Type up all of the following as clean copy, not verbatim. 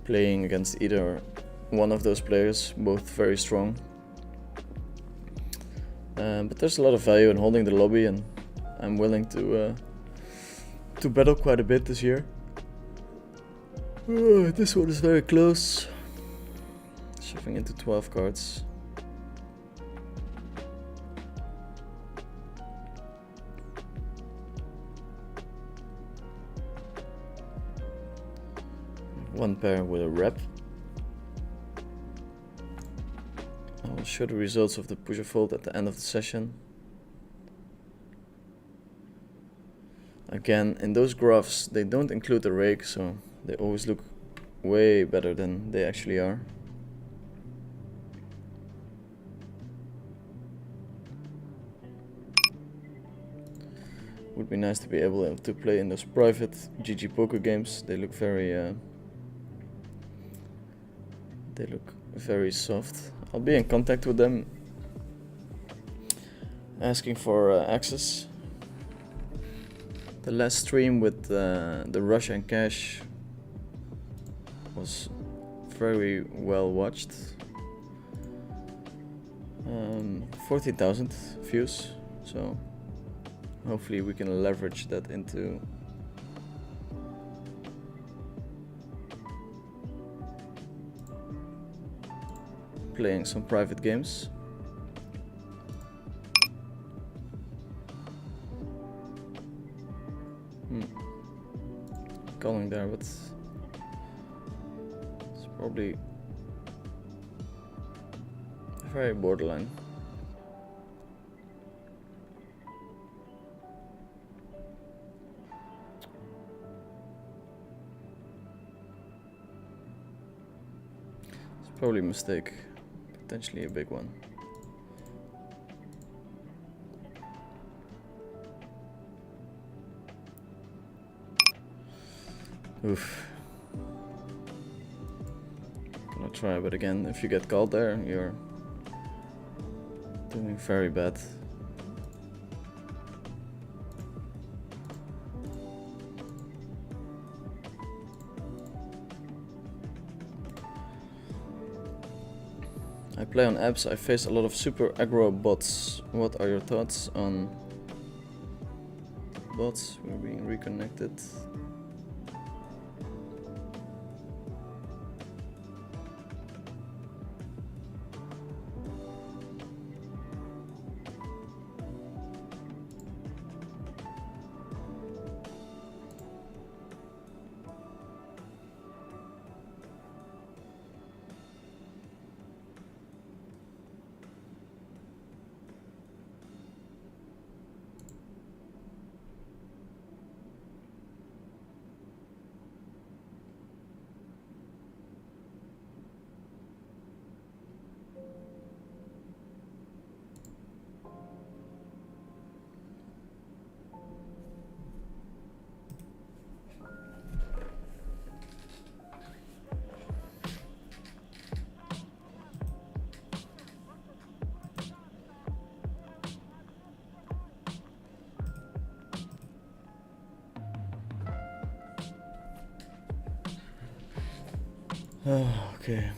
playing against either one of those players, both very strong. But there's a lot of value in holding the lobby, and I'm willing to battle quite a bit this year. This one is very close. Shifting into 12 cards. One pair with a rep. I will show the results of the push or fold at the end of the session. Again, in those graphs they don't include the rake, so they always look way better than they actually are. Would be nice to be able to play in those private GG poker games. They look very soft. I'll be in contact with them, asking for access. The last stream with the Rush and Cash was very well watched. 14,000 views, so hopefully we can leverage that into playing some private games. Calling there, but it's probably very borderline. It's probably a mistake, potentially a big one. Oof. Gonna try, but again, if you get called there, you're doing very bad. I play on apps, I face a lot of super aggro bots. What are your thoughts on bots? We're being reconnected. Okay.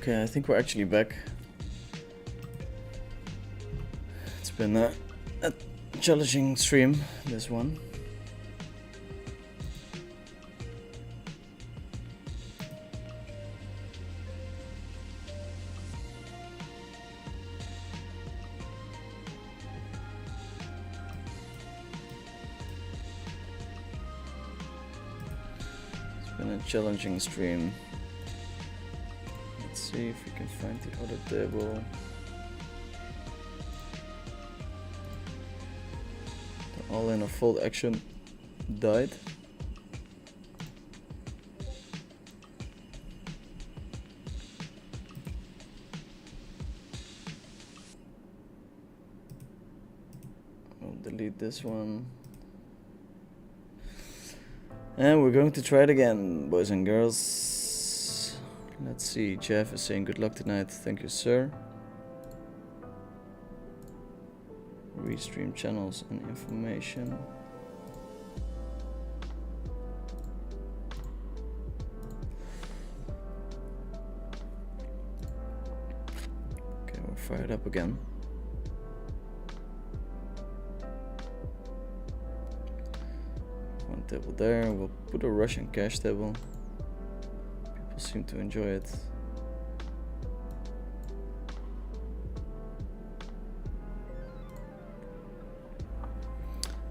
Okay, I think we're actually back. It's been a challenging stream, this one. It's been a challenging stream. Let's see if we can find the other table. The all-in or fold action died. I'll delete this one. And we're going to try it again, boys and girls. Let's see, Jeff is saying good luck tonight. Thank you, sir. Restream channels and information. Okay, we'll fire it up again. One table there. We'll put a Russian cash table. People seem to enjoy it.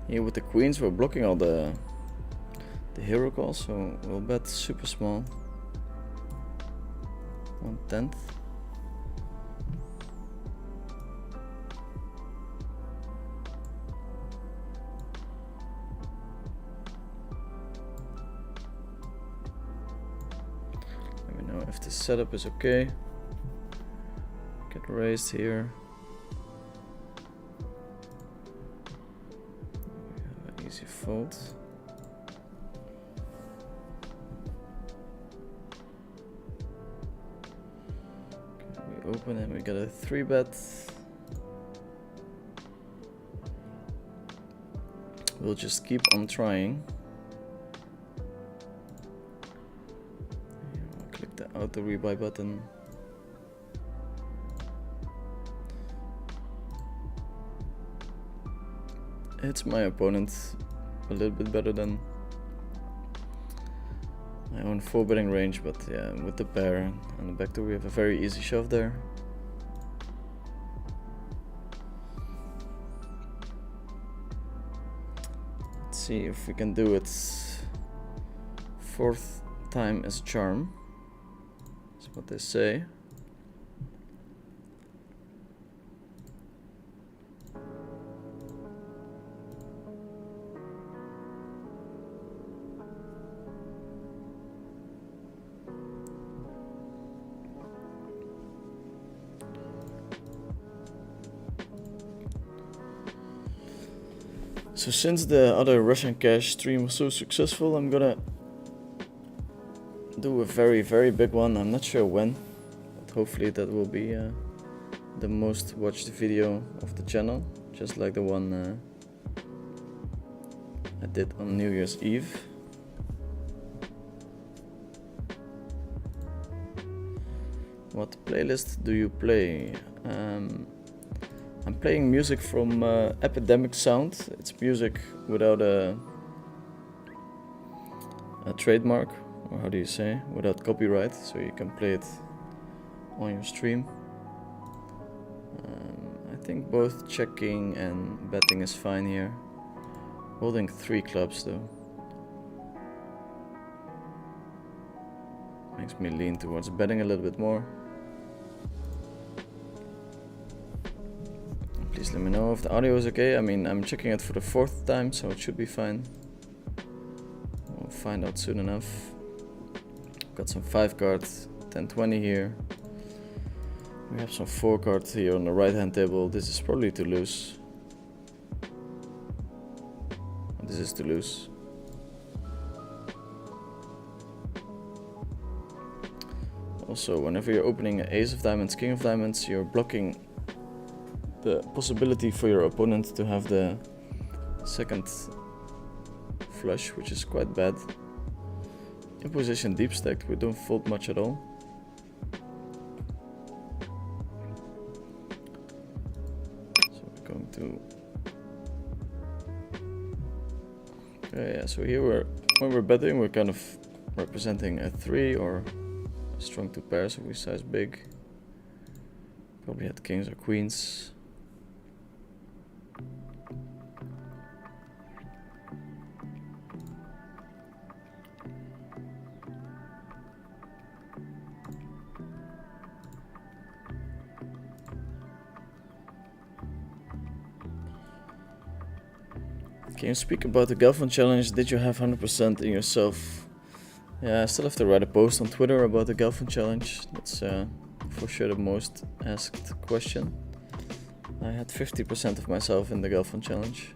Here with the queens, we're blocking all the hero calls, so we'll bet super small. 1/10. Let me know if the setup is okay. Get raised here. Easy fold. Okay, we open and we got a 3-bet. We'll just keep on trying. I'll click the auto rebuy button. It's my opponent a little bit better than my own 4-betting range, but yeah, with the pair and the backdoor we have a very easy shove there. Let's see if we can do it 4th time as a charm. That's what they say. So since the other Russian cash stream was so successful, I'm gonna do a very, very big one. I'm not sure when, but hopefully that will be the most watched video of the channel, just like the one I did on New Year's Eve. What playlist do you play? I'm playing music from Epidemic Sound. It's music without a trademark, or how do you say, without copyright, so you can play it on your stream. I think both checking and betting is fine here. Holding 3 clubs though. Makes me lean towards betting a little bit more. Please let me know if the audio is okay. I mean, I'm checking it for the 4th time, so it should be fine. We'll find out soon enough. Got some 5 cards, 10-20 here. We have some 4 cards here on the right hand table. This is probably to lose. This is to lose. Also, whenever you're opening an ace of diamonds, king of diamonds, you're blocking the possibility for your opponent to have the second flush, which is quite bad. In position deep stacked, we don't fold much at all. so here when we're betting, we're kind of representing a 3 or a strong 2 pairs, so we size big. Probably had kings or queens. Can you speak about the Gelfin challenge? Did you have 100% in yourself? Yeah, I still have to write a post on Twitter about the Gelfin challenge. That's for sure the most asked question. I had 50% of myself in the Gelfin challenge.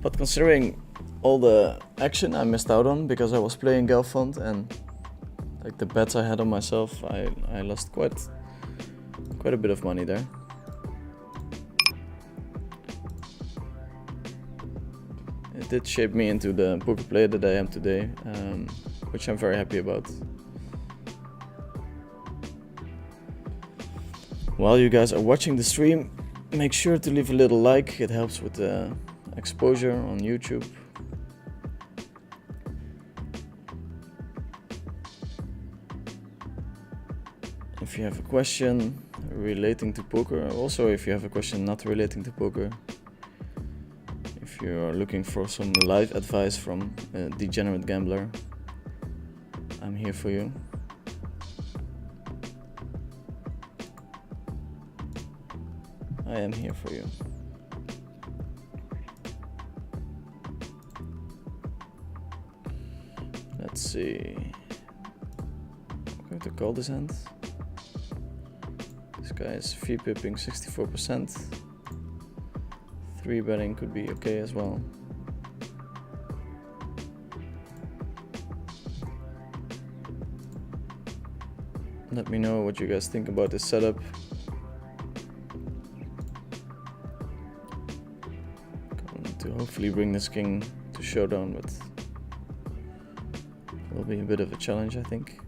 But considering all the action I missed out on because I was playing Gelfin and like the bets I had on myself, I lost quite a bit of money there. It did shape me into the poker player that I am today, which I'm very happy about. While you guys are watching the stream, make sure to leave a little like. It helps with the exposure on YouTube. If you have a question relating to poker, also if you have a question not relating to poker, if you're looking for some live advice from a degenerate gambler, I'm here for you. I am here for you. Let's see. I'm going to call this hand. This guy is fee pipping 64%. 3 betting could be okay as well. Let me know what you guys think about this setup. Going to hopefully bring this king to showdown, but it will be a bit of a challenge, I think.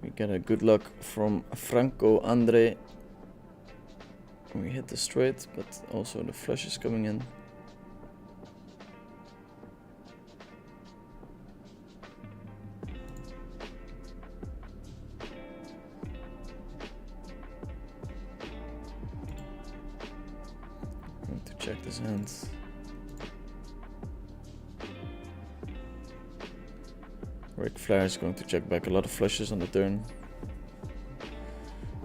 We get a good luck from Franco Andre. We hit the straight, but also the flush is coming in. Going to check this hand. Ric Flair is going to check back a lot of flushes on the turn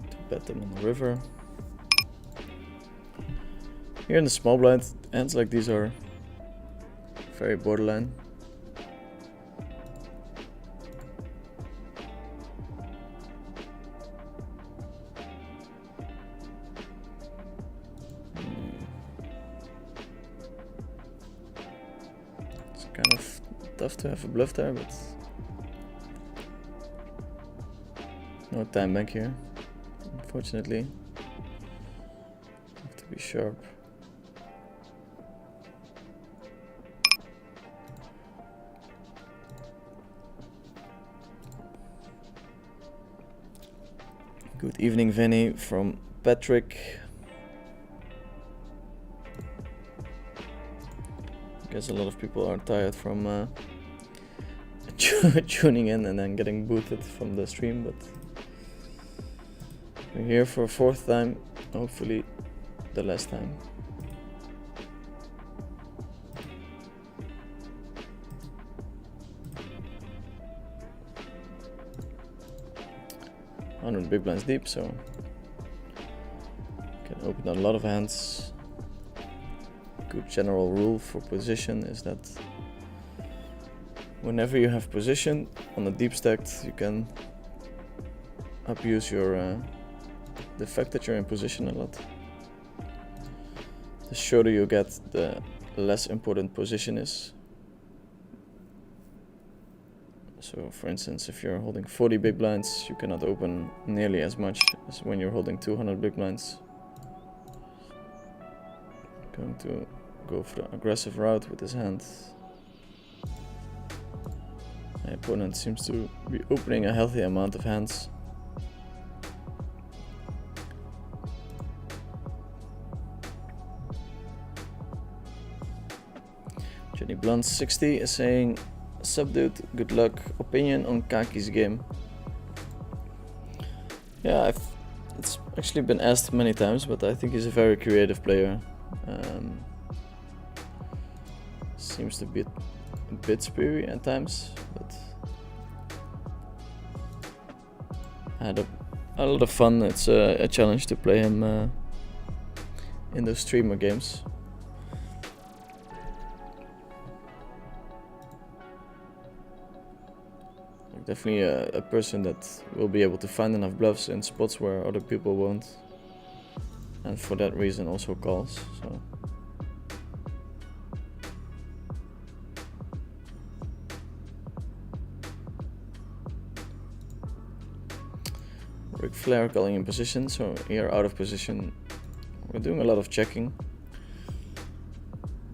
to bet them on the river. Here in the small blind, hands like these are very borderline. It's kind of tough to have a bluff there, but no time bank here, unfortunately. Have to be sharp. Good evening, Vinny, from Patrick. I guess a lot of people are tired from tuning in and then getting booted from the stream, but we're here for a 4th time, hopefully the last time. $100 big blinds deep, so can open a lot of hands. Good general rule for position is that whenever you have position on a deep stacked, you can abuse your the fact that you're in position a lot. The shorter you get, the less important position is. So for instance, if you're holding 40 big blinds, you cannot open nearly as much as when you're holding 200 big blinds. Going to go for the aggressive route with his hand. My opponent seems to be opening a healthy amount of hands. Jenny Blunt 60 is saying, "Sup dude, good luck. Opinion on Kaki's game?" Yeah, it's actually been asked many times, but I think he's a very creative player. Seems to be a bit speary at times, but I had a lot of fun. It's a challenge to play him in those streamer games. Definitely a person that will be able to find enough bluffs in spots where other people won't, and for that reason also calls. So Ric Flair calling in position, so here out of position we're doing a lot of checking,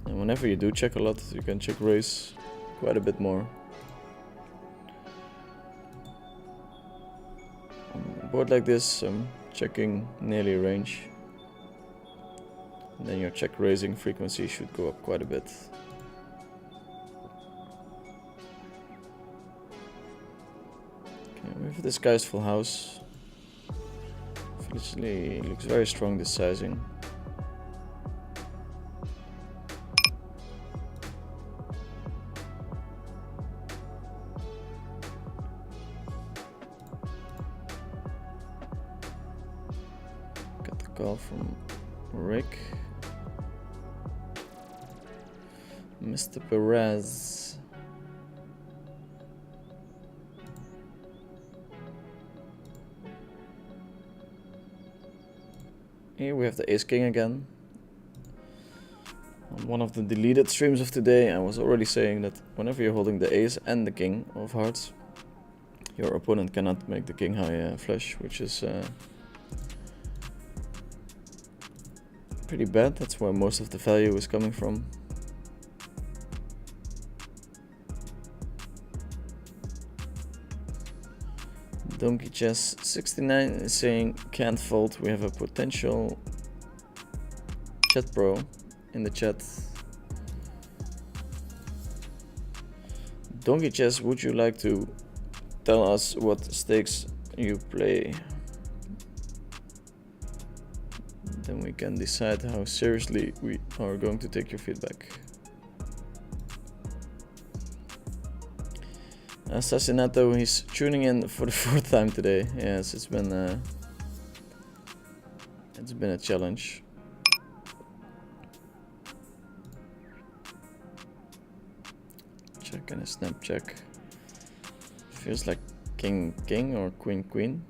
and whenever you do check a lot you can check raise quite a bit more. On a board like this, I'm checking nearly range, and then your check raising frequency should go up quite a bit. Okay, we have this guy's full house. Literally looks very strong, this sizing. Got the call from Rick. Mr. Perez. Here we have the ace king again. On one of the deleted streams of today, I was already saying that whenever you're holding the ace and the king of hearts, your opponent cannot make the king high flush, which is pretty bad. That's where most of the value is coming from. Donkey Chess 69 is saying, "Can't fold, we have a potential chat pro in the chat." Donkey Chess, would you like to tell us what stakes you play? Then we can decide how seriously we are going to take your feedback. Assassinato, he's tuning in for the 4th time today. Yes, it's been a challenge. Check and a snap check. Feels like king king or queen queen.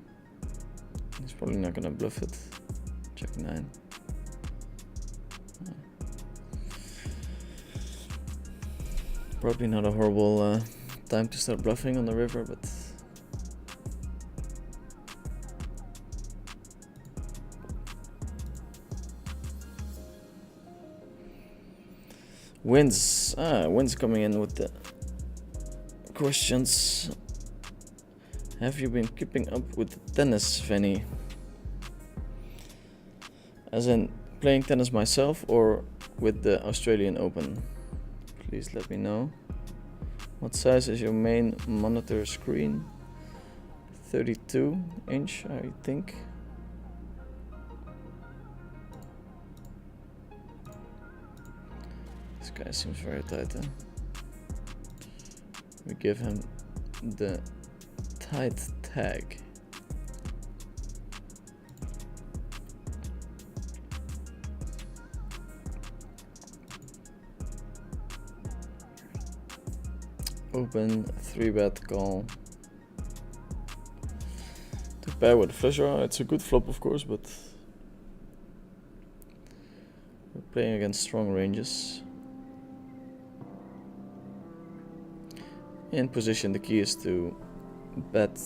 He's probably not gonna bluff it. Check 9. Probably not a horrible time to start bluffing on the river, but Wins coming in with the questions. Have you been keeping up with tennis, Venny? As in playing tennis myself or with the Australian Open? Please let me know. What size is your main monitor screen? 32 inch, I think. This guy seems very tight, huh? We give him the tight tag. Open, 3-bet call. To pair with the flush draw, it's a good flop of course, but we're playing against strong ranges. In position, the key is to bet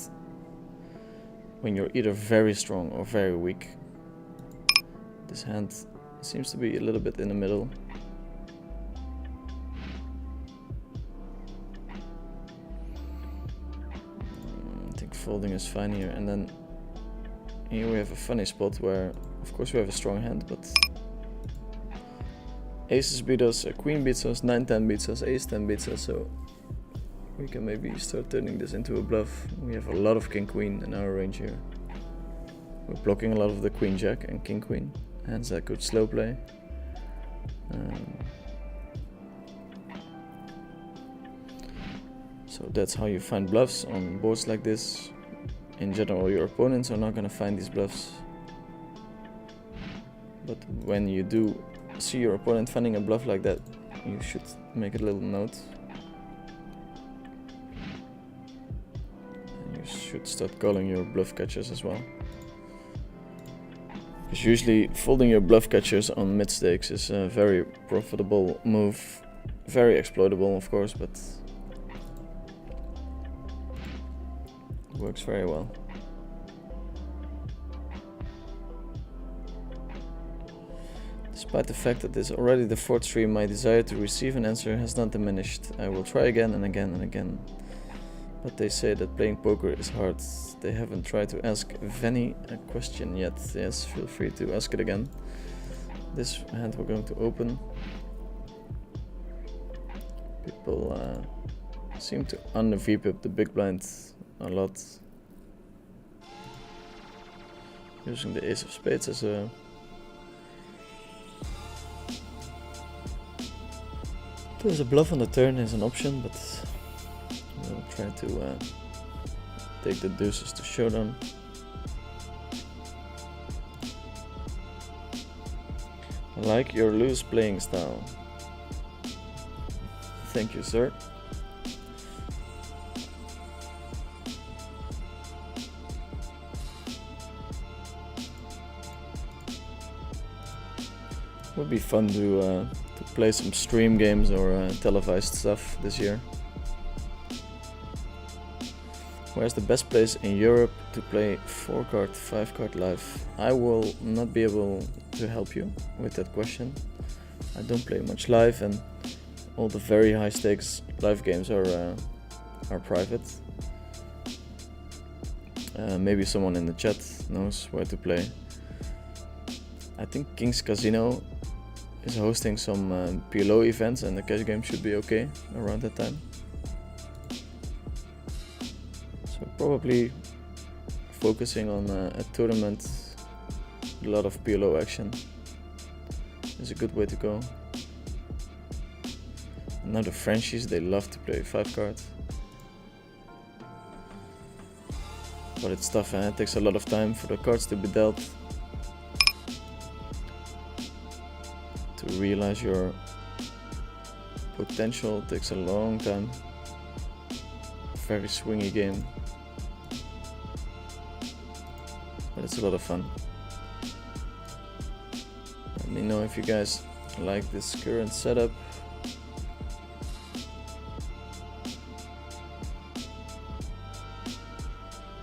when you're either very strong or very weak. This hand seems to be a little bit in the middle. I think folding is fine here, and then here we have a funny spot where, of course, we have a strong hand, but aces beat us, a queen beats us, 9-10 beats us, ace-10 beats us, so we can maybe start turning this into a bluff. We have a lot of king-queen in our range here. We're blocking a lot of the queen-jack and king-queen, hands that could slow play. So that's how you find bluffs on boards like this. In general, your opponents are not going to find these bluffs. But when you do see your opponent finding a bluff like that, you should make a little note. And you should start calling your bluff catchers as well. Because usually folding your bluff catchers on mid stakes is a very profitable move. Very exploitable, of course, but works very well. Despite the fact that this is already the 4th stream, my desire to receive an answer has not diminished. I will try again and again and again. But they say that playing poker is hard. They haven't tried to ask Venny a question yet. Yes, feel free to ask it again. This hand we're going to open. People seem to under VPIP the big blind a lot. Using the ace of spades as a bluff on the turn is an option, but we'll try to take the deuces to showdown. I like your loose playing style. Thank you, sir. Would be fun to play some stream games or televised stuff this year. Where's the best place in Europe to play 4-card, 5-card live? I will not be able to help you with that question. I don't play much live, and all the very high stakes live games are private. Maybe someone in the chat knows where to play. I think King's Casino is hosting some PLO events, and the cash game should be okay around that time. So probably focusing on a tournament with a lot of PLO action is a good way to go. Now the Frenchies, they love to play 5-card. But it's tough, and it takes a lot of time for the cards to be dealt. To realize your potential takes a long time. Very swingy game, but it's a lot of fun. Let me know if you guys like this current setup.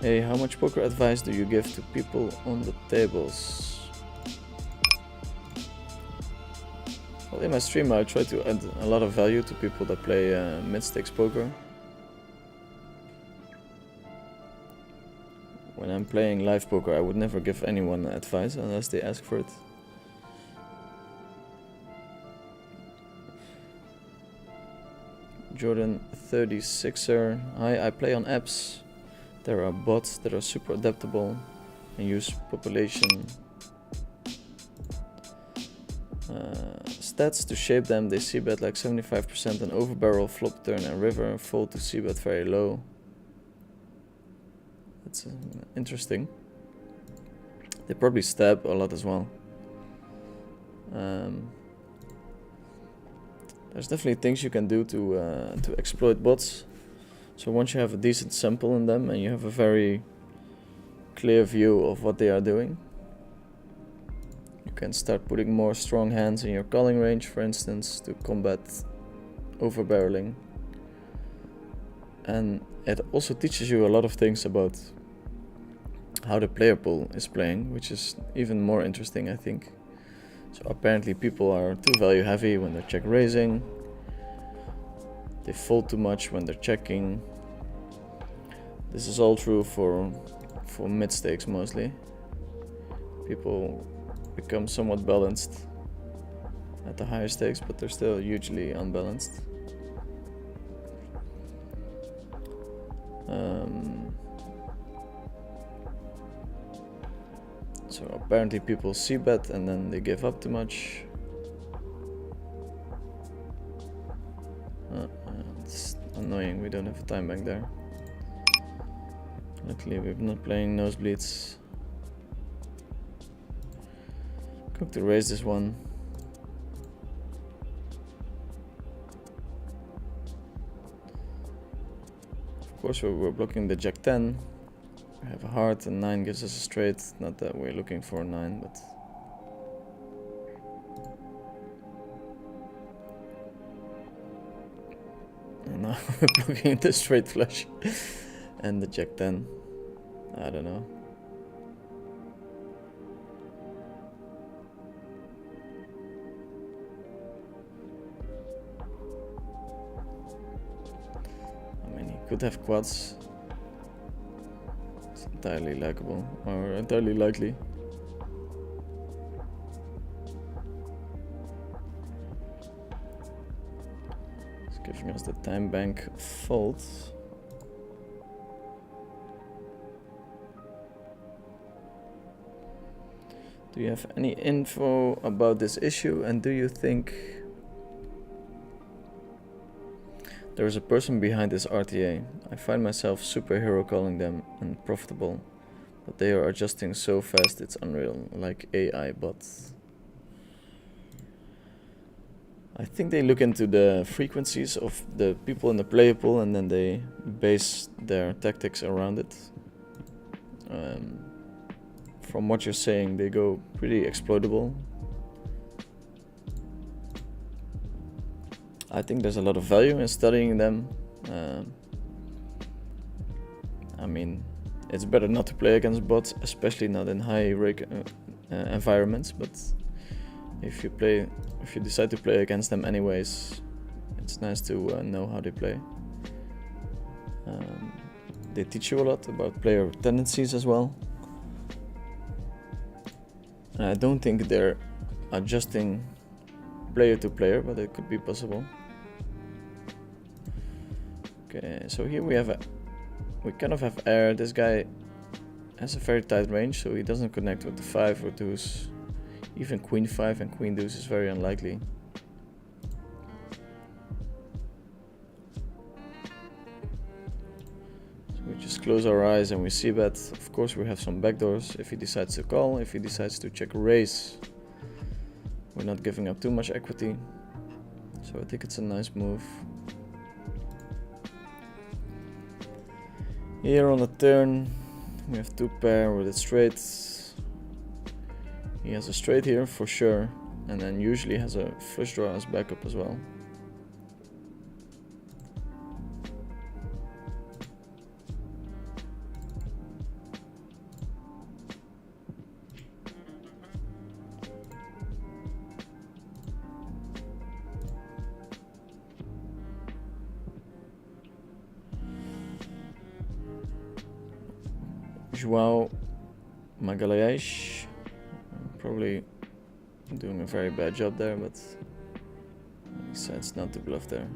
Hey, how much poker advice do you give to people on the tables? Well, in my stream I try to add a lot of value to people that play mid-stakes poker. When I'm playing live poker, I would never give anyone advice unless they ask for it. Jordan 36er. Hi, I play on apps. There are bots that are super adaptable and use population stats to shape them. They c-bet like 75% and overbarrel, flop, turn and river, fold to c-bet very low. That's interesting. They probably stab a lot as well. There's definitely things you can do to exploit bots. So once you have a decent sample in them and you have a very clear view of what they are doing, you can start putting more strong hands in your calling range, for instance, to combat overbarreling. and it also teaches you a lot of things about how the player pool is playing, which is even more interesting, I think. So apparently people are too value heavy when they're check raising. They fold too much when they're checking. This is all true for mid stakes mostly. People become somewhat balanced at the higher stakes, but they're still hugely unbalanced. So apparently people c-bet and then they give up too much. It's annoying, we don't have a time bank there. Luckily we're not playing nosebleeds. Going to raise this one. Of course we're blocking the jack 10. We have a heart and 9 gives us a straight. Not that we're looking for a 9, but and now we're blocking the straight flush and the jack 10. I don't know. I mean, he could have quads. It's entirely likable, or entirely likely. It's giving us the time bank fold. Do you have any info about this issue, and do you think there is a person behind this RTA? I find myself superhero calling them unprofitable, but they are adjusting so fast it's unreal, like AI bots. I think they look into the frequencies of the people in the player pool and then they base their tactics around it. From what you're saying, they go pretty exploitable. I think there's a lot of value in studying them. I mean, it's better not to play against bots, especially not in high rake environments. But if you decide to play against them anyways, it's nice to know how they play. They teach you a lot about player tendencies as well. I don't think they're adjusting player to player, but it could be possible. Okay, so here we kind of have air. This guy has a very tight range, so he doesn't connect with the 5 or deuce. Even queen 5 and queen deuce is very unlikely. We just close our eyes and we see bet. Of course we have some backdoors if he decides to call. If he decides to check raise, we're not giving up too much equity. So I think it's a nice move. Here on the turn we have 2 pair with it straight. He has a straight here for sure, and then usually has a flush draw as backup as well. João Magalhães, probably doing a very bad job there, but he decides not to bluff there.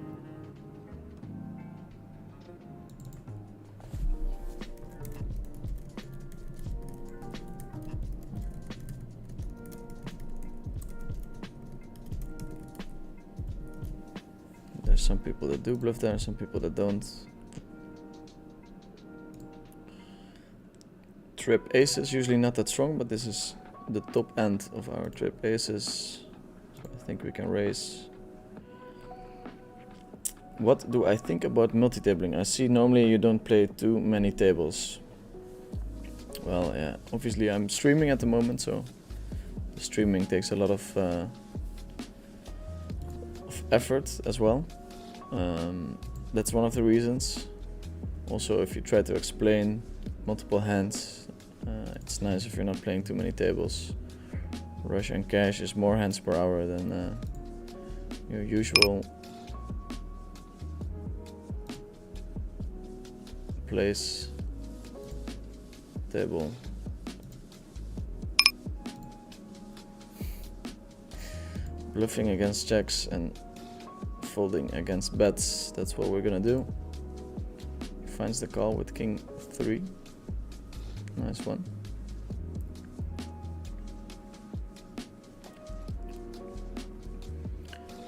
There's some people that do bluff there, some people that don't. Trip aces, usually not that strong, but this is the top end of our trip aces, so I think we can raise. What do I think about multi-tabling? I see normally you don't play too many tables. Well, yeah, obviously I'm streaming at the moment, so the streaming takes a lot of effort as well. That's one of the reasons. Also, if you try to explain multiple hands, it's nice if you're not playing too many tables. Russian cash is more hands per hour than your usual place table. Bluffing against jacks and folding against bets, that's what we're gonna do. Finds the call with king 3. Nice one.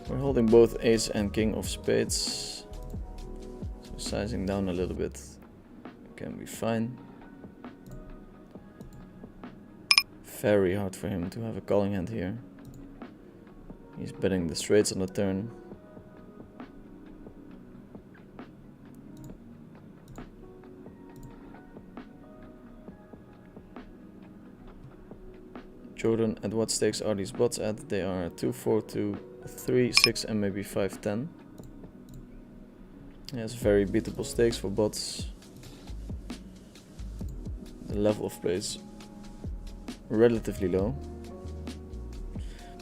We're holding both ace and king of spades, so sizing down a little bit can be fine. Very hard for him to have a calling hand here. He's betting the straights on the turn. Jordan, at what stakes are these bots at? They are 2, 4, 2, 3, 6 and maybe 5, 10. Yeah, it's very beatable stakes for bots. The level of play is relatively low.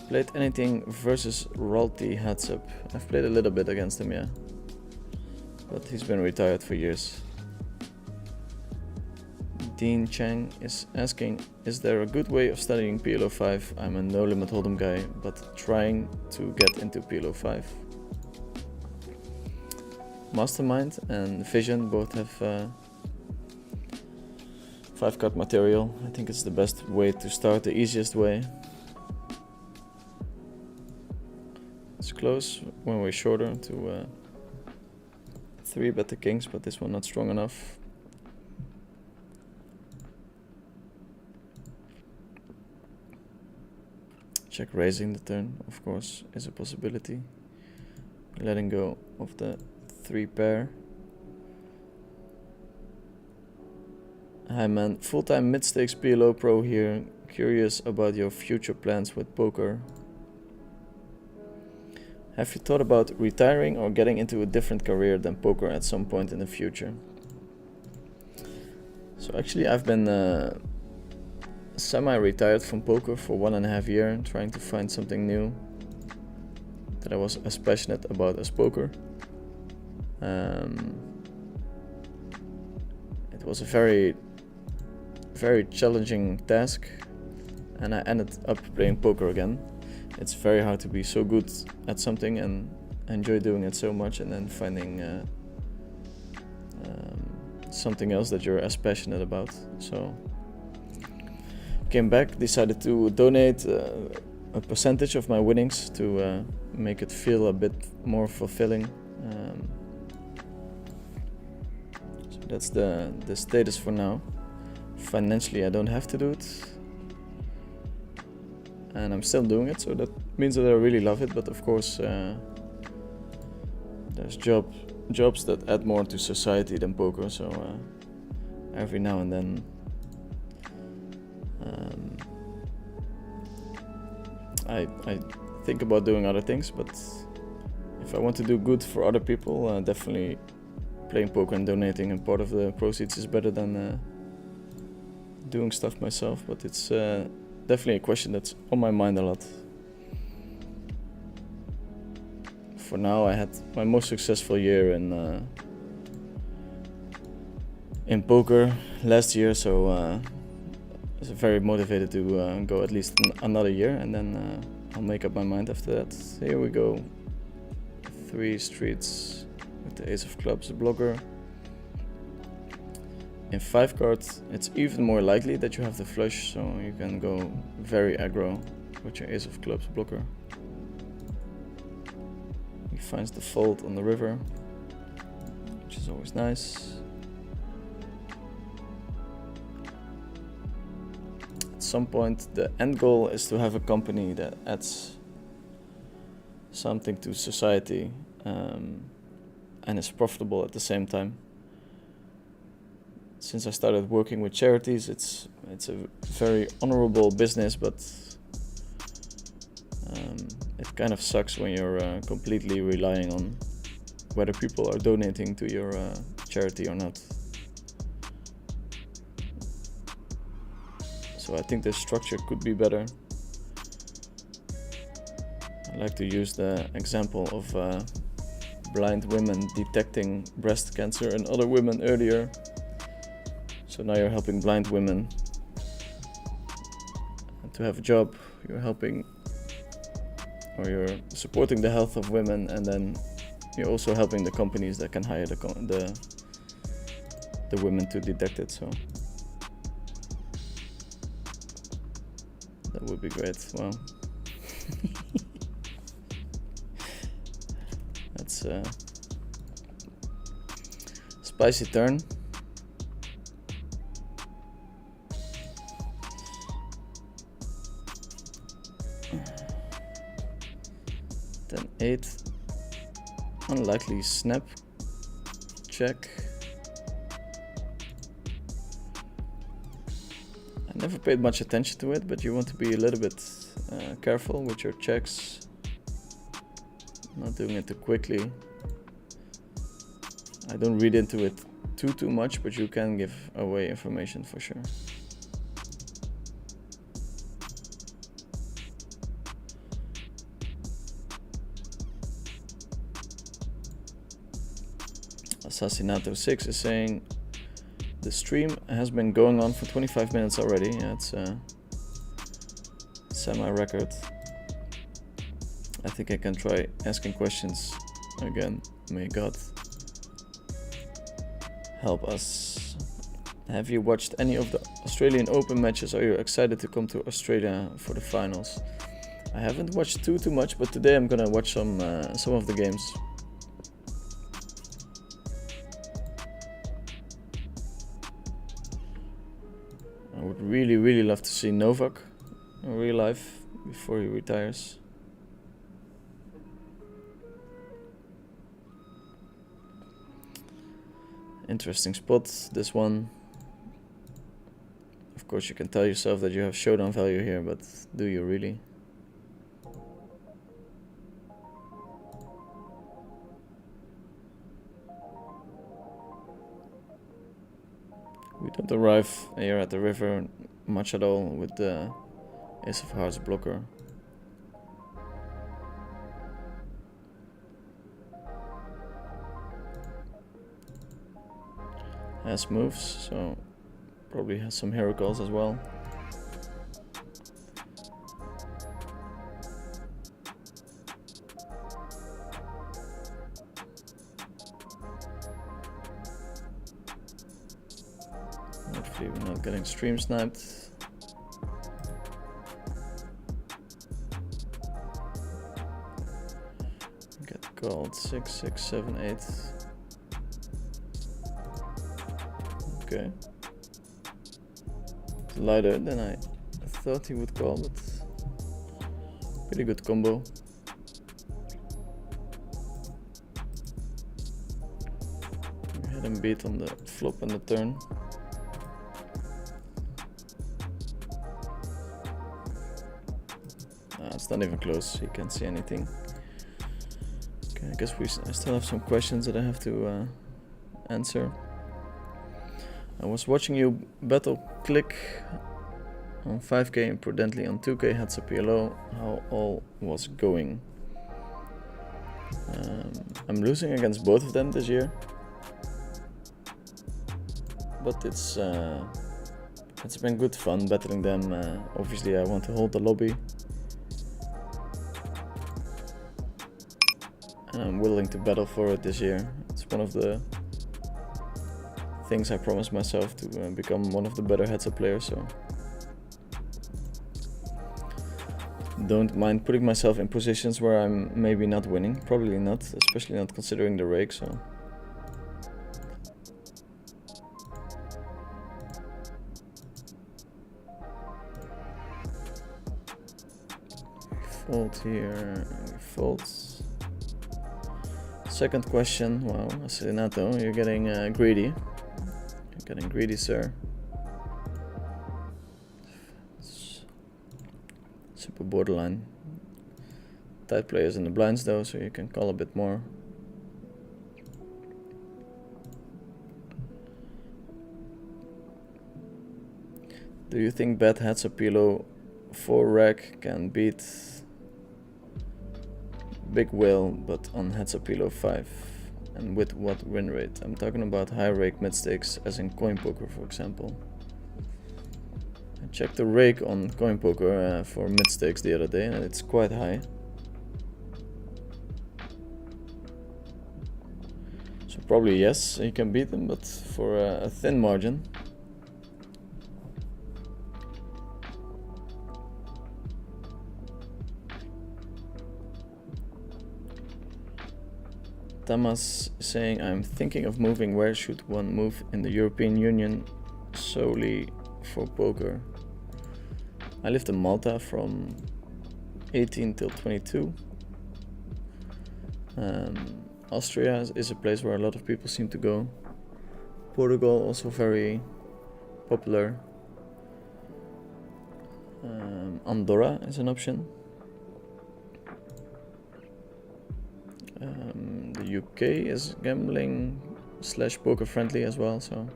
Played anything versus Ralty heads up? I've played a little bit against him, yeah. But he's been retired for years. Dean Chang is asking, is there a good way of studying PLO5? I'm a no limit hold'em guy, but trying to get into PLO5. Mastermind and Vision both have 5-card material. I think it's the best way to start, the easiest way. It's close when we're shorter to 3-bet the kings, but this one not strong enough. Check raising the turn, of course, is a possibility. Letting go of the 3 pair. Hi man, full-time mid-stakes PLO pro here. Curious about your future plans with poker. Have you thought about retiring or getting into a different career than poker at some point in the future? So actually I've been semi-retired from poker for 1.5 years, trying to find something new that I was as passionate about as poker. It was a very challenging task, and I ended up playing poker again. It's very hard to be so good at something and enjoy doing it so much, and then finding something else that you're as passionate about. So came back, decided to donate a percentage of my winnings to make it feel a bit more fulfilling. So that's the status for now. Financially I don't have to do it, and I'm still doing it, so that means that I really love it. But of course there's jobs that add more to society than poker, so every now and then I think about doing other things, but if I want to do good for other people, definitely playing poker and donating and part of the proceeds is better than doing stuff myself. But it's definitely a question that's on my mind a lot. For now, I had my most successful year in poker last year, so I was very motivated to go at least another year, and then I'll make up my mind after that. Here we go. 3 streets with the ace of clubs, the blocker. In 5 cards, it's even more likely that you have the flush, so you can go very aggro with your ace of clubs blocker. He finds the fold on the river, which is always nice. At some point, the end goal is to have a company that adds something to society and is profitable at the same time. Since I started working with charities, it's a very honorable business, but it kind of sucks when you're completely relying on whether people are donating to your charity or not. So I think the structure could be better. I like to use the example of blind women detecting breast cancer in other women earlier. So now you're helping blind women to have a job, you're helping, or you're supporting the health of women, and then you're also helping the companies that can hire the women to detect it. So that would be great. Wow. That's a spicy turn. Then 8. Unlikely snap. Check. I never paid much attention to it, but you want to be a little bit careful with your checks. Not doing it too quickly. I don't read into it too much, but you can give away information for sure. Assassinato 6 is saying the stream has been going on for 25 minutes already. Yeah, it's a semi-record. I think I can try asking questions again. May God help us. Have you watched any of the Australian Open matches? Are you excited to come to Australia for the finals? I haven't watched too much, but today I'm gonna watch some of the games. I would really love to see Novak in real life before he retires. Interesting spot, this one. Of course you can tell yourself that you have showdown value here, but do you really? We don't arrive here at the river much at all with the Ace of Hearts blocker. Has moves, so probably has some hero calls as well. Hopefully we're not getting stream sniped. Get called 6, 6, 7, 8. Okay. It's lighter than I thought he would call, but pretty good combo. We had him beat on the flop and the turn. It's not even close, he can't see anything. Okay, I guess I still have some questions that I have to answer. I was watching you battle Click on 5k and Prudently on 2k heads up PLO, how all was going. I'm losing against both of them this year, but it's been good fun battling them. Obviously I want to hold the lobby, and I'm willing to battle for it this year. It's one of the things I promised myself, to become one of the better heads-up players, so don't mind putting myself in positions where I'm maybe not winning. Probably not, especially not considering the rake, so fold here, fold. Second question. Wow, Assassinato, you're getting greedy. Getting greedy, sir. It's super borderline. Tight players in the blinds though, so you can call a bit more. Do you think bet heads up pillow 4 reg can beat big whale but on heads up pillow 5? And with what win rate? I'm talking about high rake mid stakes as in coinpoker, for example. I checked the rake on coinpoker for mid stakes the other day and it's quite high. So probably yes, you can beat them, but for a thin margin. Tamas saying, I'm thinking of moving. Where should one move in the European Union solely for poker? I lived in Malta from 18 till 22. Austria is a place where a lot of people seem to go. Portugal also very popular. Andorra is an option. The UK is gambling / poker friendly as well, so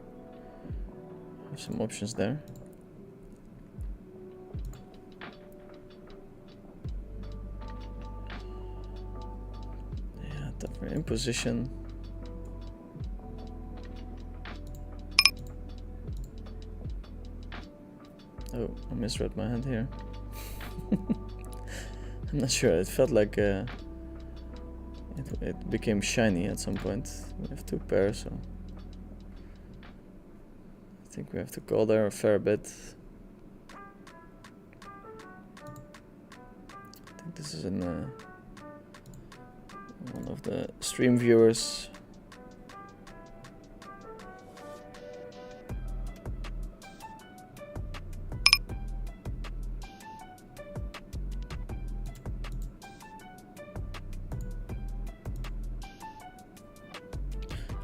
have some options there. Yeah, tougher in position. Oh, I misread my hand here. I'm not sure, it felt like it became shiny at some point. We have 2 pairs, so I think we have to call there a fair bit. I think this is in one of the stream viewers.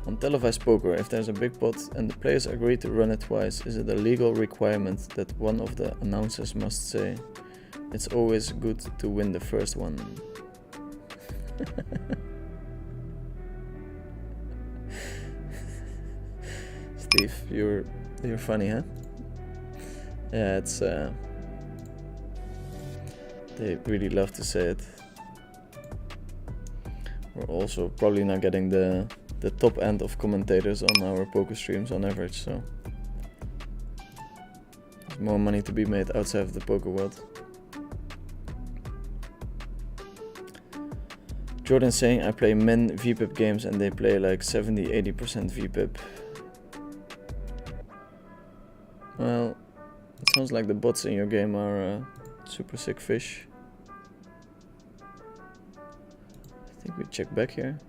On televised poker, if there's a big pot and the players agree to run it twice, is it a legal requirement that one of the announcers must say, it's always good to win the first one? Steve, you're funny, huh? Yeah, it's they really love to say it. We're also probably not getting the top end of commentators on our poker streams on average, so there's more money to be made outside of the poker world. Jordan saying, I play men VPIP games and they play like 70-80% VPIP. Well, it sounds like the bots in your game are super sick fish. I think we check back here.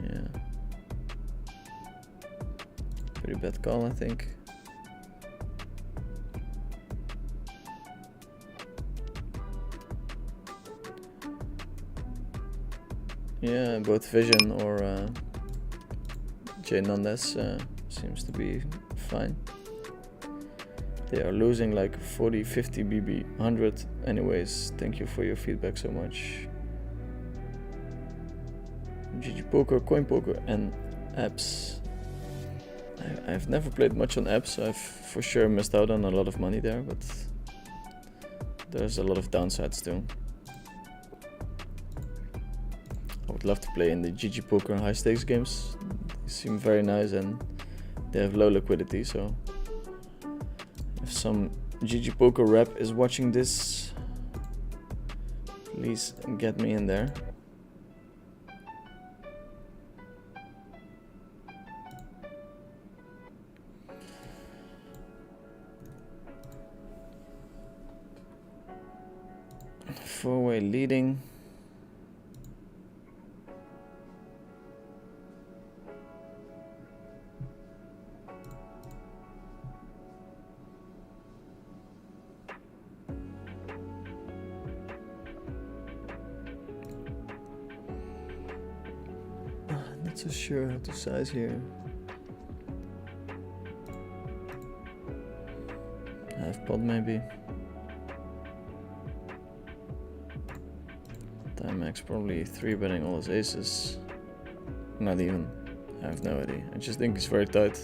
Yeah. Pretty bad call, I think. Yeah, both Vision or Jay Nunez seems to be fine. They are losing like 40, 50 BB, 100. Anyways, thank you for your feedback so much. GG Poker, Coin Poker and apps. I've never played much on apps, so I've for sure missed out on a lot of money there, but there's a lot of downsides too. I would love to play in the GG Poker high stakes games. They seem very nice and they have low liquidity, so if some GG Poker rep is watching this, please get me in there. Four-way leading. Not so sure how to size here. Half pot maybe. Timex probably 3-betting all his aces. Not even. I have no idea. I just think it's very tight.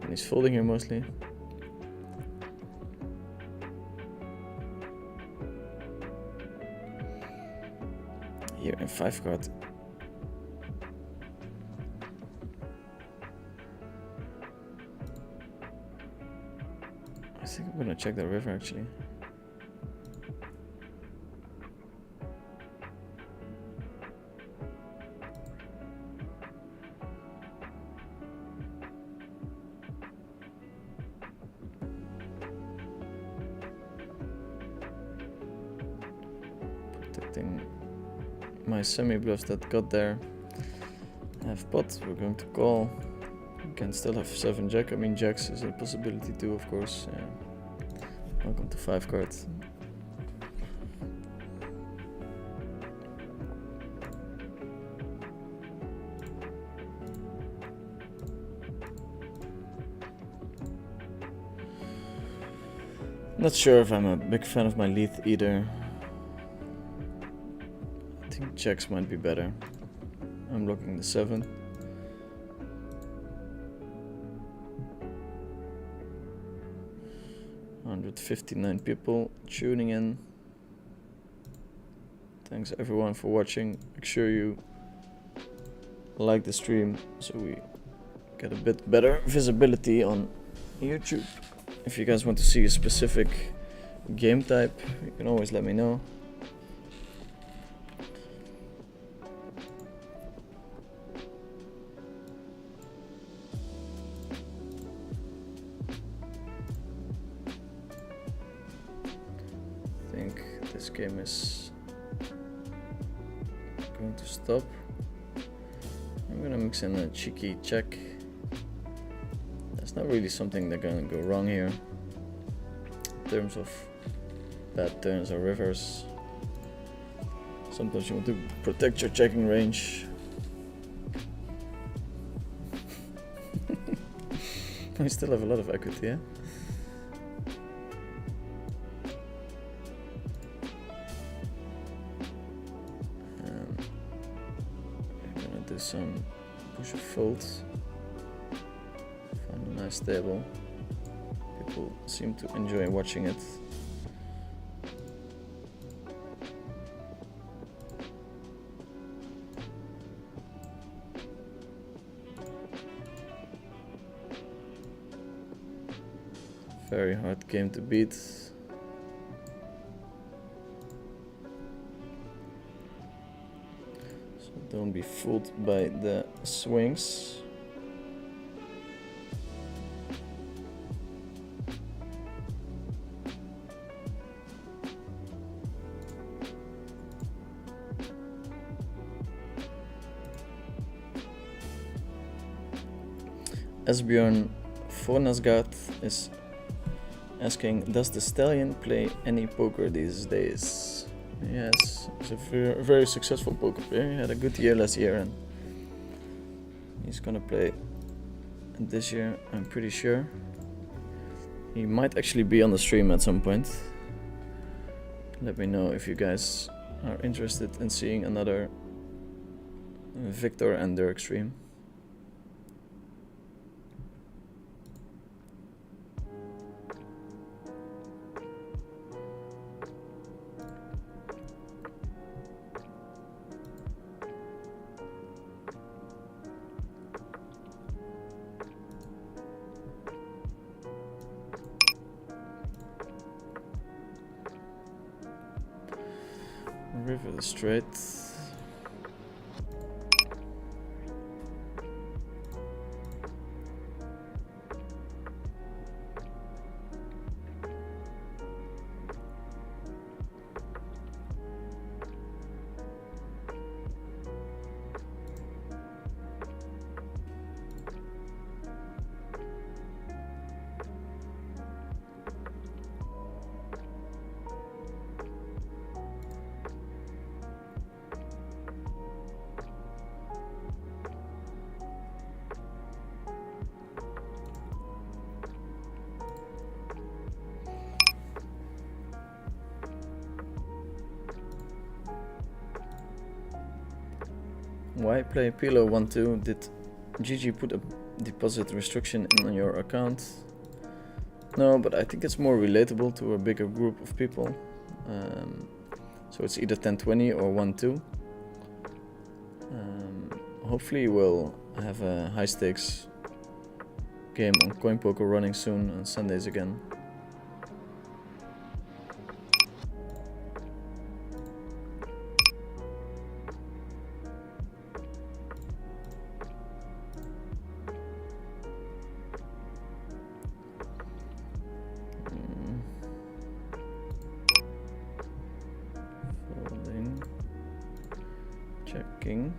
And he's folding here mostly. Here in 5 card. I think I'm gonna check the river actually. Protecting my semi-bluffs that got there. I have pot, we're going to call. We can still have 7 jack. I mean, jacks is a possibility too, of course. Welcome to 5 cards. Not sure if I'm a big fan of my lead either. I think jacks might be better. I'm blocking the 7. $159 people tuning in. Thanks everyone for watching. Make sure you like the stream so we get a bit better visibility on YouTube. If you guys want to see a specific game type, you can always let me know. I think this game is going to stop. I'm gonna mix in a cheeky check. There's not really something that's gonna go wrong here in terms of bad turns or rivers. Sometimes you want to protect your checking range. I still have a lot of equity, yeah? I'm gonna do some push of folds. Find a nice table. People seem to enjoy watching it. Very hard game to beat. So don't be fooled by the swings. Esbjorn Fornasgaard is asking, does the Stallion play any poker these days? Yes, he's a very successful poker player. He had a good year last year and he's gonna play this year, I'm pretty sure. He might actually be on the stream at some point. Let me know if you guys are interested in seeing another Victor and Dirk stream. River the straight. Why play Pilo 1-2? Did GG put a deposit restriction in on your account. No, but I think it's more relatable to a bigger group of people. So it's either 10-20 or 1-2. Hopefully we'll have a high stakes game on coinpoker running soon on Sundays again. Folding. Checking.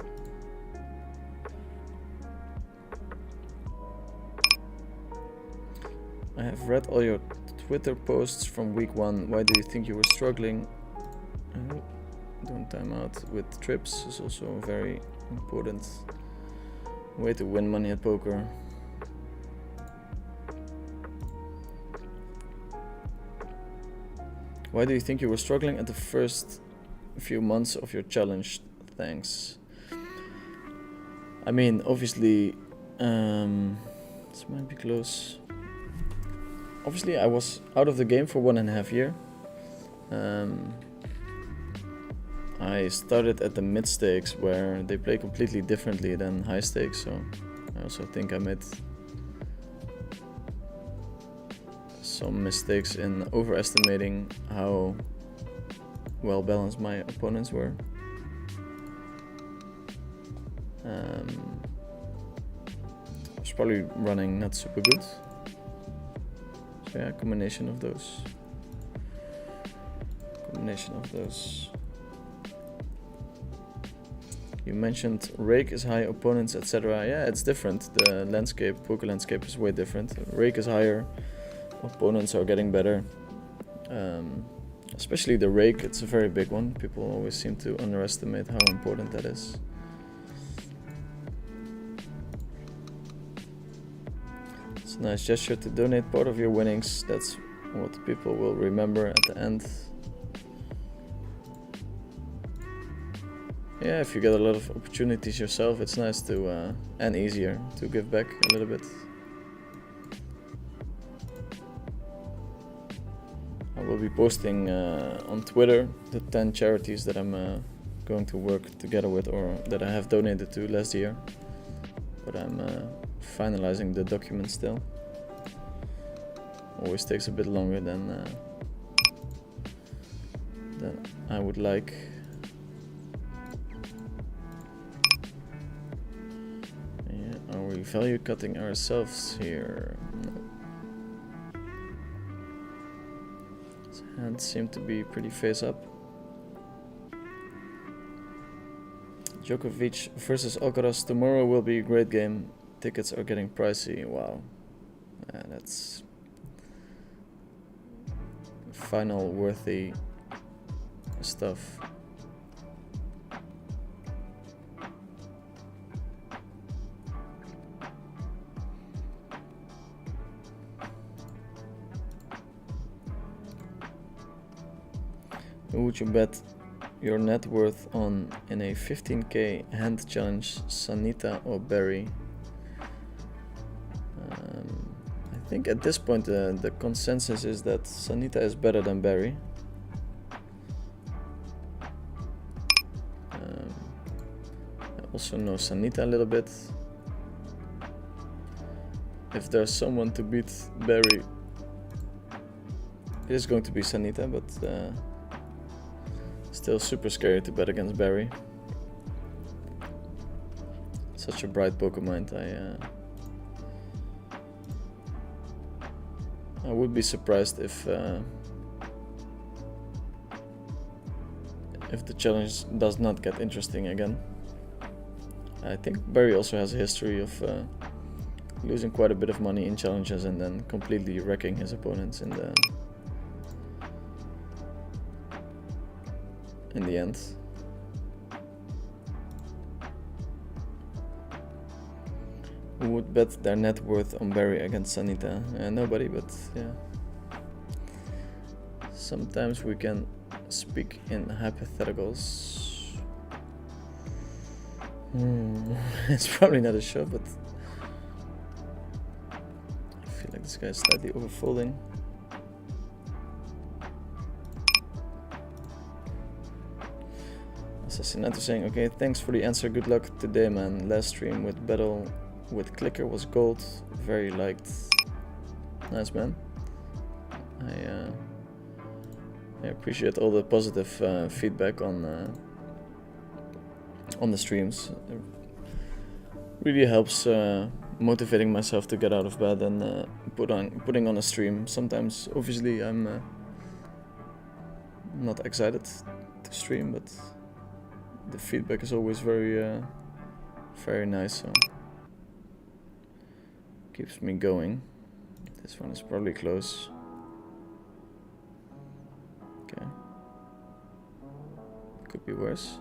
I have read all your Twitter posts from week 1. Why do you think you were struggling? Doing timeout with trips is also a very important way to win money at poker. Why do you think you were struggling at the first few months of your challenge? Thanks. I mean, obviously, this might be close. Obviously, I was out of the game for 1.5 years. I started at the mid stakes where they play completely differently than high stakes, so I also think I made some mistakes in overestimating how well balanced my opponents were. I was probably running not super good. So yeah, combination of those. You mentioned rake is high, opponents, etc. Yeah, it's different. The landscape, poker landscape is way different. Rake is higher, opponents are getting better. Especially the rake, it's a very big one. People always seem to underestimate how important that is. It's a nice gesture to donate part of your winnings. That's what people will remember at the end. Yeah, if you get a lot of opportunities yourself, it's nice to, and easier to give back a little bit. I will be posting on Twitter the 10 charities that I'm going to work together with, or that I have donated to last year. But I'm finalizing the document still. Always takes a bit longer than I would like. Yeah, are we value cutting ourselves here? No. His hands seem to be pretty face up. Djokovic versus Alcaraz tomorrow will be a great game. Tickets are getting pricey. Wow. Yeah, that's final worthy stuff. Who would you bet your net worth on in a 15k hand challenge, Sanita or Barry? I think at this point the consensus is that Sanita is better than Barry. I also know Sanita a little bit. If there's someone to beat Barry, it is going to be Sanita, but still super scary to bet against Barry. Such a bright poker mind. I would be surprised if the challenge does not get interesting again. I think Barry also has a history of losing quite a bit of money in challenges and then completely wrecking his opponents in the end. Who would bet their net worth on Barry against Sanita? Nobody, but yeah. Sometimes we can speak in hypotheticals. It's probably not a show, but feel like this guy is slightly overfolding. Assassinato saying, okay, thanks for the answer, good luck today, man. Last stream with battle with clicker was gold, very liked. Nice, man. I appreciate all the positive feedback on the streams. It really helps motivating myself to get out of bed and putting on a stream. Sometimes, obviously, I'm not excited to stream, but the feedback is always very nice, so keeps me going. This one is probably close. Okay. Could be worse.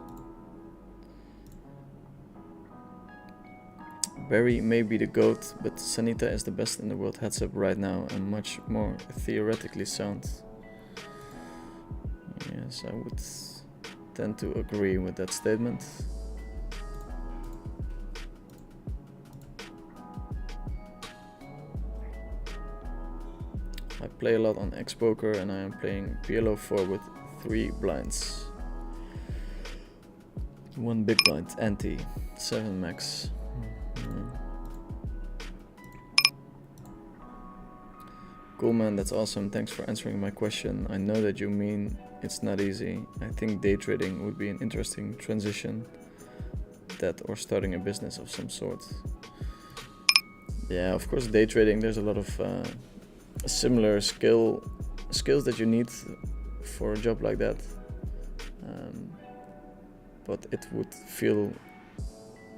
Barry may be the GOAT, but Sanita is the best in the world heads up right now and much more theoretically sound. Yes, I would tend to agree with that statement. I play a lot on X-Poker and I am playing PLO4 with 3 blinds. 1 big blind, ante, 7 max. Cool, man, that's awesome. Thanks for answering my question. I know that you mean it's not easy. I think day trading would be an interesting transition. That or starting a business of some sort. Yeah, of course, day trading, there's a lot of similar skills that you need for a job like that. But it would feel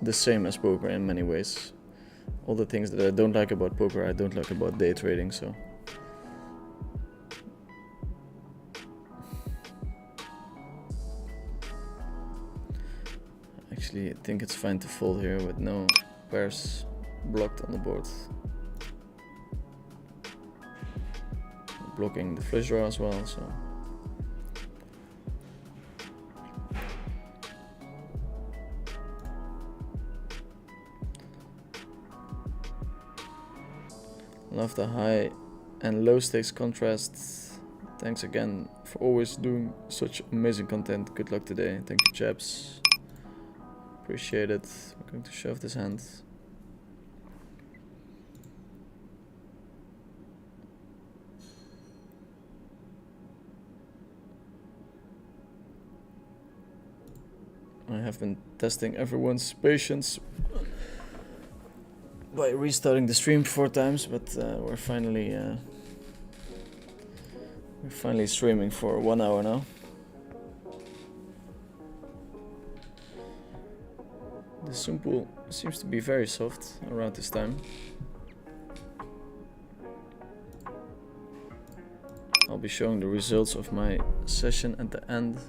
the same as poker in many ways. All the things that I don't like about poker, I don't like about day trading, so. Actually, I think it's fine to fold here with no pairs blocked on the board. Blocking the flush draw as well, so. Love the high and low stakes contrast. Thanks again for always doing such amazing content. Good luck today. Thank you, chaps. Appreciate it. I'm going to shove this hand. I have been testing everyone's patience by restarting the stream 4 times, but we're finally streaming for 1 hour now. The Sun pool seems to be very soft around this time. I'll be showing the results of my session at the end.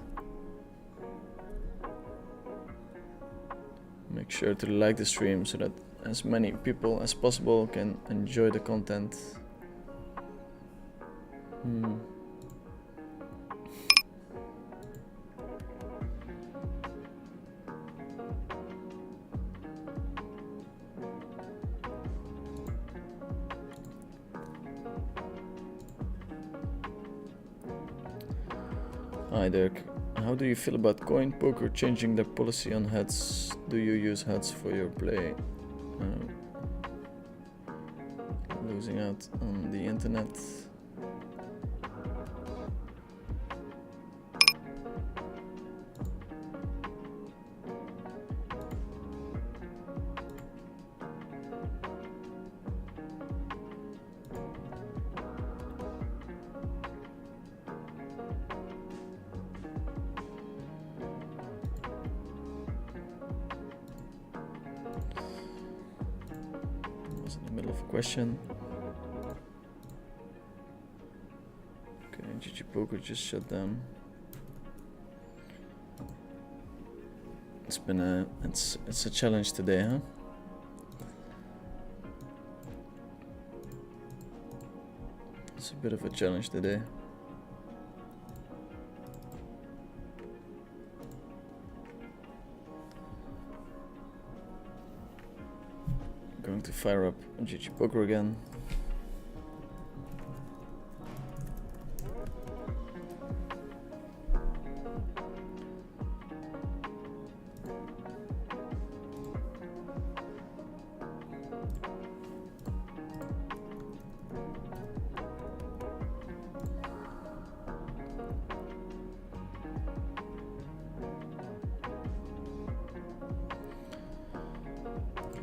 Make sure to like the stream so that as many people as possible can enjoy the content. Hi Dirk, how do you feel about coinpoker changing their policy on heads? Do you use heads for your play? Losing out on the internet. Question. Okay, GG Poker just shut down. It's been it's a challenge today, huh? It's a bit of a challenge today. Going to fire up GG Poker again.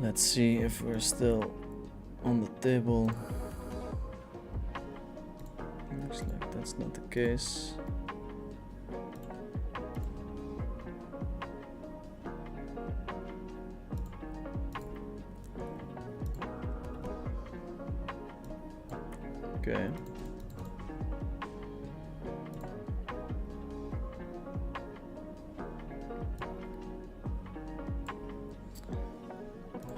Let's see if we're still on the table. Looks like that's not the case. Okay.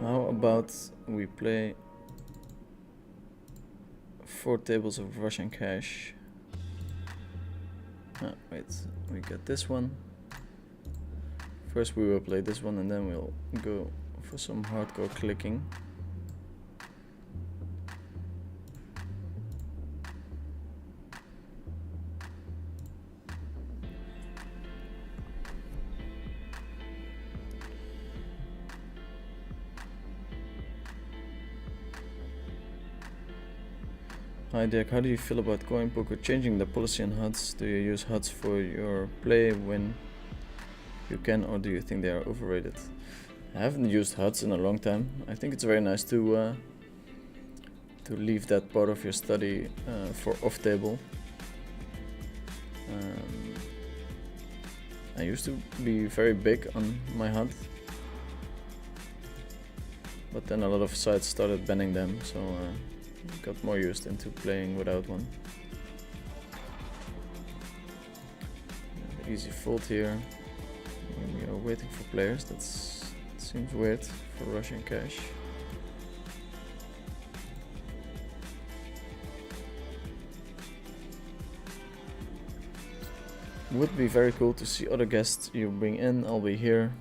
How about we play 4 tables of Russian cash? Ah, wait, we got this one. First we will play this one and then we'll go for some hardcore clicking. Hi Dirk, how do you feel about coinpoker changing the policy on HUDs? Do you use HUDs for your play when you can, or do you think they are overrated? I haven't used HUDs in a long time. I think it's very nice to leave that part of your study for off table. I used to be very big on my HUD, but then a lot of sites started banning them, so got more used into playing without one. Easy fold here. We are waiting for players. That seems weird for Russian cash. Would be very cool to see other guests you bring in. I'll be here.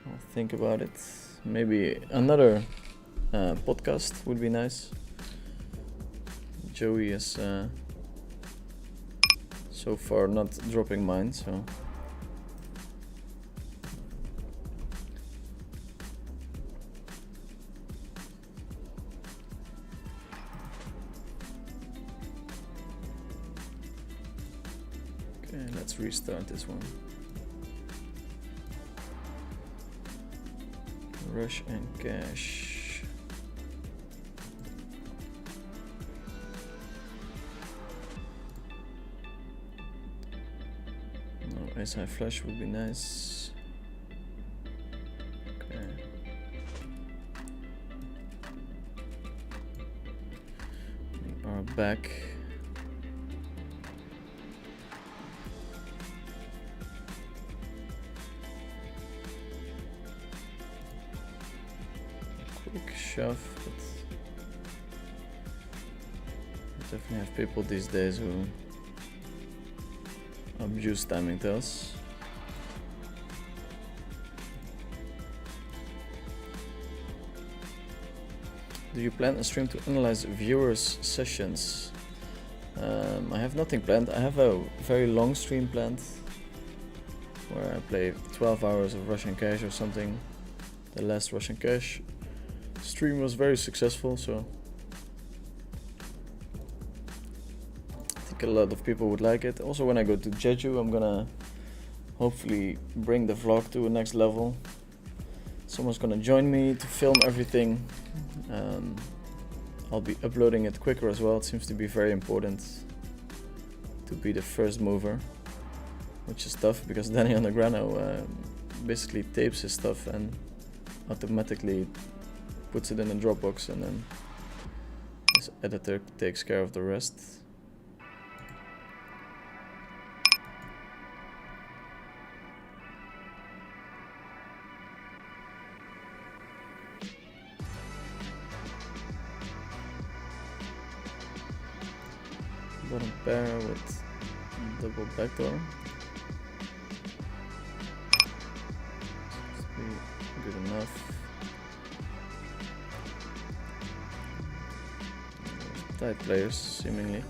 I'll think about it. Maybe another podcast would be nice. Joey is so far not dropping mine, so okay, let's restart this one. Rush and cash. Ace high flush would be nice. Okay. We are back. Quick shove, but I definitely have people these days who abuse timing tells. Do you plan a stream to analyze viewers' sessions? I have nothing planned. I have a very long stream planned where I play 12 hours of Russian cash or something. The last Russian cash stream was very successful, so a lot of people would like it. Also, when I go to Jeju, I'm gonna hopefully bring the vlog to a next level. Someone's gonna join me to film everything. I'll be uploading it quicker as well. It seems to be very important to be the first mover, which is tough because Danny Undergrano basically tapes his stuff and automatically puts it in a Dropbox, and then his editor takes care of the rest. Bottom pair with double backdoor. Seems to be good enough. Tight players, seemingly.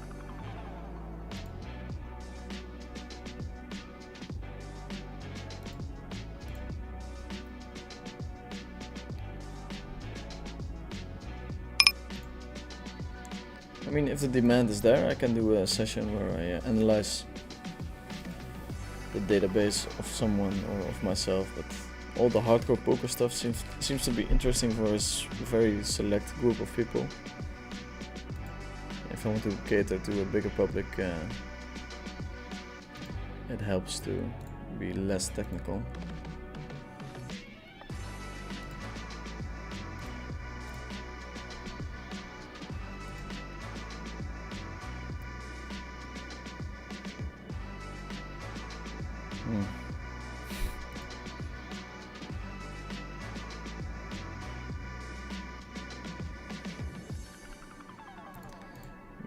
I mean, if the demand is there, I can do a session where I analyze the database of someone or of myself, but all the hardcore poker stuff seems to be interesting for a very select group of people. If I want to cater to a bigger public, it helps to be less technical.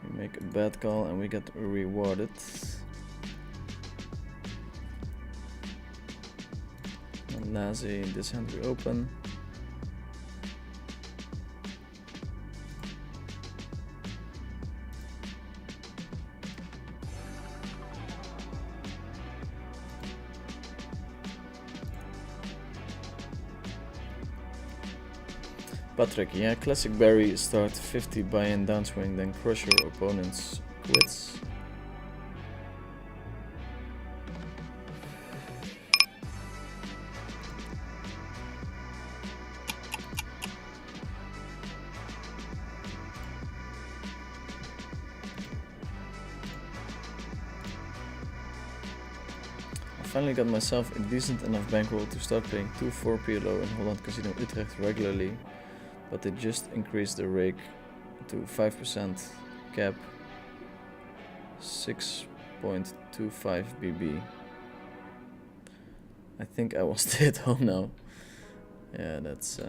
We make a bad call and we get rewarded. And Nazi, in this hand we open. Patrick, yeah, classic Barry, start 50 buy-in downswing, then crush your opponent's quits. I finally got myself a decent enough bankroll to start playing 2-4 PLO in Holland Casino Utrecht regularly. But they just increased the rake to 5% cap, 6.25 BB. I think I will stay at home now. Yeah, that's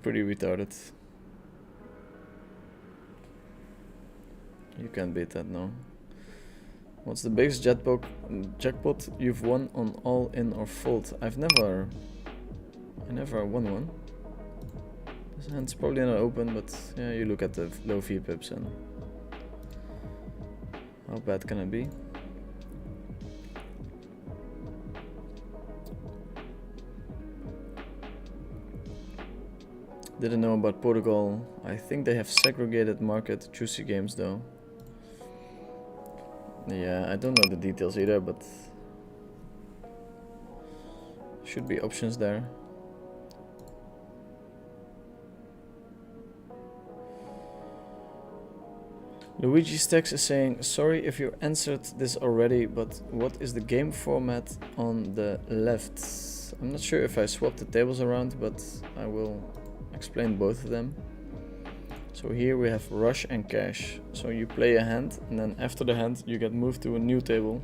pretty retarded. You can't beat that, no. What's the biggest jackpot you've won on all in or fold? I never won one. This hand's probably not open, but yeah, you look at the low V pips and how bad can it be? Didn't know about Portugal. I think they have segregated market juicy games though. Yeah, I don't know the details either, but should be options there. Luigi Stacks is saying, sorry if you answered this already, but what is the game format on the left? I'm not sure if I swapped the tables around, but I will explain both of them. So here we have rush and cash. So you play a hand, and then after the hand you get moved to a new table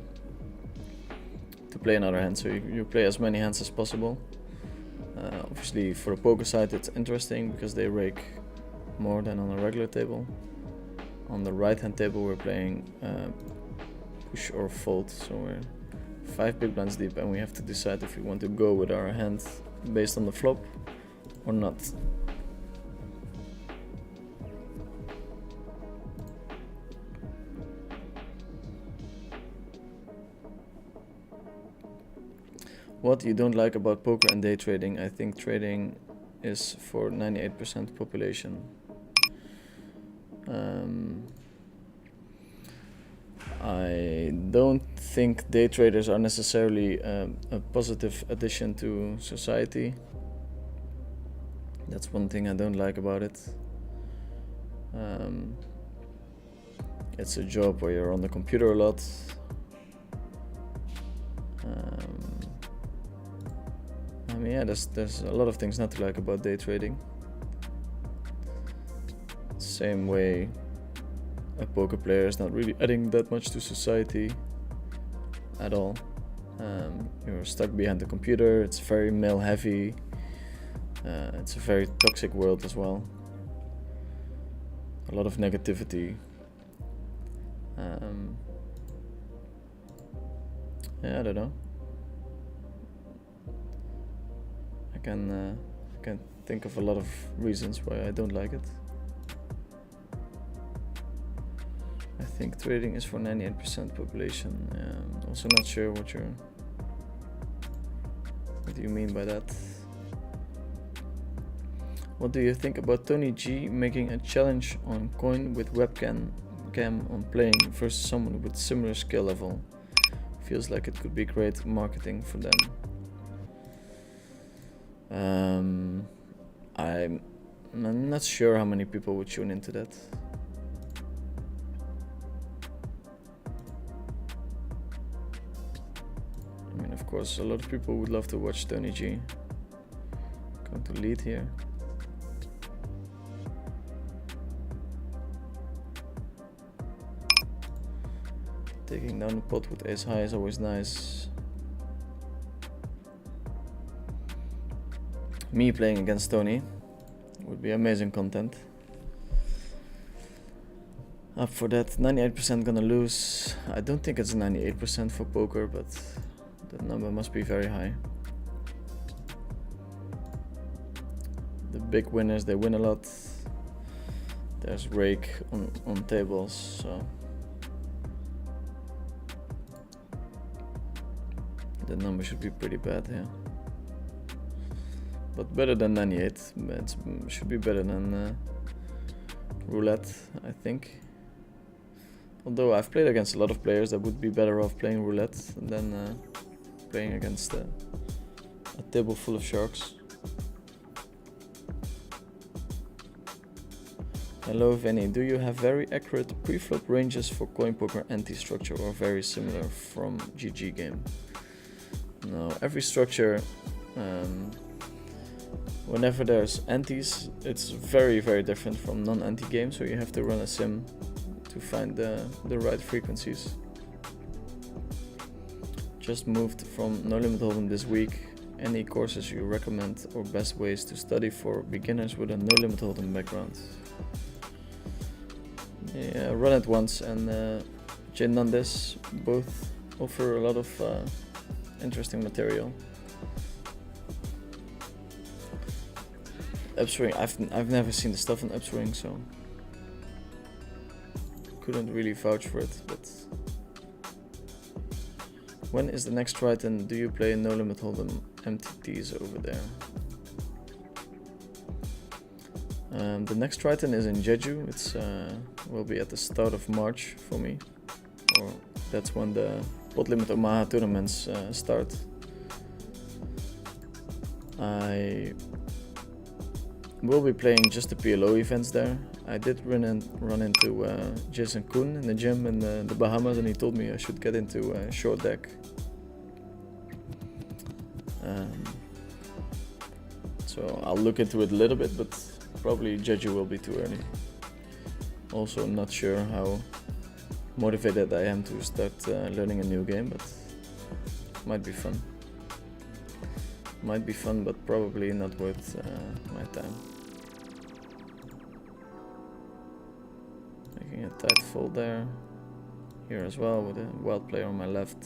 to play another hand. So you play as many hands as possible. Obviously for the poker side it's interesting because they rake more than on a regular table. On the right hand table we're playing push or fold, so we're 5 big blinds deep and we have to decide if we want to go with our hand based on the flop or not. What you don't like about poker and day trading? I think trading is for 98% population. I don't think day traders are necessarily a positive addition to society. That's one thing I don't like about it. It's a job where you're on the computer a lot. I mean, yeah, there's a lot of things not to like about day trading. Same way a poker player is not really adding that much to society at all. You're stuck behind the computer, it's very male heavy, it's a very toxic world as well. A lot of negativity. Yeah, I don't know. I can think of a lot of reasons why I don't like it. I think trading is for 98% population. I'm also not sure what do you mean by that? What do you think about Tony G making a challenge on coin with webcam on playing versus someone with similar skill level? If feels like it could be great marketing for them. I'm not sure how many people would tune into that. I mean, of course, a lot of people would love to watch Tony G. Going to lead here. Taking down the pot with ace high is always nice. Me playing against Tony would be amazing content. Up for that. 98% gonna lose. I don't think it's 98% for poker, but that number must be very high. The big winners, they win a lot. There's rake on tables, so the number should be pretty bad here. But better than 98. It should be better than roulette, I think. Although I've played against a lot of players that would be better off playing roulette than playing against a table full of sharks. Hello Vinny, do you have very accurate pre-flop ranges for coinpoker anti-structure or very similar from GG game? No, every structure, whenever there's antis, it's very, very different from non-anti games, so you have to run a sim to find the right frequencies. Just moved from No Limit Hold'em this week. Any courses you recommend or best ways to study for beginners with a No Limit Hold'em background? Yeah, Run It Once and Jin Nandes both offer a lot of interesting material. Upswing, I've never seen the stuff on Upswing, so couldn't really vouch for it. But when is the next Triton? Do you play No Limit Hold'em MTTs over there? The next Triton is in Jeju. It's will be at the start of March for me, or that's when the Pot Limit Omaha tournaments start. I will be playing just the PLO events there. I did run into Jason Koon in the gym in the Bahamas, and he told me I should get into short deck. So I'll look into it a little bit, but probably Jeju will be too early. Also not sure how motivated I am to start learning a new game, but might be fun. Might be fun, but probably not worth my time. Making a tight fold there. Here as well with a wild player on my left.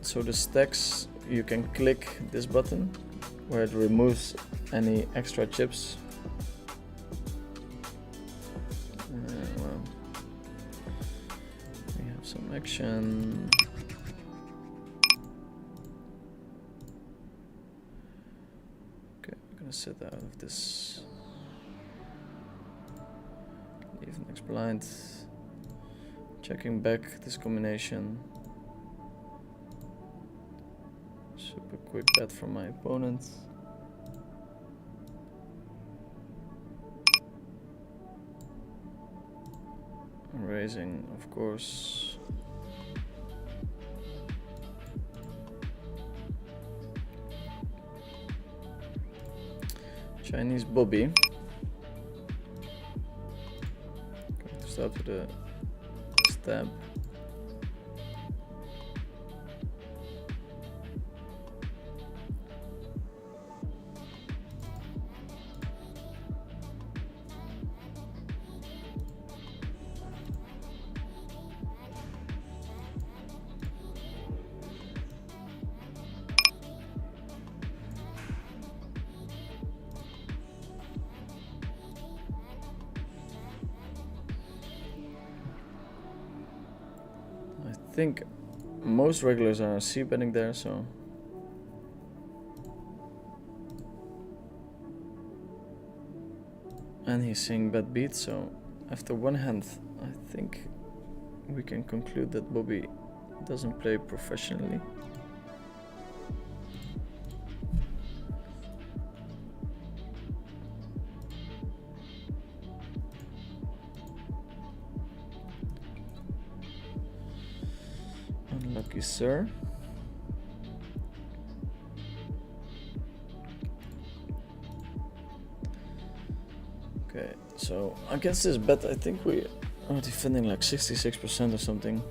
So the stacks, you can click this button where it removes any extra chips. Well, we have some action. Okay, I'm gonna sit out of this. Leave next blind. Checking back this combination. Super quick bet from my opponent. Raising, of course. Chinese Bobby. Going to start with a stab. I think most regulars are c-betting there, so And he's saying bad beat, so after one hand, I think we can conclude that Bobby doesn't play professionally. Unlucky, sir. Okay, so against this bet, I think we are defending like 66% or something.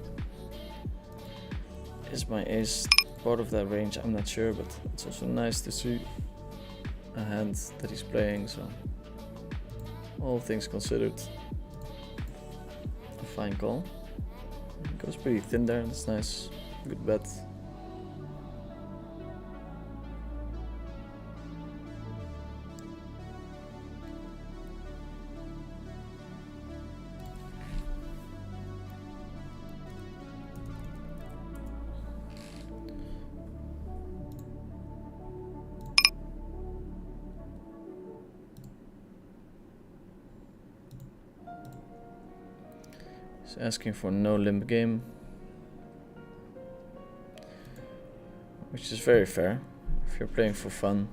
Is my ace part of that range? I'm not sure, but it's also nice to see a hand that he's playing, so all things considered, a fine call. It goes pretty thin there, that's nice. Good bet. He's asking for no limp game, which is very fair. If you're playing for fun,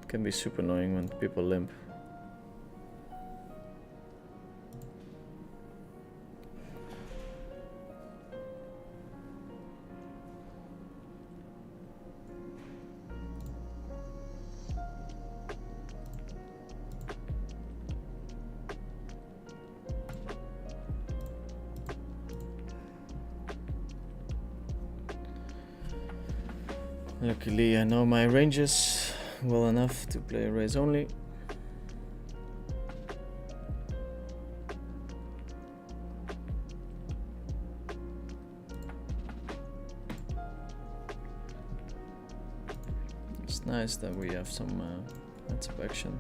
it can be super annoying when people limp. Luckily, I know my ranges well enough to play raise only. It's nice that we have some heads up action.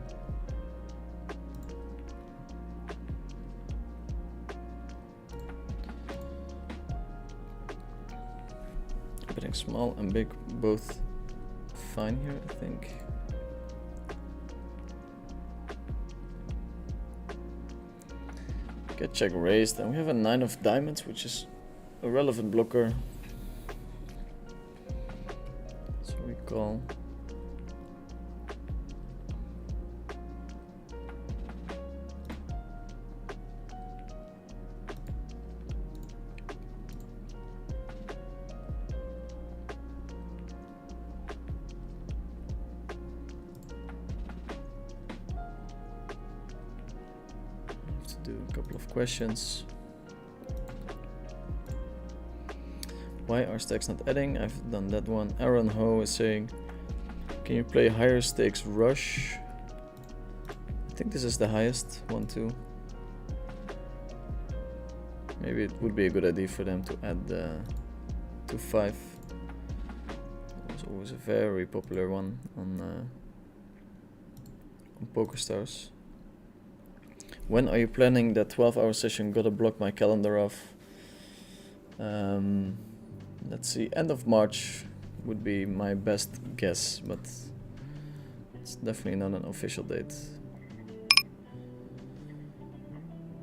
Betting small and big both fine here, I think. Get check raised, and we have a 9 of diamonds, which is a relevant blocker. So we call. Do a couple of questions. Why are stacks not adding? I've done that one. Aaron Ho is saying, can you play higher stakes rush? I think this is the highest one too. Maybe it would be a good idea for them to add to 5. It was always a very popular one on PokerStars. When are you planning that 12-hour session? Gotta block my calendar off. Let's see, end of March would be my best guess, but it's definitely not an official date.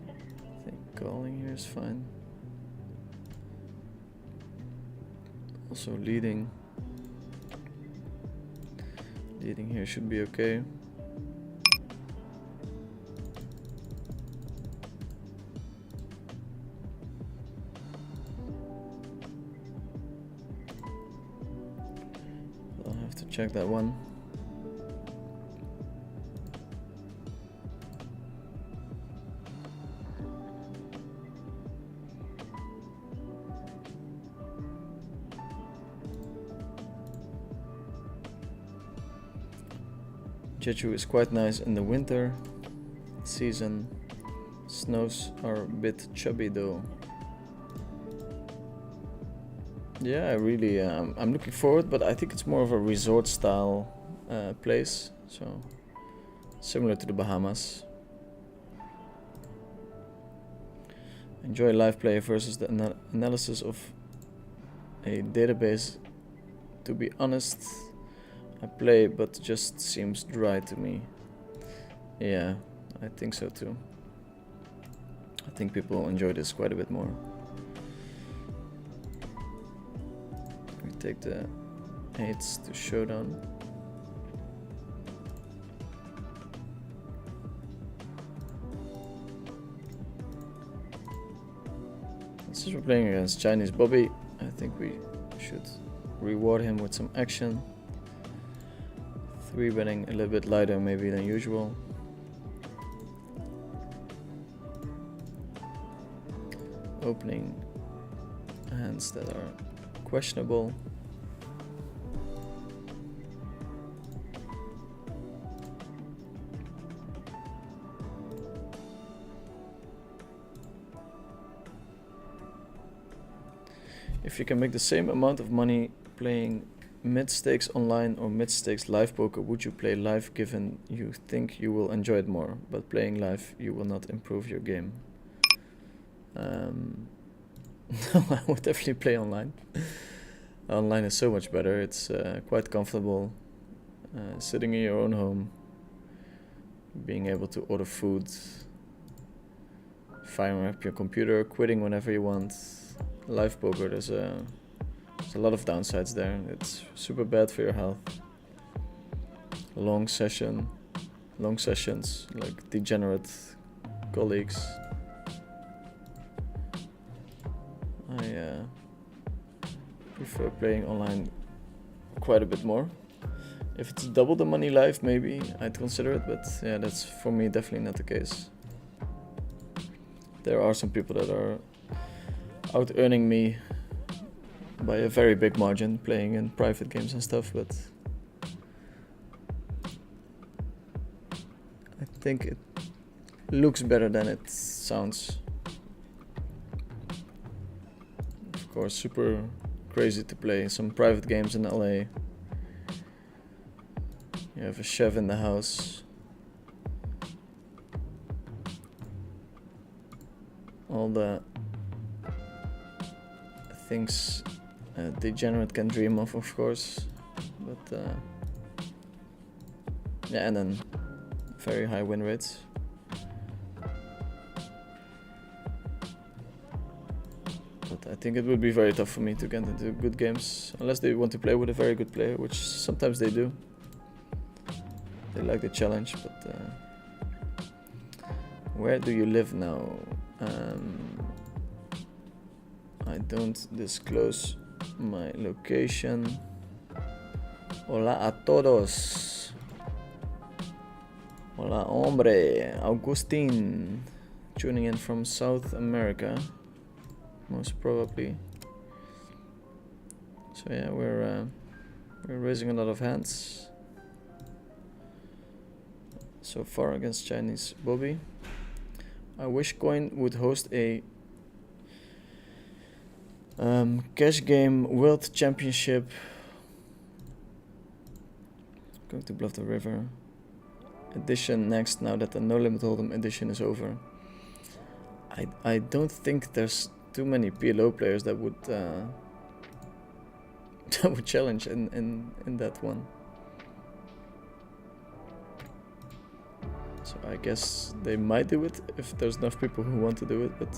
I think calling here is fine. Also leading here should be okay. Check that one. Jeju is quite nice in the winter season. Snows are a bit chubby though. Yeah, I really, I'm looking forward, but I think it's more of a resort style place, so similar to the Bahamas. Enjoy live play versus the analysis of a database. To be honest, I play, but just seems dry to me. Yeah, I think so too. I think people enjoy this quite a bit more. We take the 8s to showdown. Since we're playing against Chinese Bobby, I think we should reward him with some action. 3-betting a little bit lighter maybe than usual. Opening hands that are questionable. If you can make the same amount of money playing mid-stakes online or mid-stakes live poker, would you play live given you think you will enjoy it more, but playing live you will not improve your game? No, I would definitely play online. Online is so much better. It's quite comfortable, sitting in your own home, being able to order food, firing up your computer, quitting whenever you want. Live poker, there's a lot of downsides there. It's super bad for your health. Long sessions, like degenerate colleagues. I prefer playing online quite a bit more. If it's double the money live, maybe I'd consider it, but yeah, that's for me definitely not the case. There are some people that are out earning me by a very big margin playing in private games and stuff, but I think it looks better than it sounds. Of course, super crazy to play some private games in LA. You have a chef in the house. All the things a degenerate can dream of course, but yeah, and then very high win rates. But I think it would be very tough for me to get into good games, unless they want to play with a very good player, which sometimes they do. They like the challenge, but where do you live now? I don't disclose my location. Hola a todos. Hola hombre, Augustin, tuning in from South America, most probably. So yeah, we're raising a lot of hands so far against Chinese Bobby. I wish Coin would host a cash game World Championship. Going to Bluff the River edition next, now that the No Limit Hold'em edition is over. I don't think there's too many PLO players that would that would challenge in that one. So I guess they might do it if there's enough people who want to do it, but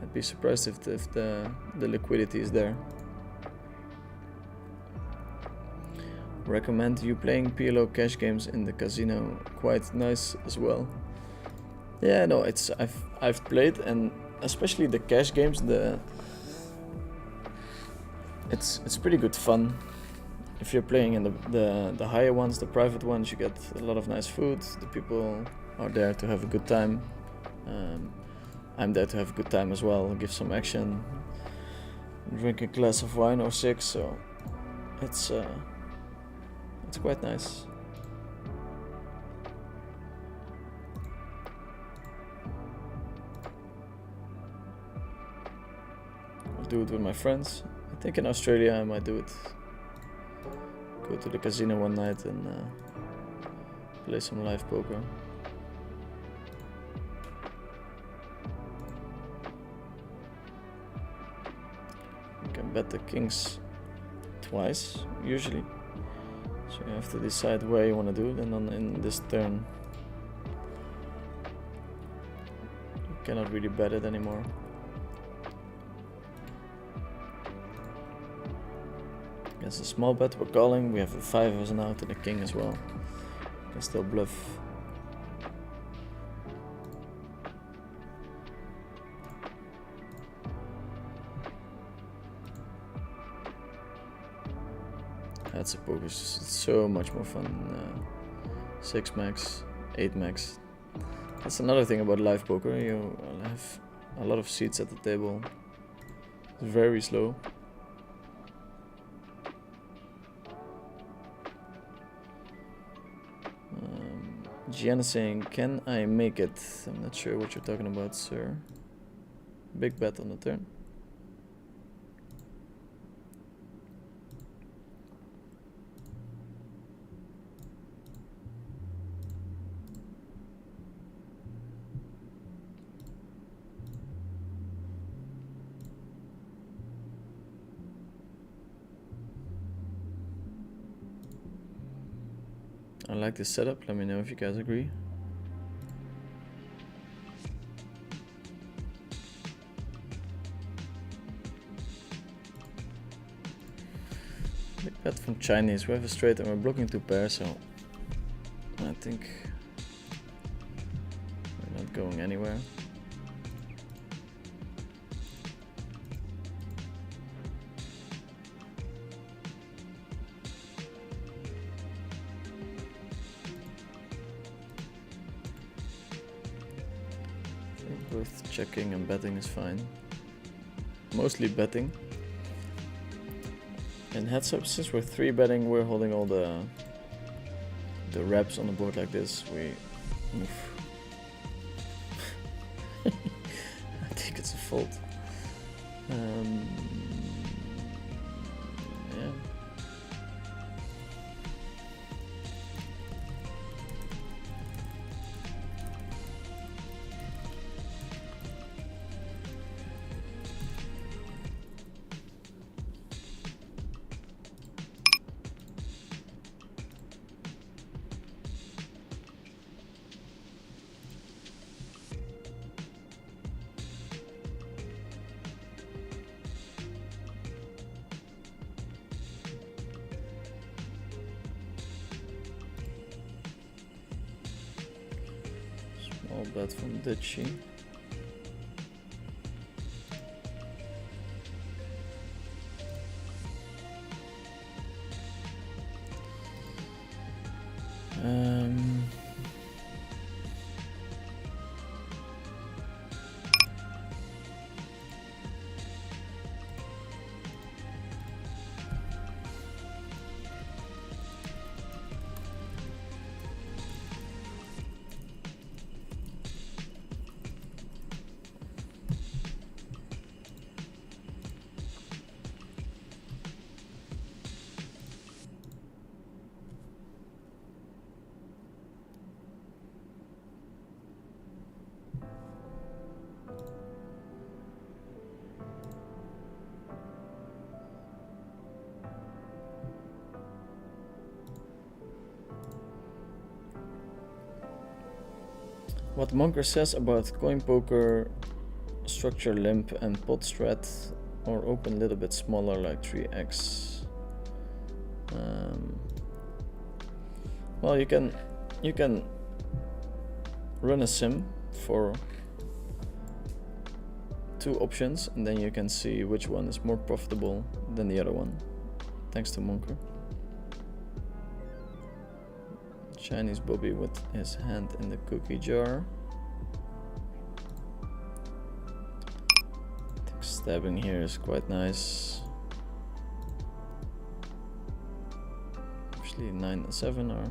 I'd be surprised if the liquidity is there. Recommend you playing PLO cash games in the casino. Quite nice as well. Yeah, no, it's I've played, and especially the cash games, it's pretty good fun. If you're playing in the higher ones, the private ones, you get a lot of nice food. The people are there to have a good time. I'm there to have a good time as well, give some action, drink a glass of wine or 6, so it's quite nice. I'll do it with my friends. I think in Australia I might do it. Go to the casino one night and play some live poker. You can bet the kings twice, usually. So you have to decide where you want to do it, and then in this turn you cannot really bet it anymore. Against a small bet we're calling, we have a 5 as an out and a king as well. Can still bluff. That's a poker, it's so much more fun. 6 max, 8 max. That's another thing about live poker, you have a lot of seats at the table. It's very slow. Gian is saying, can I make it? I'm not sure what you're talking about, sir. Big bet on the turn. I like this setup, let me know if you guys agree. Big bet from Chinese, we have a straight and we're blocking 2 pairs, so I think we're not going anywhere. Both checking and betting is fine. Mostly betting. And heads up, since we're 3 betting, we're holding all the reps on the board like this. I think it's a fold. Yeah. Small bet from Ditchy. What Monker says about coin poker, structure limp and pot strat, or open a little bit smaller like 3x. Well, you can run a sim for 2 options, and then you can see which one is more profitable than the other one. Thanks to Monker. Chinese Bobby with his hand in the cookie jar. I think stabbing here is quite nice. Actually 9 and 7 are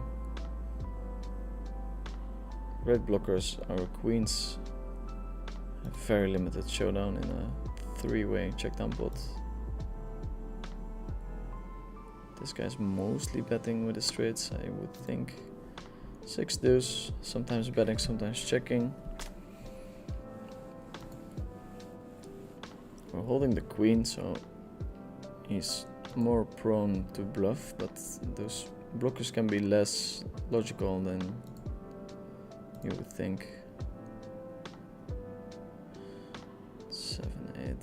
red blockers. Our queens have very limited showdown in a 3-way check-down pot. This guy's mostly betting with the straights, I would think. 6 deuce, sometimes betting, sometimes checking. We're holding the queen, so he's more prone to bluff, but those blockers can be less logical than you would think. 7, 8.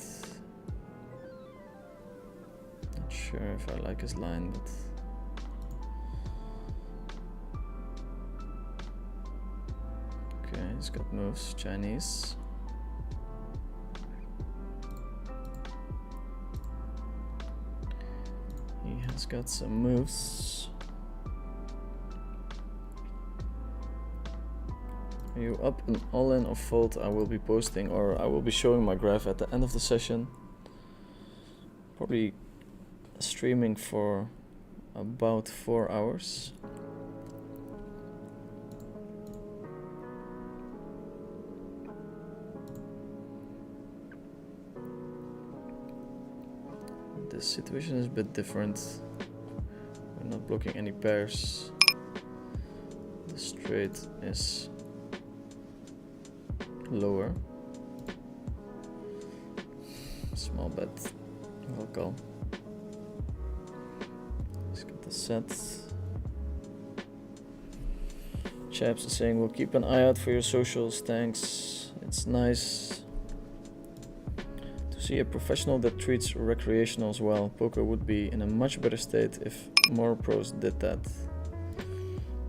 Not sure if I like his line, but okay, he's got moves. Chinese. He has got some moves. Are you up and all in or fold? I will be posting, or I will be showing my graph at the end of the session. Probably streaming for about 4 hours. This situation is a bit different. We're not blocking any pairs. The straight is lower. Small bet. I'll call. He's got the set. Chaps is saying we'll keep an eye out for your socials. Thanks. It's nice to see a professional that treats recreationals well. Poker would be in a much better state if more pros did that.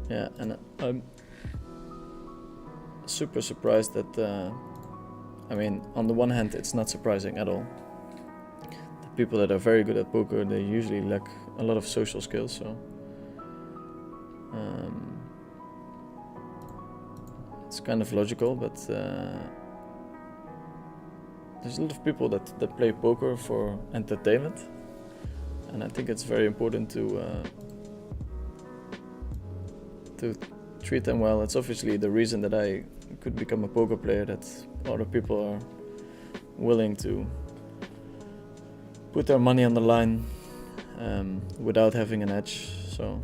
Yeah, and I'm super surprised that I mean, on the one hand it's not surprising at all. The people that are very good at poker, they usually lack a lot of social skills, so it's kind of logical, but there's a lot of people that play poker for entertainment, and I think it's very important to treat them well. It's obviously the reason that I could become a poker player, that other people are willing to put their money on the line without having an edge. So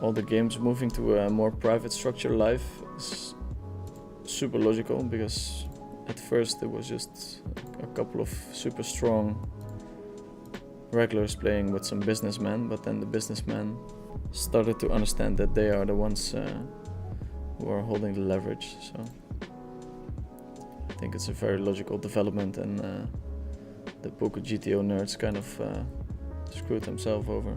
all the games moving to a more private structure live is super logical, because at first there was just a couple of super strong regulars playing with some businessmen, but then the businessmen started to understand that they are the ones who are holding the leverage. So I think it's a very logical development, and the poker GTO nerds kind of screwed themselves over.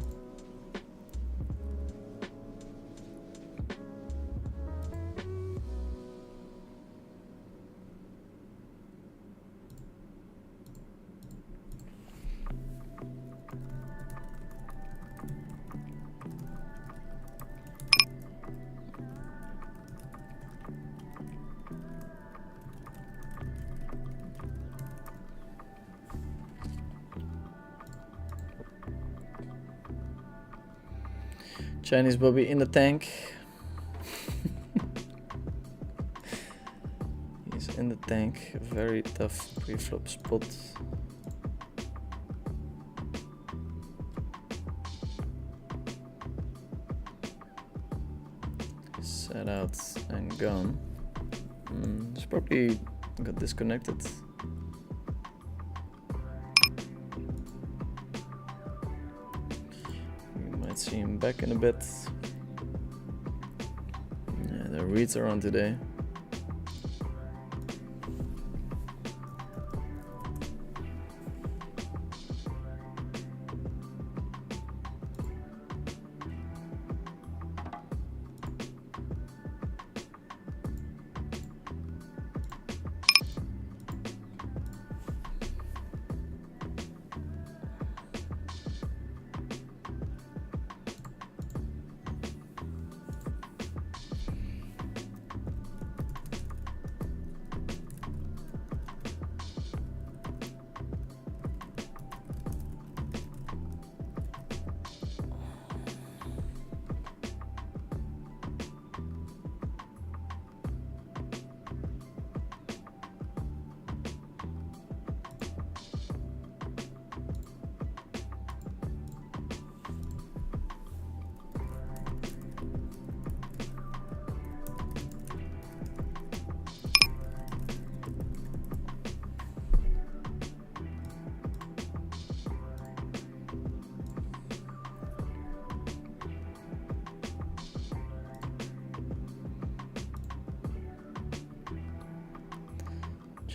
Chinese Bobby in the tank. He's in the tank. Very tough pre-flop spot. Set out and gone. He's probably got disconnected. See him back in a bit. Yeah, the reads are on today.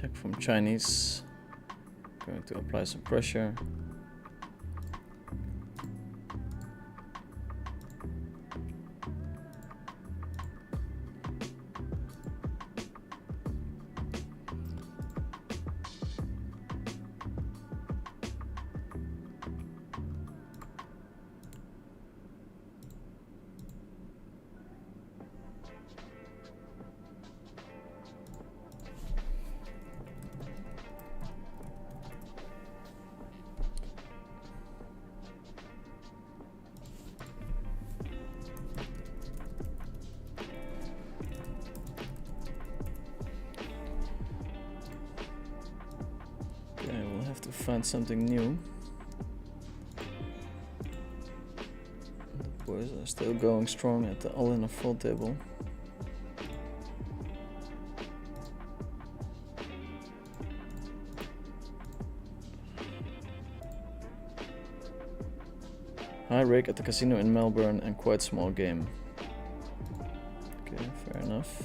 Check from Chinese. Going to apply some pressure. To find something new. The boys are still going strong at the all in a full table. High rake at the casino in Melbourne and quite small game. Okay, fair enough.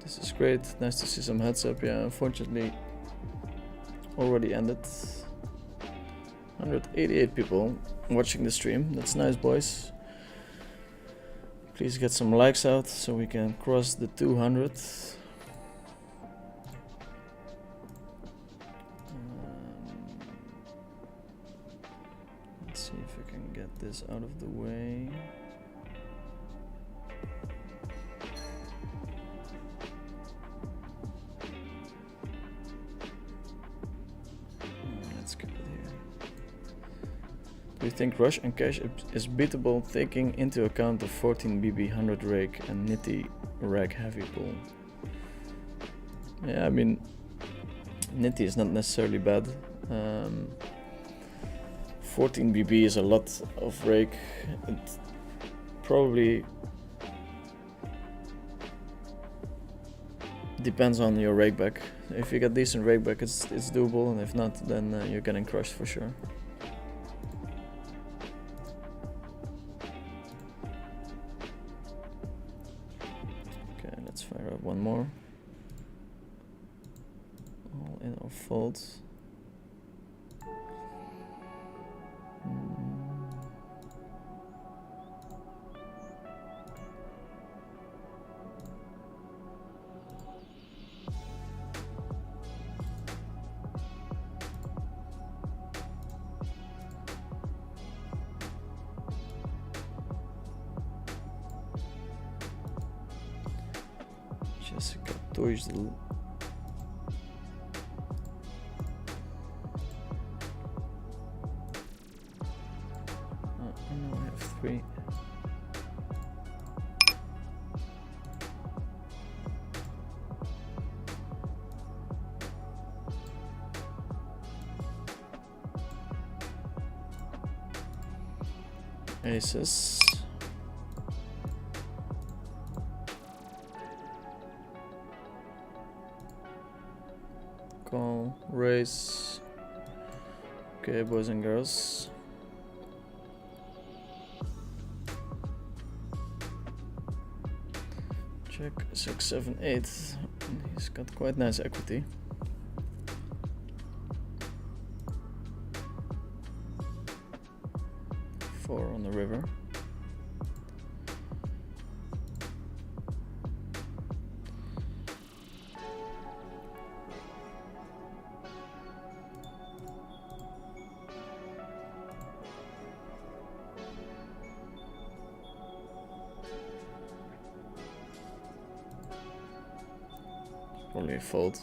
This is great, nice to see some heads up. Yeah, unfortunately already ended. 188 people watching the stream, that's nice, boys. Please get some likes out so we can cross the 200. Let's see if we can get this out of the way. Do you think Rush and Cash is beatable taking into account the 14 BB 100 rake and nitty rag heavy pull? Yeah, I mean, nitty is not necessarily bad. 14 BB is a lot of rake. It probably depends on your rake back. If you get decent rake back, it's doable, and if not, then you're getting crushed for sure. Let's fire up one more. All in or fold. Jessica Toysdel. No, I have 3. Aces. Call, raise. Okay, boys and girls. Check 6, 7, 8. He's got quite nice equity. Four on the river. Probably a fold.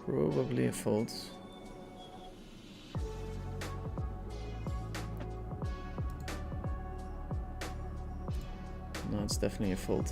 Probably a fold. No, it's definitely a fold.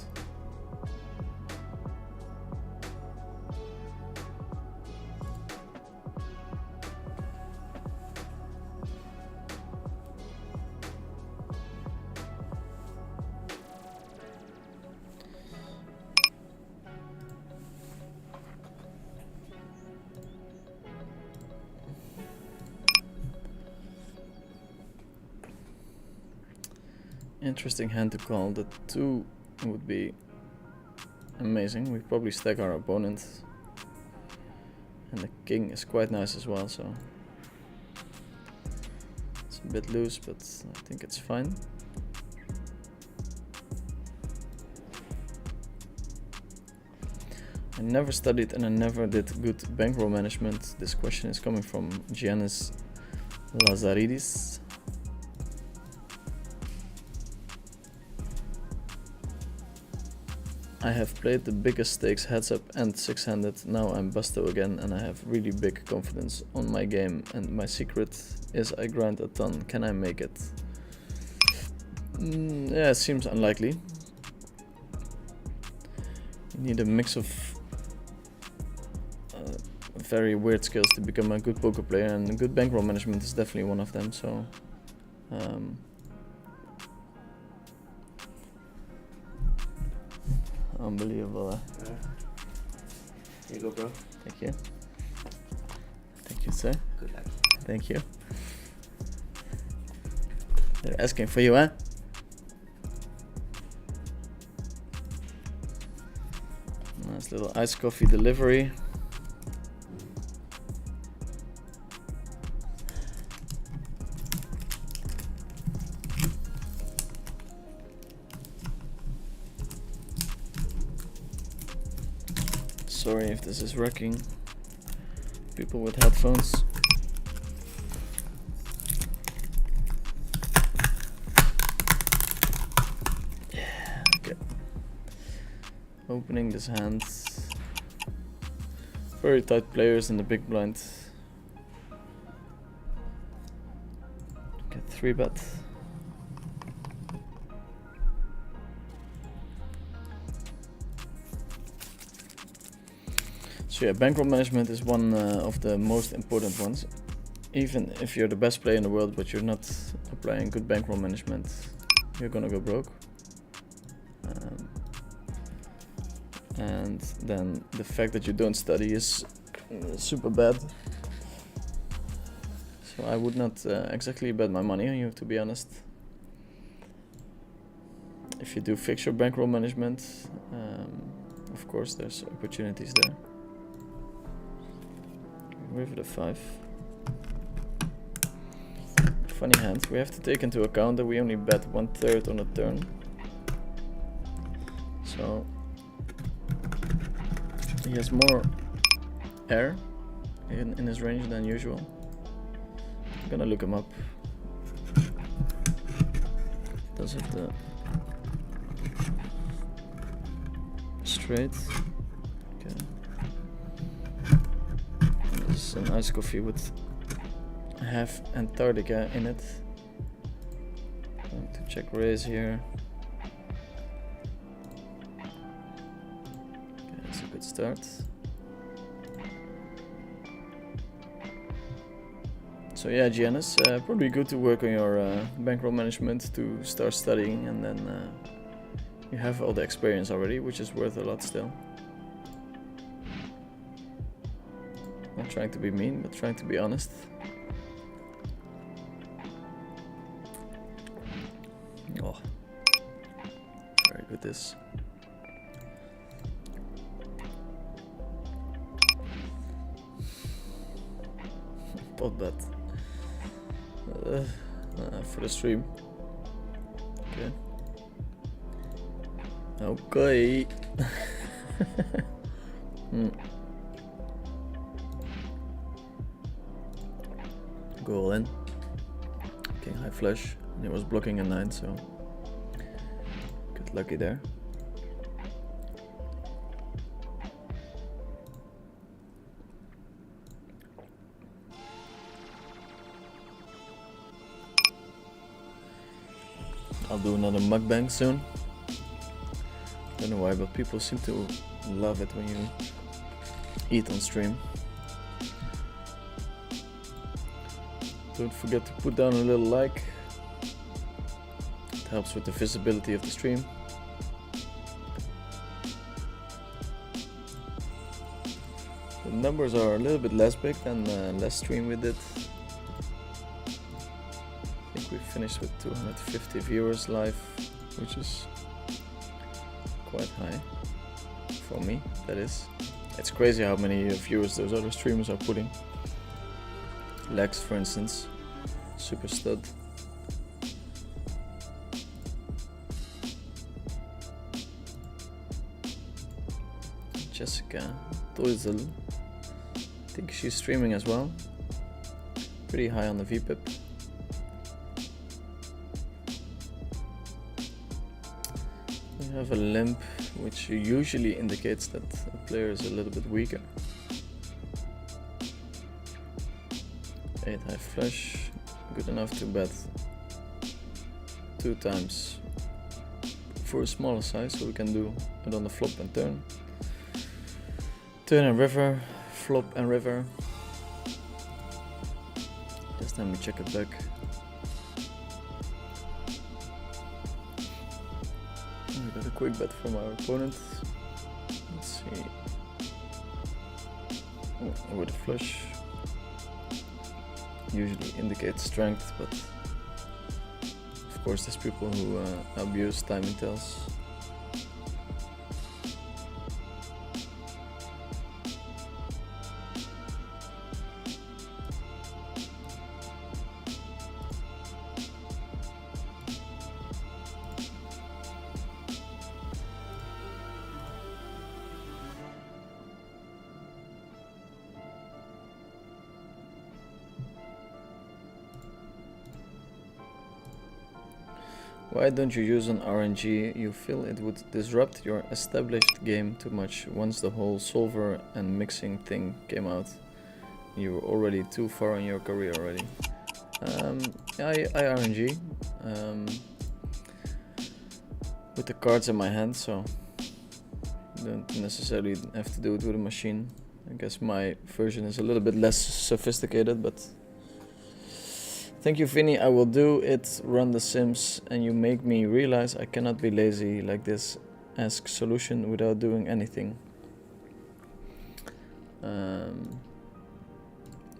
Interesting hand to call. The 2 would be amazing. We probably stack our opponent. And the king is quite nice as well, so it's a bit loose, but I think it's fine. I never studied and I never did good bankroll management. This question is coming from Giannis Lazaridis. I have played the biggest stakes heads up and 6-handed. Now I'm busto again and I have really big confidence on my game, and my secret is I grind a ton. Can I make it? Yeah, it seems unlikely. You need a mix of very weird skills to become a good poker player, and good bankroll management is definitely one of them, so unbelievable. Here you go, bro. Thank you. Thank you, sir. Good luck. Thank you. They're asking for you, huh? Nice little iced coffee delivery. Sorry if this is wrecking people with headphones. Yeah, okay. Opening this hand. Very tight players in the big blind. Get 3-bet. So yeah, bankroll management is one of the most important ones. Even if you're the best player in the world, but you're not applying good bankroll management, you're gonna go broke. And then the fact that you don't study is super bad. So I would not exactly bet my money on you, to be honest. If you do fix your bankroll management, of course there's opportunities there. River to 5. Funny hand. We have to take into account that we only bet 1/3 on a turn. So he has more air in his range than usual. I'm gonna look him up. Does have the straight. Okay. This is an ice coffee with half Antarctica in it. Going to check raise here. Okay, that's a good start. So yeah, Giannis, probably good to work on your bankroll management to start studying, and then you have all the experience already, which is worth a lot still. Not trying to be mean, but trying to be honest. Oh, very good this. Pot bet. For the stream. Okay. Okay. Go all in. Okay, high flush. And it was blocking a 9, so good lucky there. I'll do another mukbang soon. Don't know why, but people seem to love it when you eat on stream. Don't forget to put down a little like. It helps with the visibility of the stream. The numbers are a little bit less big than last stream we did. I think we finished with 250 viewers live, which is quite high for me, that is. It's crazy how many viewers those other streamers are putting. Lex, for instance, super stud. Jessica Doizel, I think she's streaming as well. Pretty high on the VPIP. We have a limp, which usually indicates that a player is a little bit weaker. 8 high flush, good enough to bet 2 times for a smaller size, so we can do it on the flop and turn. Turn and river, flop and river. This time we check it back. We got a quick bet from our opponent. Let's see. Oh, with a flush. Usually indicates strength, but of course there's people who abuse timing tells. Why don't you use an RNG? You feel it would disrupt your established game too much once the whole solver and mixing thing came out. You were already too far in your career already. I RNG with the cards in my hand, so don't necessarily have to do it with a machine. I guess my version is a little bit less sophisticated, but thank you, Vinny. I will do it. Run the Sims, and you make me realize I cannot be lazy like this. Ask solution without doing anything.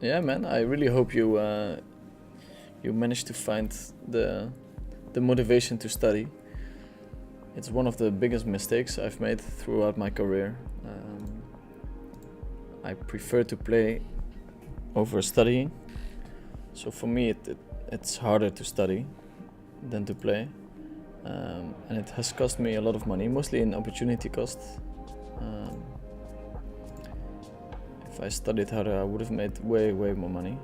Yeah, man. I really hope you you managed to find the motivation to study. It's one of the biggest mistakes I've made throughout my career. I prefer to play over studying. So for me, it's harder to study than to play, and it has cost me a lot of money, mostly in opportunity cost. If I studied harder, I would have made way more money.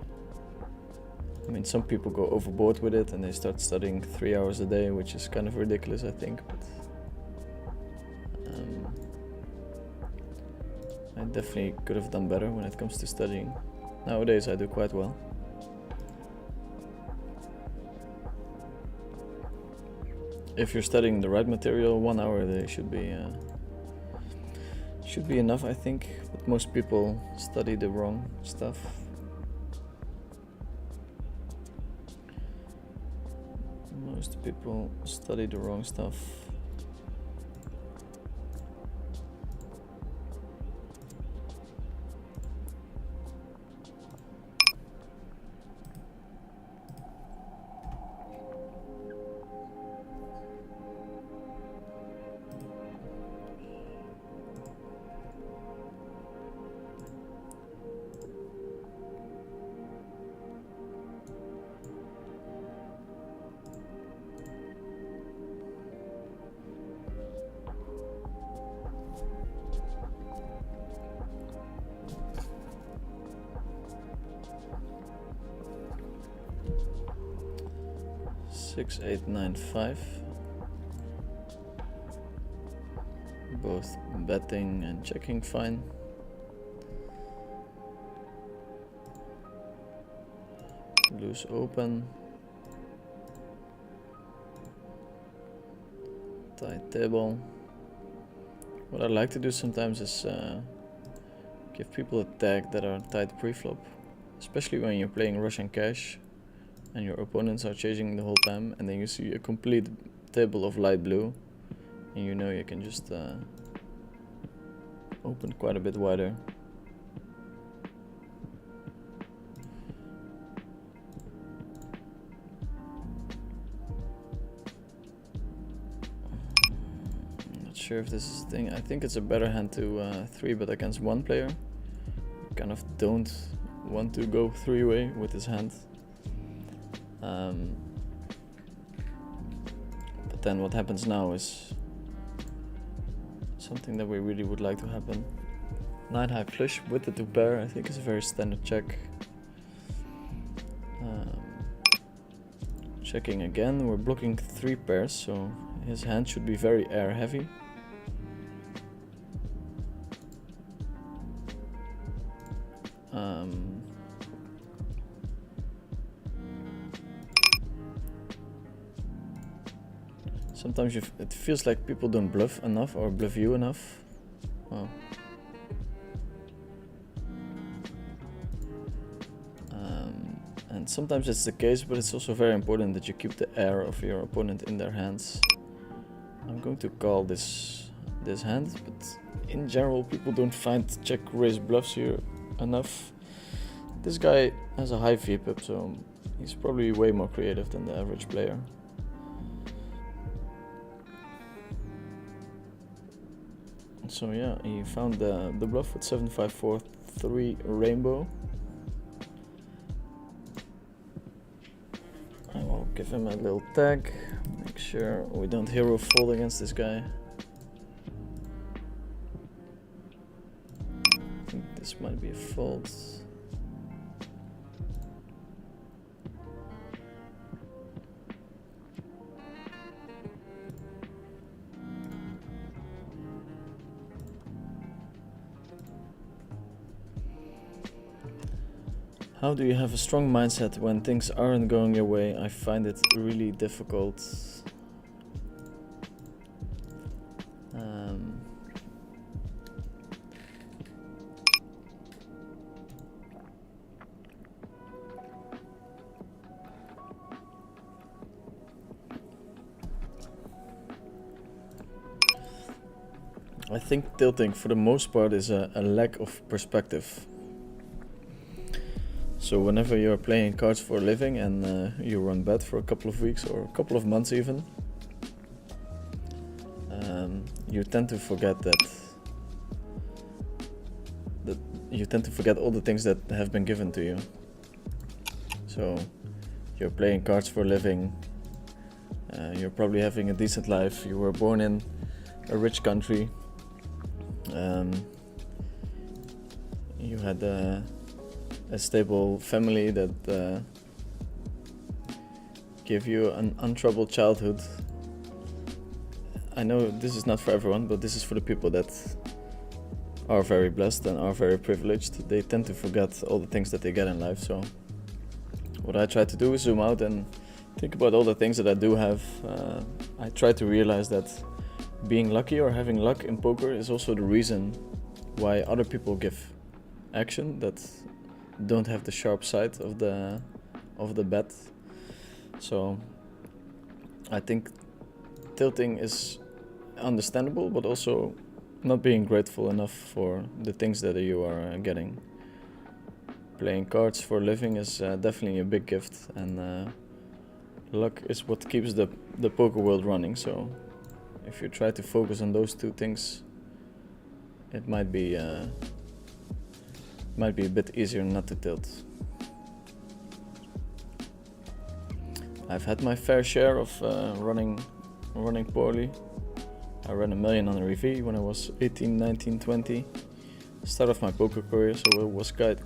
I mean, some people go overboard with it and they start studying 3 hours a day, which is kind of ridiculous, I think. But I definitely could have done better when it comes to studying. Nowadays, I do quite well. If you're studying the right material, 1 hour a day should be enough, I think. But most people study the wrong stuff. Most people study the wrong stuff. Six, 8, 9, 5. Both betting and checking fine. Loose open. Tight table. What I like to do sometimes is give people a tag that are tight pre-flop, especially when you're playing Russian cash and your opponents are chasing the whole time, and then you see a complete table of light blue, and you know you can just open quite a bit wider. sure if this is a thing. I think it's a better hand to 3-bet against one player. Kind of don't want to go 3-way with his hand. But then what happens now is something that we really would like to happen. 9 high flush with the 2 pair, I think is a very standard check. Checking again, we're blocking 3 pairs, so his hand should be very air heavy. Sometimes it feels like people don't bluff enough or bluff you enough. Wow. And sometimes it's the case, but it's also very important that you keep the air of your opponent in their hands. I'm going to call this hand, but in general people don't find check raise bluffs here enough. This guy has a high VPIP, so he's probably way more creative than the average player. So yeah, he found the bluff with 7-5-4-3 rainbow. I will give him a little tag, make sure we don't hero fold against this guy. I think this might be a fold. How do you have a strong mindset when things aren't going your way? I find it really difficult. I think tilting for the most part is a lack of perspective. So whenever you're playing cards for a living and you run bet for a couple of weeks or a couple of months even, you tend to forget that you tend to forget all the things that have been given to you. So you're playing cards for a living, you're probably having a decent life, you were born in a rich country, you had a stable family that gave you an untroubled childhood. I know this is not for everyone, but this is for the people that are very blessed and are very privileged. They tend to forget all the things that they get in life. So what I try to do is zoom out and think about all the things that I do have. I try to realize that being lucky or having luck in poker is also the reason why other people give action that don't have the sharp side of the bet. So I think tilting is understandable, but also not being grateful enough for the things that you are getting. Playing cards for a living is definitely a big gift, and luck is what keeps the poker world running. So if you try to focus on those two things, it might be a bit easier not to tilt. I've had my fair share of running poorly. I ran $1 million on a RV when I was 18, 19, 20. Start of my poker career, so it was quite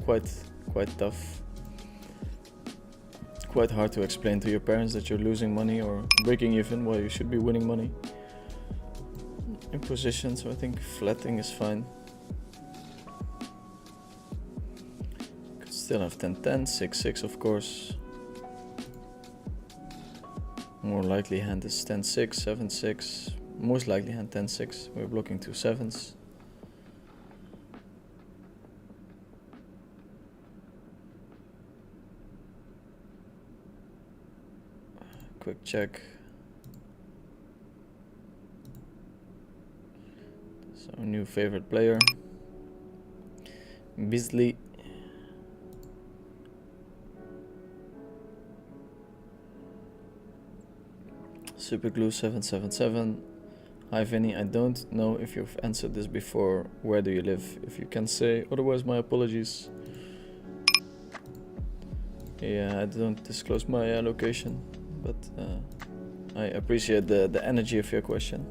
tough. Quite hard to explain to your parents that you're losing money or breaking even while you should be winning money in position, so I think flatting is fine. Could still have 10-10, 6-6 of course. More likely hand is 10-6, 7-6. Most likely hand 10-6. We're blocking 2 7s. Quick check. So new favorite player, Beasley. Superglue 777. Hi Vinny, I don't know if you've answered this before. Where do you live? If you can say, otherwise my apologies. Yeah, I don't disclose my location, but I appreciate the energy of your question.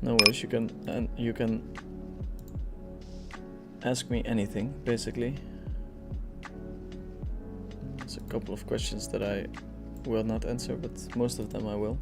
No worries, you can ask me anything, basically. There's a couple of questions that I will not answer, but most of them I will.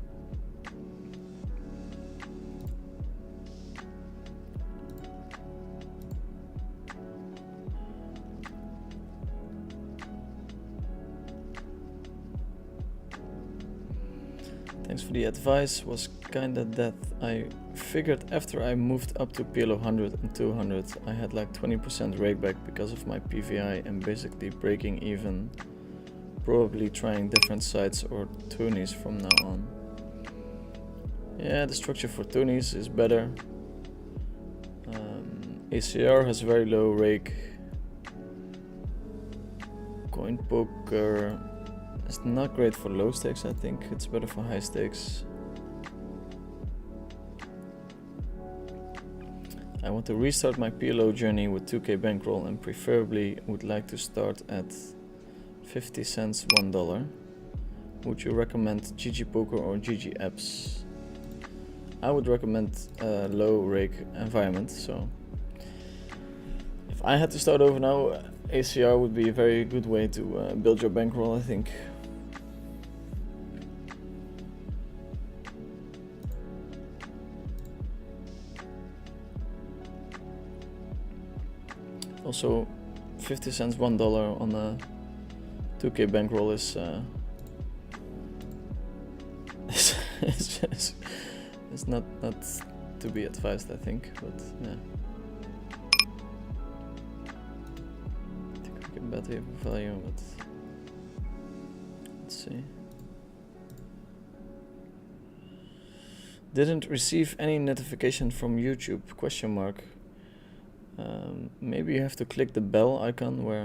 Thanks for the advice. Was kinda that I figured after I moved up to PLO 100 and 200 I had like 20% rakeback because of my PVI and basically breaking even. Probably trying different sites or tourneys from now on. Yeah, the structure for tourneys is better. ACR has very low rake. Coinpoker is not great for low stakes, I think. It's better for high stakes. I want to restart my PLO journey with 2k bankroll and preferably would like to start at 50 cents, $1. Would you recommend GG Poker or GG Apps? I would recommend a low rake environment, so if I had to start over now, ACR would be a very good way to build your bankroll, I think. Also, 50 cents, $1 on a 2k bankroll is it's not to be advised, I think, but yeah. I think we can bet we have value, but let's see. Didn't receive any notification from YouTube, question mark. Maybe you have to click the bell icon where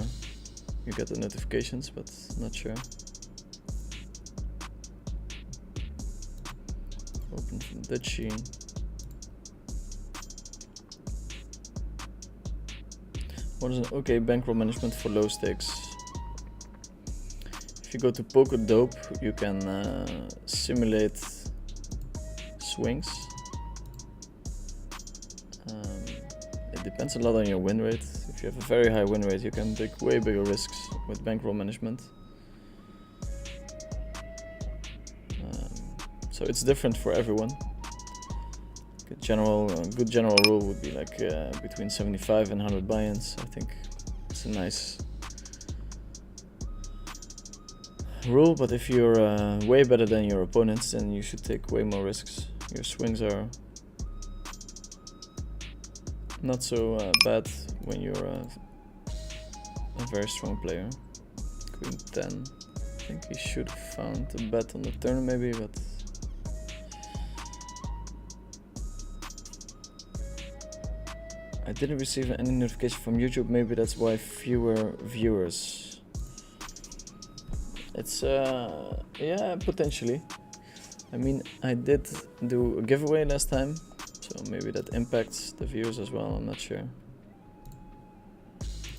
you get the notifications, but not sure. Open from Dutchie. What is an okay bankroll management for low stakes? If you go to Poker Dope, you can simulate swings. It depends a lot on your win rate. If you have a very high win rate, you can take way bigger risks with bankroll management. So it's different for everyone. A good general rule would be like between 75 and 100 buy-ins. I think it's a nice rule, but if you're way better than your opponents, then you should take way more risks. Your swings are not so bad when you're a very strong player. Queen 10. I think he should have found a bet on the turn maybe, but I didn't receive any notification from YouTube. Maybe that's why fewer viewers. It's yeah, potentially. I mean, I did do a giveaway last time, so maybe that impacts the viewers as well. I'm not sure.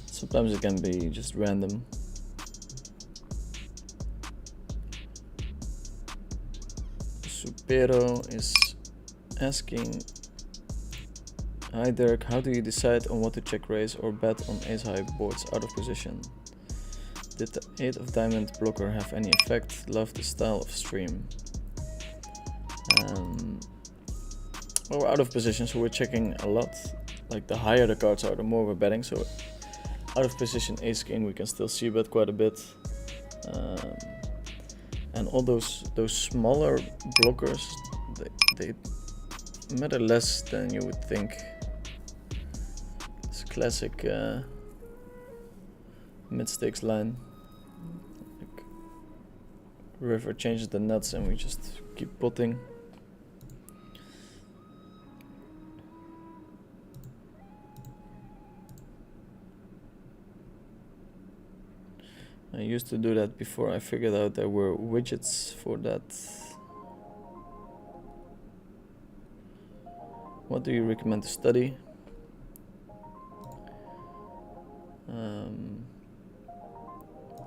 Sometimes it can be just random. Supero is asking, hi Derek, how do you decide on what to check raise or bet on ace-high boards out of position? Did the 8 of diamond blocker have any effect? Love the style of stream. Well, we're out of position, so we're checking a lot. Like the higher the cards are, the more we're betting. So out of position ace king, we can still see bet quite a bit. And all those smaller blockers, they matter less than you would think. It's a classic mid-stakes line. Like, river changes the nuts and we just keep potting. I used to do that before I figured out there were widgets for that. What do you recommend to study?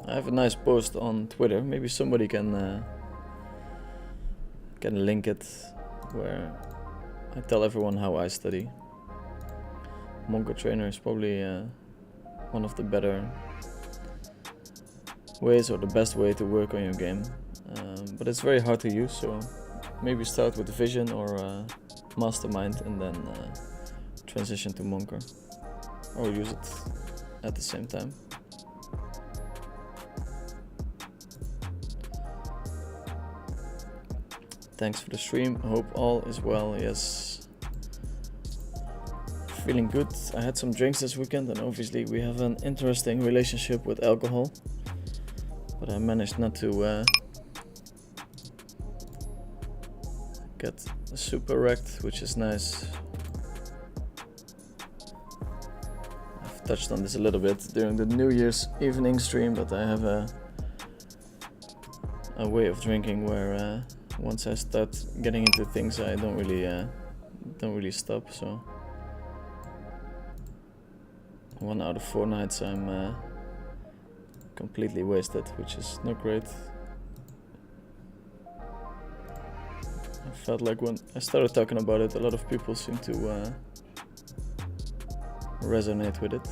I have a nice post on Twitter. Maybe somebody can link it, where I tell everyone how I study. Mongo Trainer is probably one of the better ways, or the best way to work on your game. But it's very hard to use, so maybe start with Vision or Mastermind and then transition to Monker, or use it at the same time. Thanks for the stream. Hope all is well. Yes, feeling good. I had some drinks this weekend, and obviously we have an interesting relationship with alcohol, but I managed not to get super wrecked, which is nice. I've touched on this a little bit during the New Year's evening stream, but I have a way of drinking where once I start getting into things, I don't really stop. So 1 out of 4 nights I'm completely wasted, which is not great. I felt like when I started talking about it, a lot of people seem to resonate with it.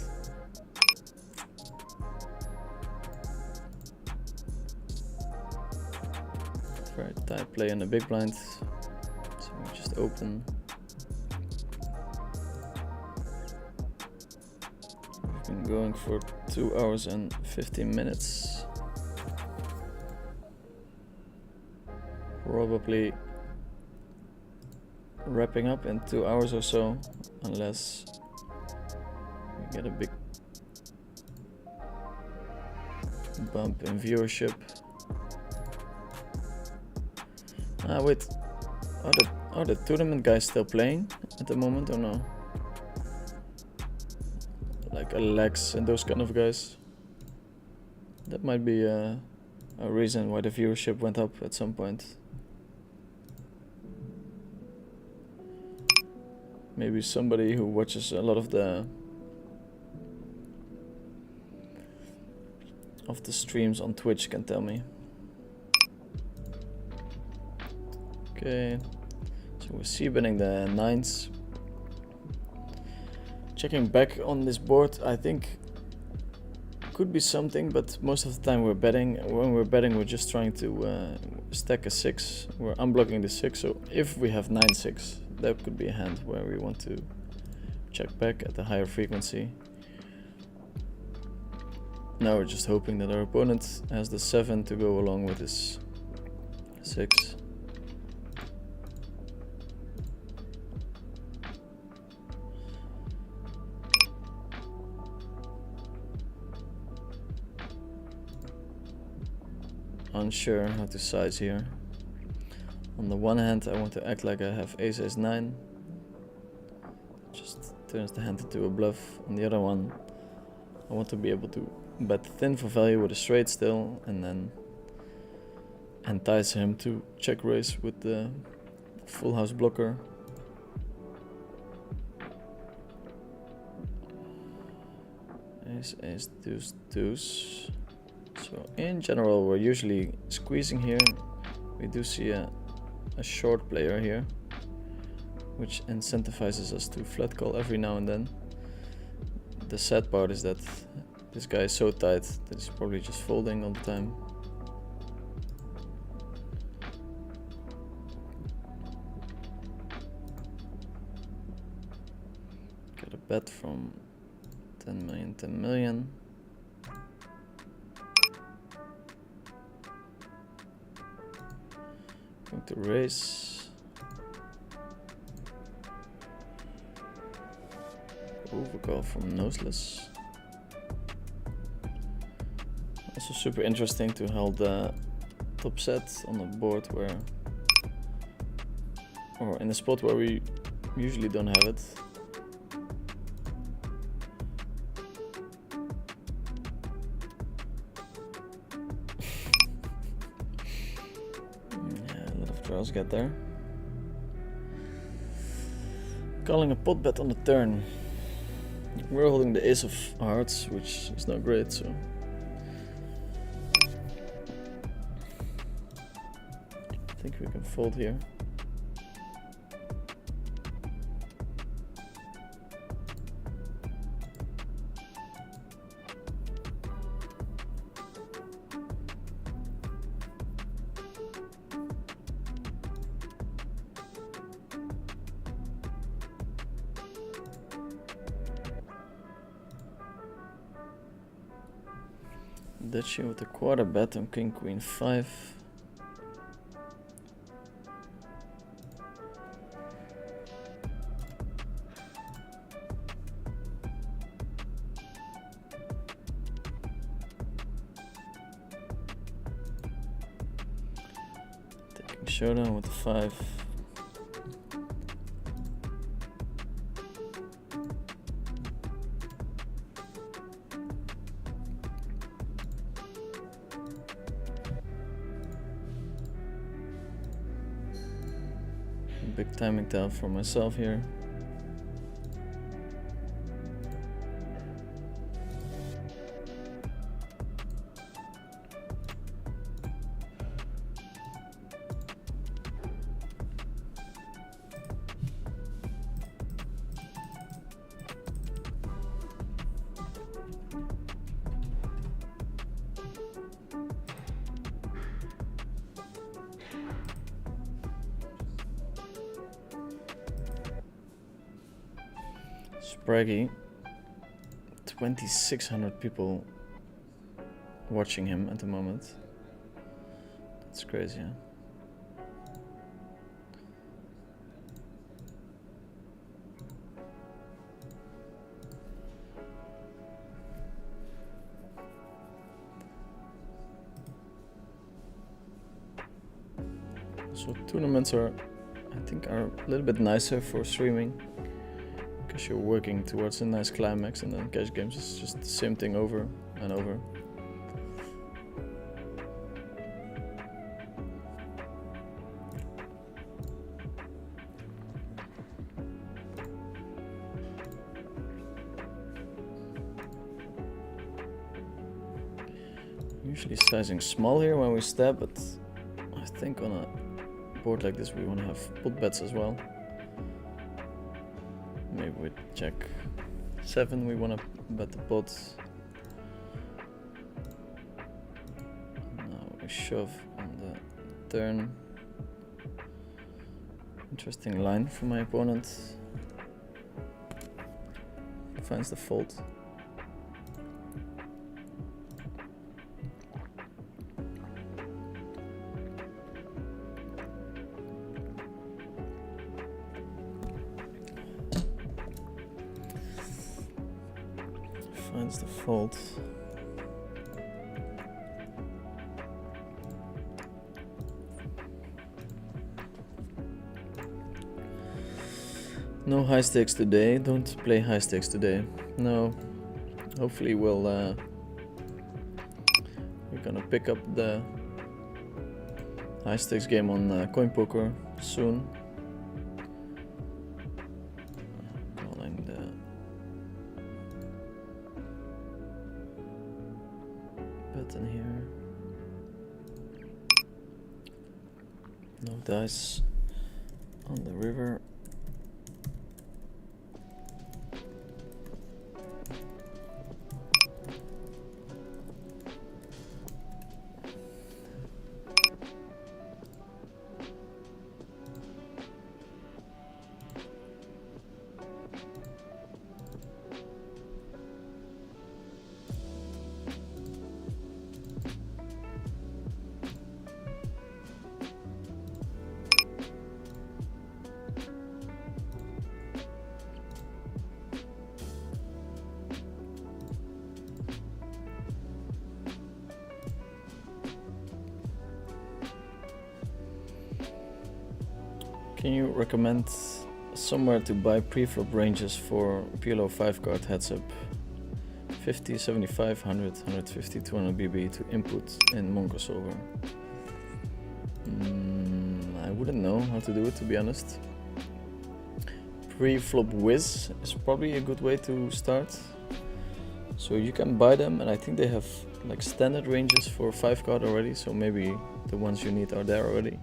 Very tight play in the big blind, so we just open. We've been going for 2 hours and 15 minutes. Probably wrapping up in 2 hours or so, unless we get a big bump in viewership. Wait, are the tournament guys still playing at the moment or no? Like Alex and those kind of guys. That might be a reason why the viewership went up at some point. Maybe somebody who watches a lot of the streams on Twitch can tell me. Okay, so we're c-betting the 9s. Checking back on this board, I think could be something, but most of the time we're betting. When we're betting, we're just trying to stack a 6. We're unblocking the 6, so if we have 9-6, that could be a hand where we want to check back at a higher frequency. Now we're just hoping that our opponent has the 7 to go along with his 6. Unsure how to size here. On the one hand, I want to act like I have ace-9. Just turns the hand into a bluff. On the other one, I want to be able to bet thin for value with a straight still, and then entice him to check raise with the full house blocker. Ace, deuce, deuce. So in general, we're usually squeezing here. We do see a short player here, which incentivizes us to flat call every now and then. The sad part is that this guy is so tight that he's probably just folding all the time. Get a bet from 10 million, 10 million. Going to raise. Overcall from noseless. Also super interesting to hold the top set on a board where, or in a spot where we usually don't have it. Draws get there. Calling a pot bet on the turn. We're holding the ace of hearts, which is not great, so... I think we can fold here. Ditching with a quarter bet on king queen 5. Taking showdown with the 5. Big timing tap for myself here. Spraggy, 2,600 people watching him at the moment. That's crazy, huh? So tournaments are, I think, are a little bit nicer for streaming. Because you're working towards a nice climax, and then cash games is just the same thing over and over. Usually sizing small here when we stab, but I think on a board like this we want to have pot bets as well. Maybe we check 7, we want to bet the pot. Now we shove on the turn. Interesting line from my opponent. Finds the fold. Finds the fold. No high stakes today. Don't play high stakes today. No. Hopefully we're gonna pick up the high stakes game on coinpoker soon. Calling the button here. No dice on the river. Can you recommend somewhere to buy preflop ranges for PLO 5 card heads up? 50, 75, 100, 150, 200 BB to input in Mongo Solver. I wouldn't know how to do it, to be honest. pre-flop whiz is probably a good way to start. So you can buy them, and I think they have like standard ranges for 5 card already, so maybe the ones you need are there already.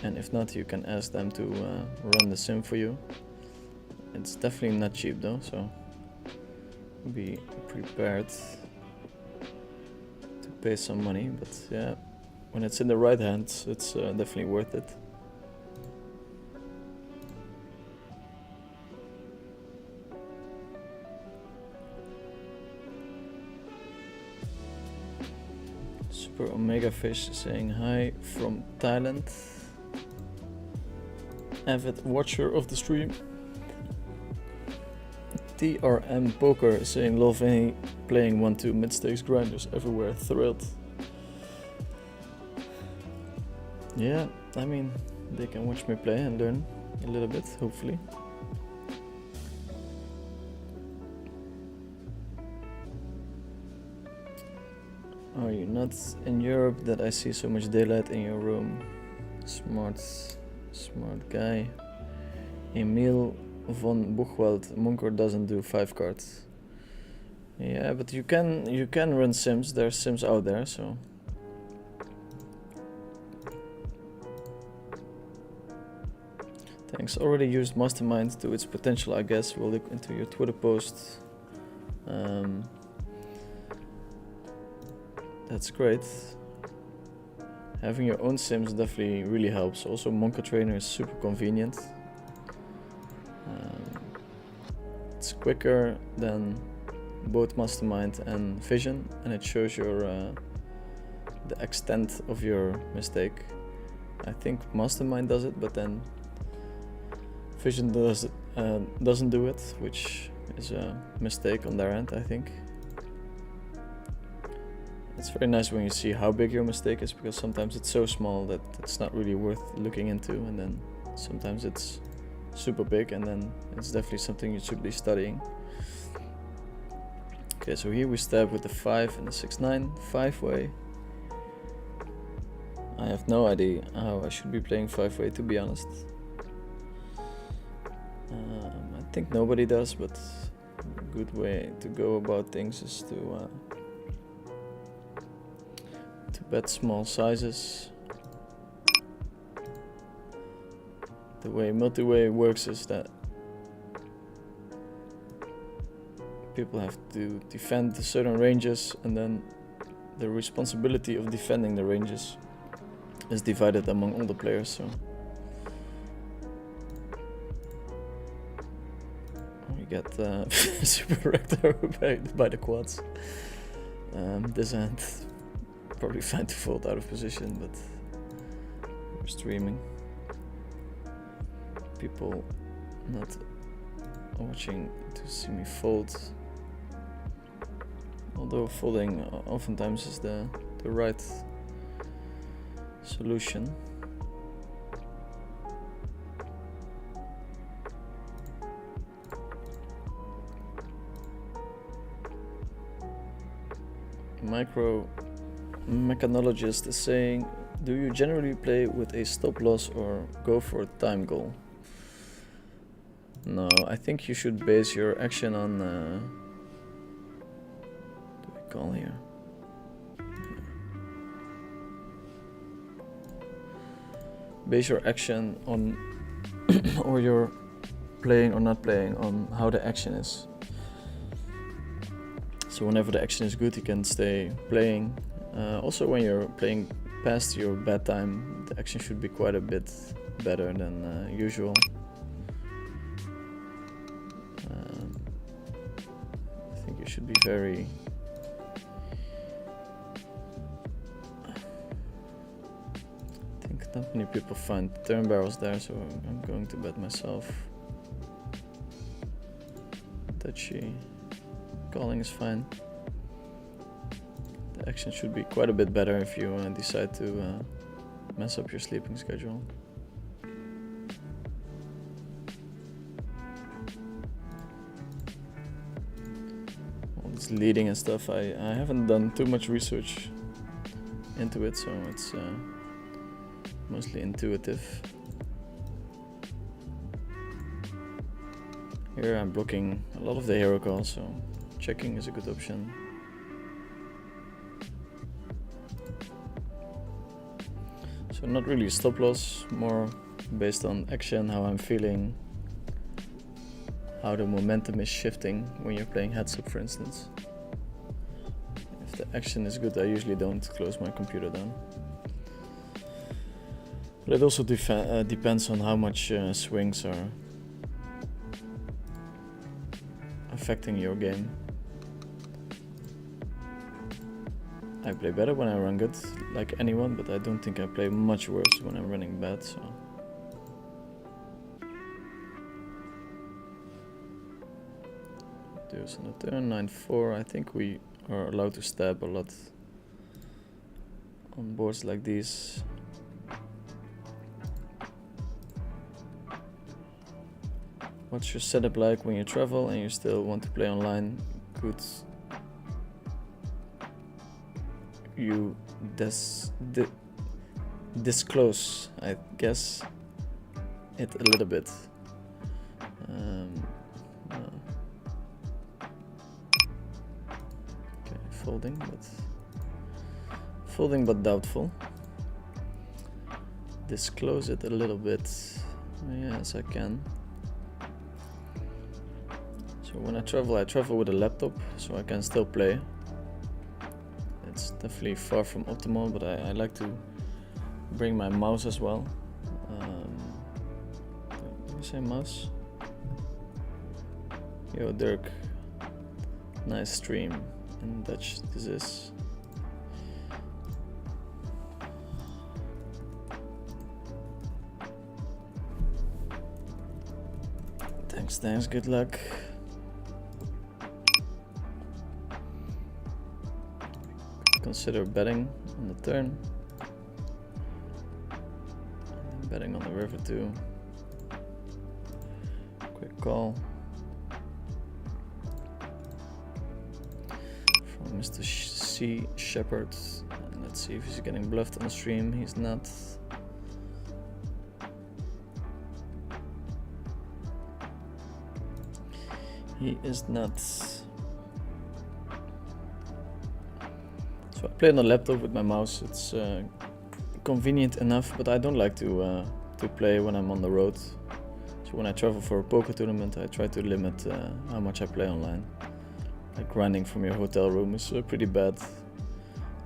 And if not, you can ask them to run the sim for you. It's definitely not cheap though, so be prepared to pay some money, but yeah, when it's in the right hands, it's definitely worth it. Super Omega Fish saying hi from Thailand. Avid watcher of the stream. TRM Poker saying love any playing 1-2 mid stakes grinders everywhere, thrilled. Yeah, I mean, they can watch me play and learn a little bit, hopefully. Are you not in Europe that I see so much daylight in your room? Smart guy. Emil von Buchwald, Munkor doesn't do 5 cards. Yeah, but you can run sims. There's sims out there, so. Thanks. Already used Mastermind to its potential, I guess. We'll look into your Twitter post. That's great. Having your own sims definitely really helps. Also, Monka Trainer is super convenient. It's quicker than both Mastermind and Vision, and it shows your the extent of your mistake. I think Mastermind does it, but then Vision doesn't do it, which is a mistake on their end, I think. It's very nice when you see how big your mistake is, because sometimes it's so small that it's not really worth looking into, and then sometimes it's super big, and then it's definitely something you should be studying. Okay, so here we stab with the 5 and the 6-9, 5-way. I have no idea how I should be playing 5-way, to be honest. I think nobody does, but a good way to go about things is to bet small sizes. The way multi-way works is that people have to defend certain ranges, and then the responsibility of defending the ranges is divided among all the players. So we get super rector by the quads. This hand probably fine to fold out of position, but we're streaming. People not watching to see me fold, although folding oftentimes is the right solution. Micro mechanologist is saying, do you generally play with a stop loss or go for a time goal? No, I think you should base your action on what do we call here? Base your action on or you're playing or not playing on how the action is. So whenever the action is good, you can stay playing. Also, when you're playing past your bad time, the action should be quite a bit better than usual. I think you should be very... I think not many people find turn barrels there, so I'm going to bet myself. Touchy. Calling is fine. The action should be quite a bit better if you decide to mess up your sleeping schedule. All this leading and stuff, I haven't done too much research into it, so it's mostly intuitive. Here I'm blocking a lot of the hero calls, so checking is a good option. So not really stop loss, more based on action, how I'm feeling, how the momentum is shifting when you're playing heads up, for instance. If the action is good, I usually don't close my computer down. But it also depends on how much swings are affecting your game. I play better when I run good, like anyone, but I don't think I play much worse when I'm running bad, so. Deuce on the turn, 9-4. I think we are allowed to stab a lot on boards like these. What's your setup like when you travel and you still want to play online? Could you disclose, I guess, it a little bit? Okay, folding but doubtful. Disclose it a little bit. Yes, I can. So when I travel with a laptop, so I can still play. It's definitely far from optimal, but I like to bring my mouse as well. Did you say mouse? Yo, Dirk. Nice stream in Dutch this is. Thanks, good luck. Consider betting on the turn. And betting on the river too. Quick call. From Mr. C. Shepherd. And let's see if he's getting bluffed on the stream. He's not. He is not. So I play on a laptop with my mouse. It's convenient enough, but I don't like to play when I'm on the road. So when I travel for a poker tournament, I try to limit how much I play online. Like grinding from your hotel room is pretty bad.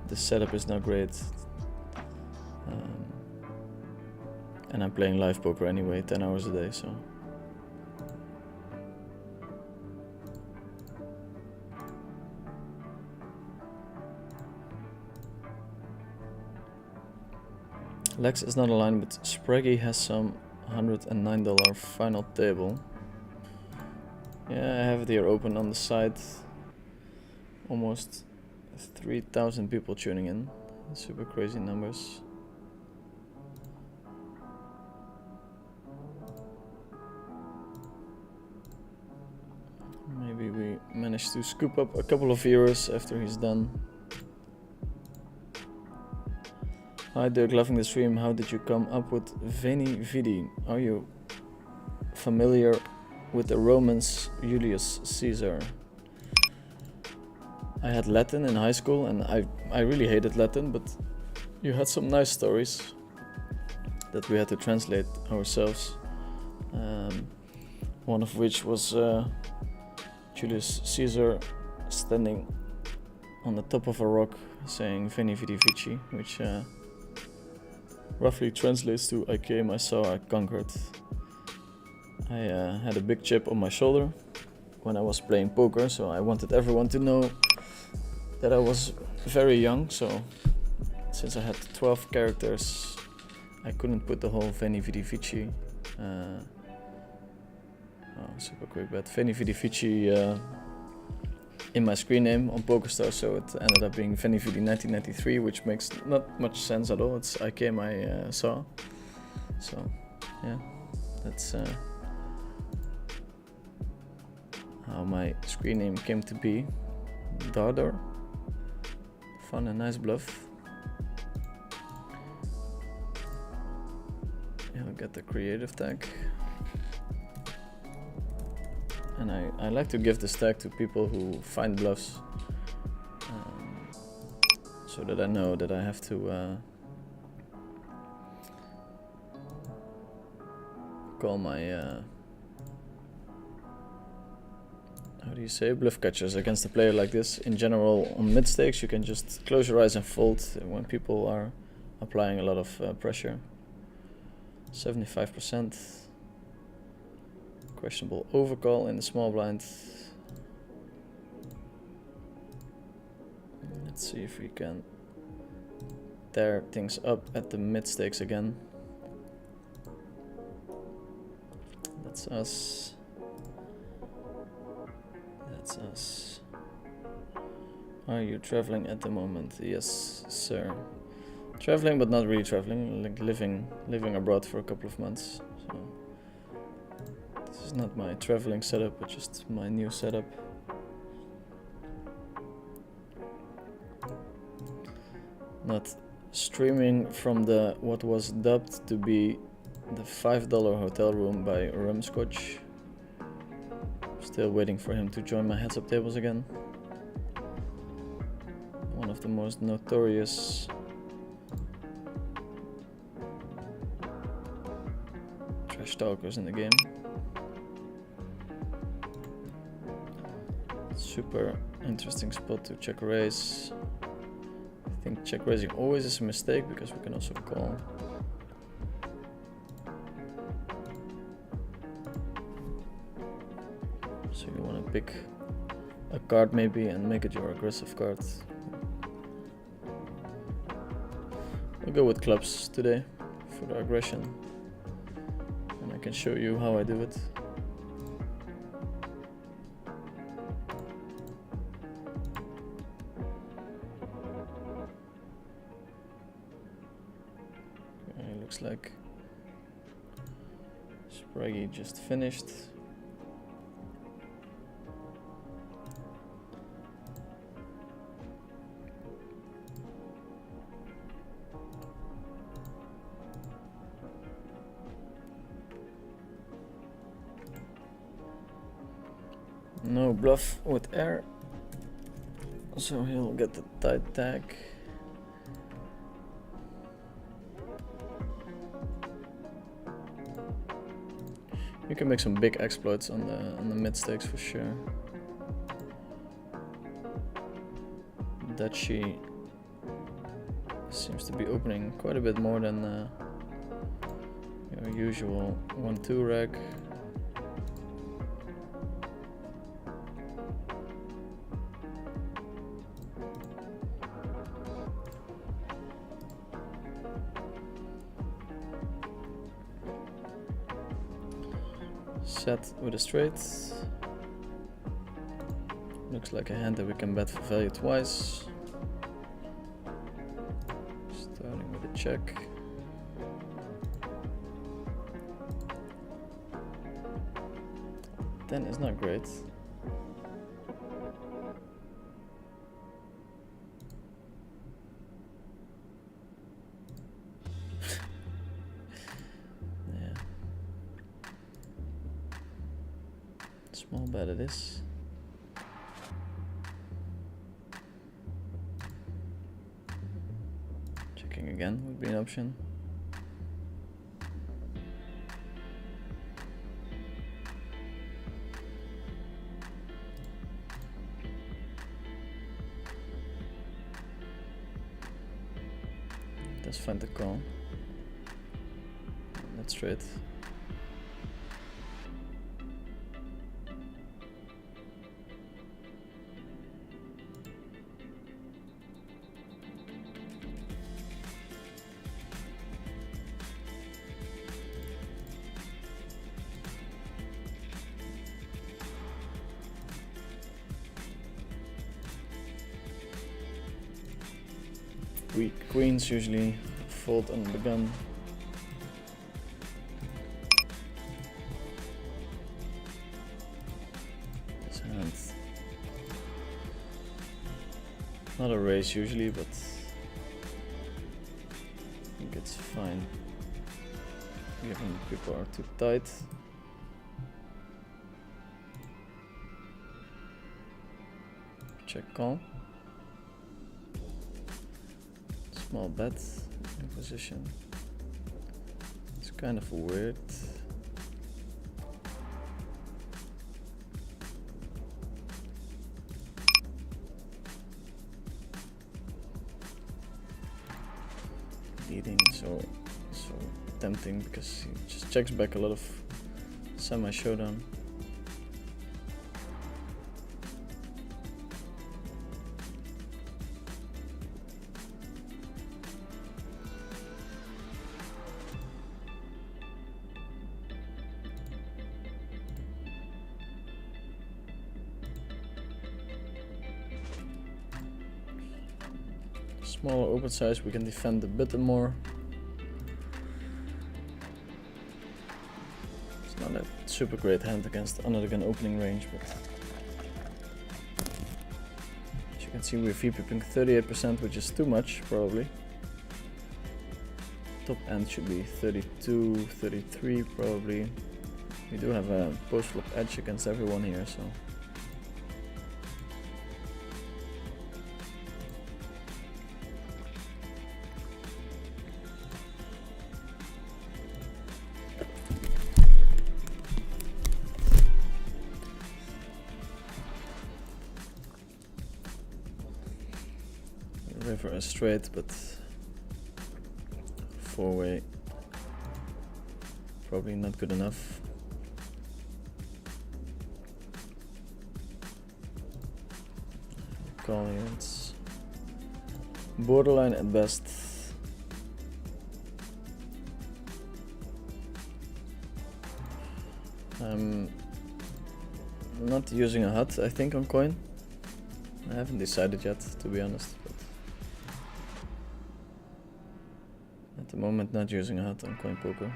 The setup is not great. And I'm playing live poker anyway, 10 hours a day, so. Lex is not aligned, but Spraggy has some $109 final table. Yeah, I have it here open on the side. Almost 3,000 people tuning in. Super crazy numbers. Maybe we managed to scoop up a couple of viewers after he's done. Hi Dirk, loving the stream. How did you come up with Veni Vidi? Are you familiar with the Romans Julius Caesar? I had Latin in high school and I really hated Latin, but you had some nice stories that we had to translate ourselves. One of which was Julius Caesar standing on the top of a rock saying Veni Vidi Vici, which roughly translates to I came, I saw, I conquered. I had a big chip on my shoulder when I was playing poker, so I wanted everyone to know that I was very young, so since I had 12 characters, I couldn't put the whole Veni Vidi Vici, super quick bet, Veni Vidi Vici in my screen name on PokerStars, so it ended up being Veni Vidi 1993, which makes not much sense at all. It's I came, I saw. So, yeah, that's how my screen name came to be. Dardar. Fun and nice bluff. He'll get the creative tag. And I like to give the stack to people who find bluffs, so that I know that I have to call my how do you say, bluff catchers against a player like this. In general, on mid stakes you can just close your eyes and fold when people are applying a lot of pressure. 75%. Questionable overcall in the small blind. Let's see if we can tear things up at the mid stakes again. That's us. That's us. Are you traveling at the moment? Yes, sir. Traveling, but not really traveling. Like living abroad for a couple of months. So this is not my traveling setup, but just my new setup. Not streaming from the what was dubbed to be the $5 hotel room by Rumscotch. Still waiting for him to join my heads up tables again. One of the most notorious trash talkers in the game. Super interesting spot to check raise. I think check raising always is a mistake because we can also call. So you want to pick a card maybe and make it your aggressive card. We'll go with clubs today for the aggression, and I can show you how I do it. Okay, looks like Spraggy just finished. No bluff with air, so he'll get the tight tag. You can make some big exploits on the mid stakes for sure. Dutchy seems to be opening quite a bit more than your usual 1-2 reg. Set with a straight. Looks like a hand that we can bet for value twice. Starting with a check. Ten is not great. Small bet it is. Checking again would be an option. Does find the call. That's straight. Weak queens usually fold under the gun. This hand, not a raise usually, but I think it's fine given people are too tight. Check call. Small bet in position. It's kind of weird. Leading so tempting because he just checks back a lot of semi-showdown. Smaller open size, we can defend a bit more. It's not a super great hand against another gun opening range, but as you can see, we're VPing 38%, which is too much probably. Top end should be 32, 33 probably. We do have a post flop edge against everyone here, so. River is straight, but four-way probably not good enough. Call here, it's borderline at best. I'm not using a HUD, I think, on coin. I haven't decided yet, to be honest. But at the moment, not using a HUD on coinpoker.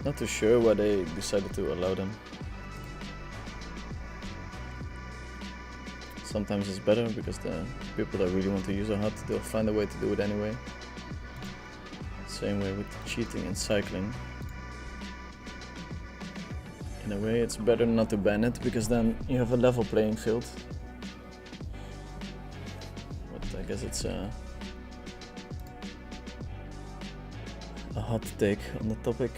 Not too sure why they decided to allow them. Sometimes it's better because the people that really want to use a HUD, they'll find a way to do it anyway. Same way with cheating and cycling. In a way, it's better not to ban it because then you have a level playing field. But I guess it's a hot take on the topic.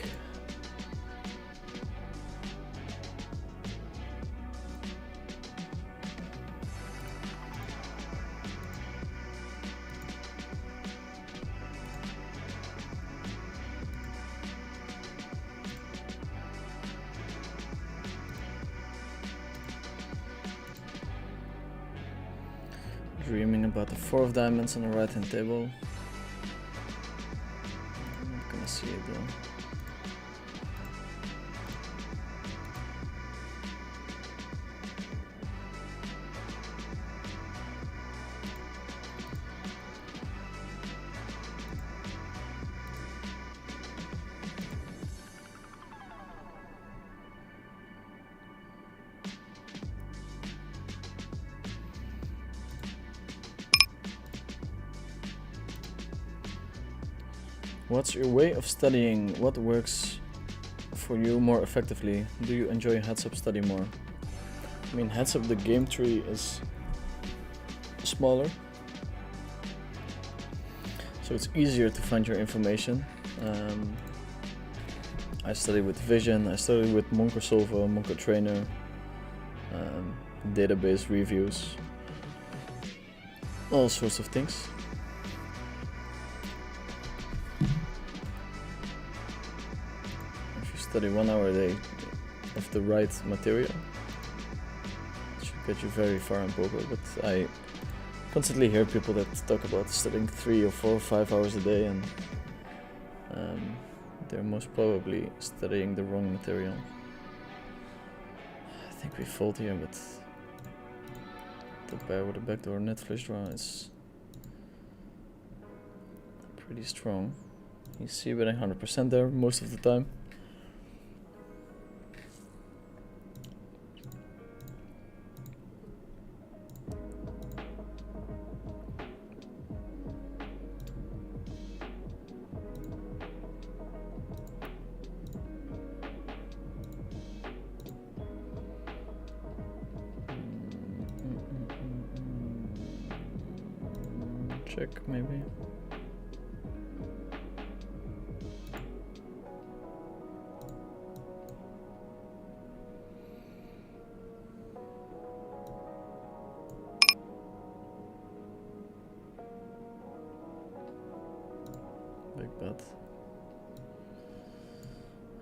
Dreaming about the 4 of diamonds on the right hand table. I'm not gonna see it though. What's your way of studying? What works for you more effectively? Do you enjoy heads up study more? I mean, heads up, the game tree is smaller, so it's easier to find your information. I study with Vision, I study with Monker Solver, Monker Trainer, database reviews, all sorts of things. Study 1 hour a day of the right material. It should get you very far in poker, but I constantly hear people that talk about studying 3 or 4 or 5 hours a day, and they're most probably studying the wrong material. I think we fold here, but the pair with a backdoor net flush draw is pretty strong. You see betting 100% there most of the time. Check maybe. Big bet.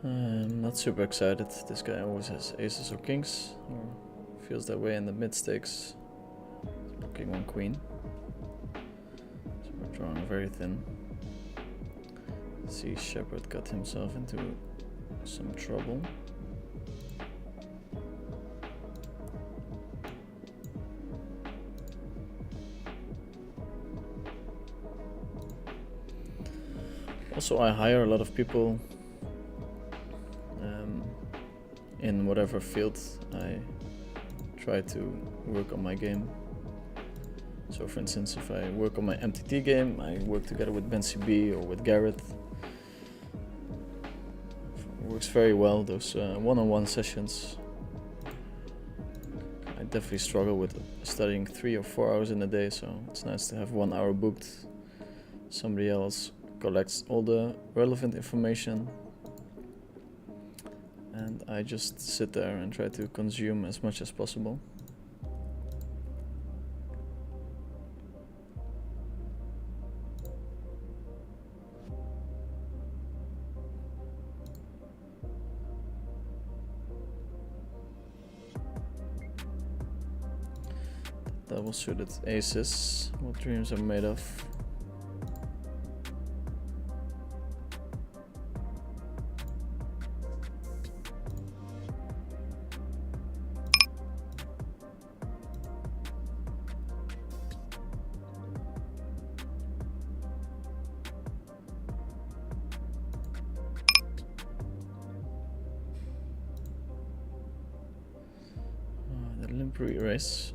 I'm not super excited. This guy always has aces or kings, or feels that way in the mid stakes. King one queen. So we're drawing very thin. See, Shepherd got himself into some trouble. Also, I hire a lot of people in whatever field I try to work on my game. So for instance, if I work on my MTT game, I work together with Ben CB or with Garrett. It works very well, those one-on-one sessions. I definitely struggle with studying 3 or 4 hours in a day, so it's nice to have 1 hour booked. Somebody else collects all the relevant information, and I just sit there and try to consume as much as possible. Double suited aces, what dreams are made of. The limpery race.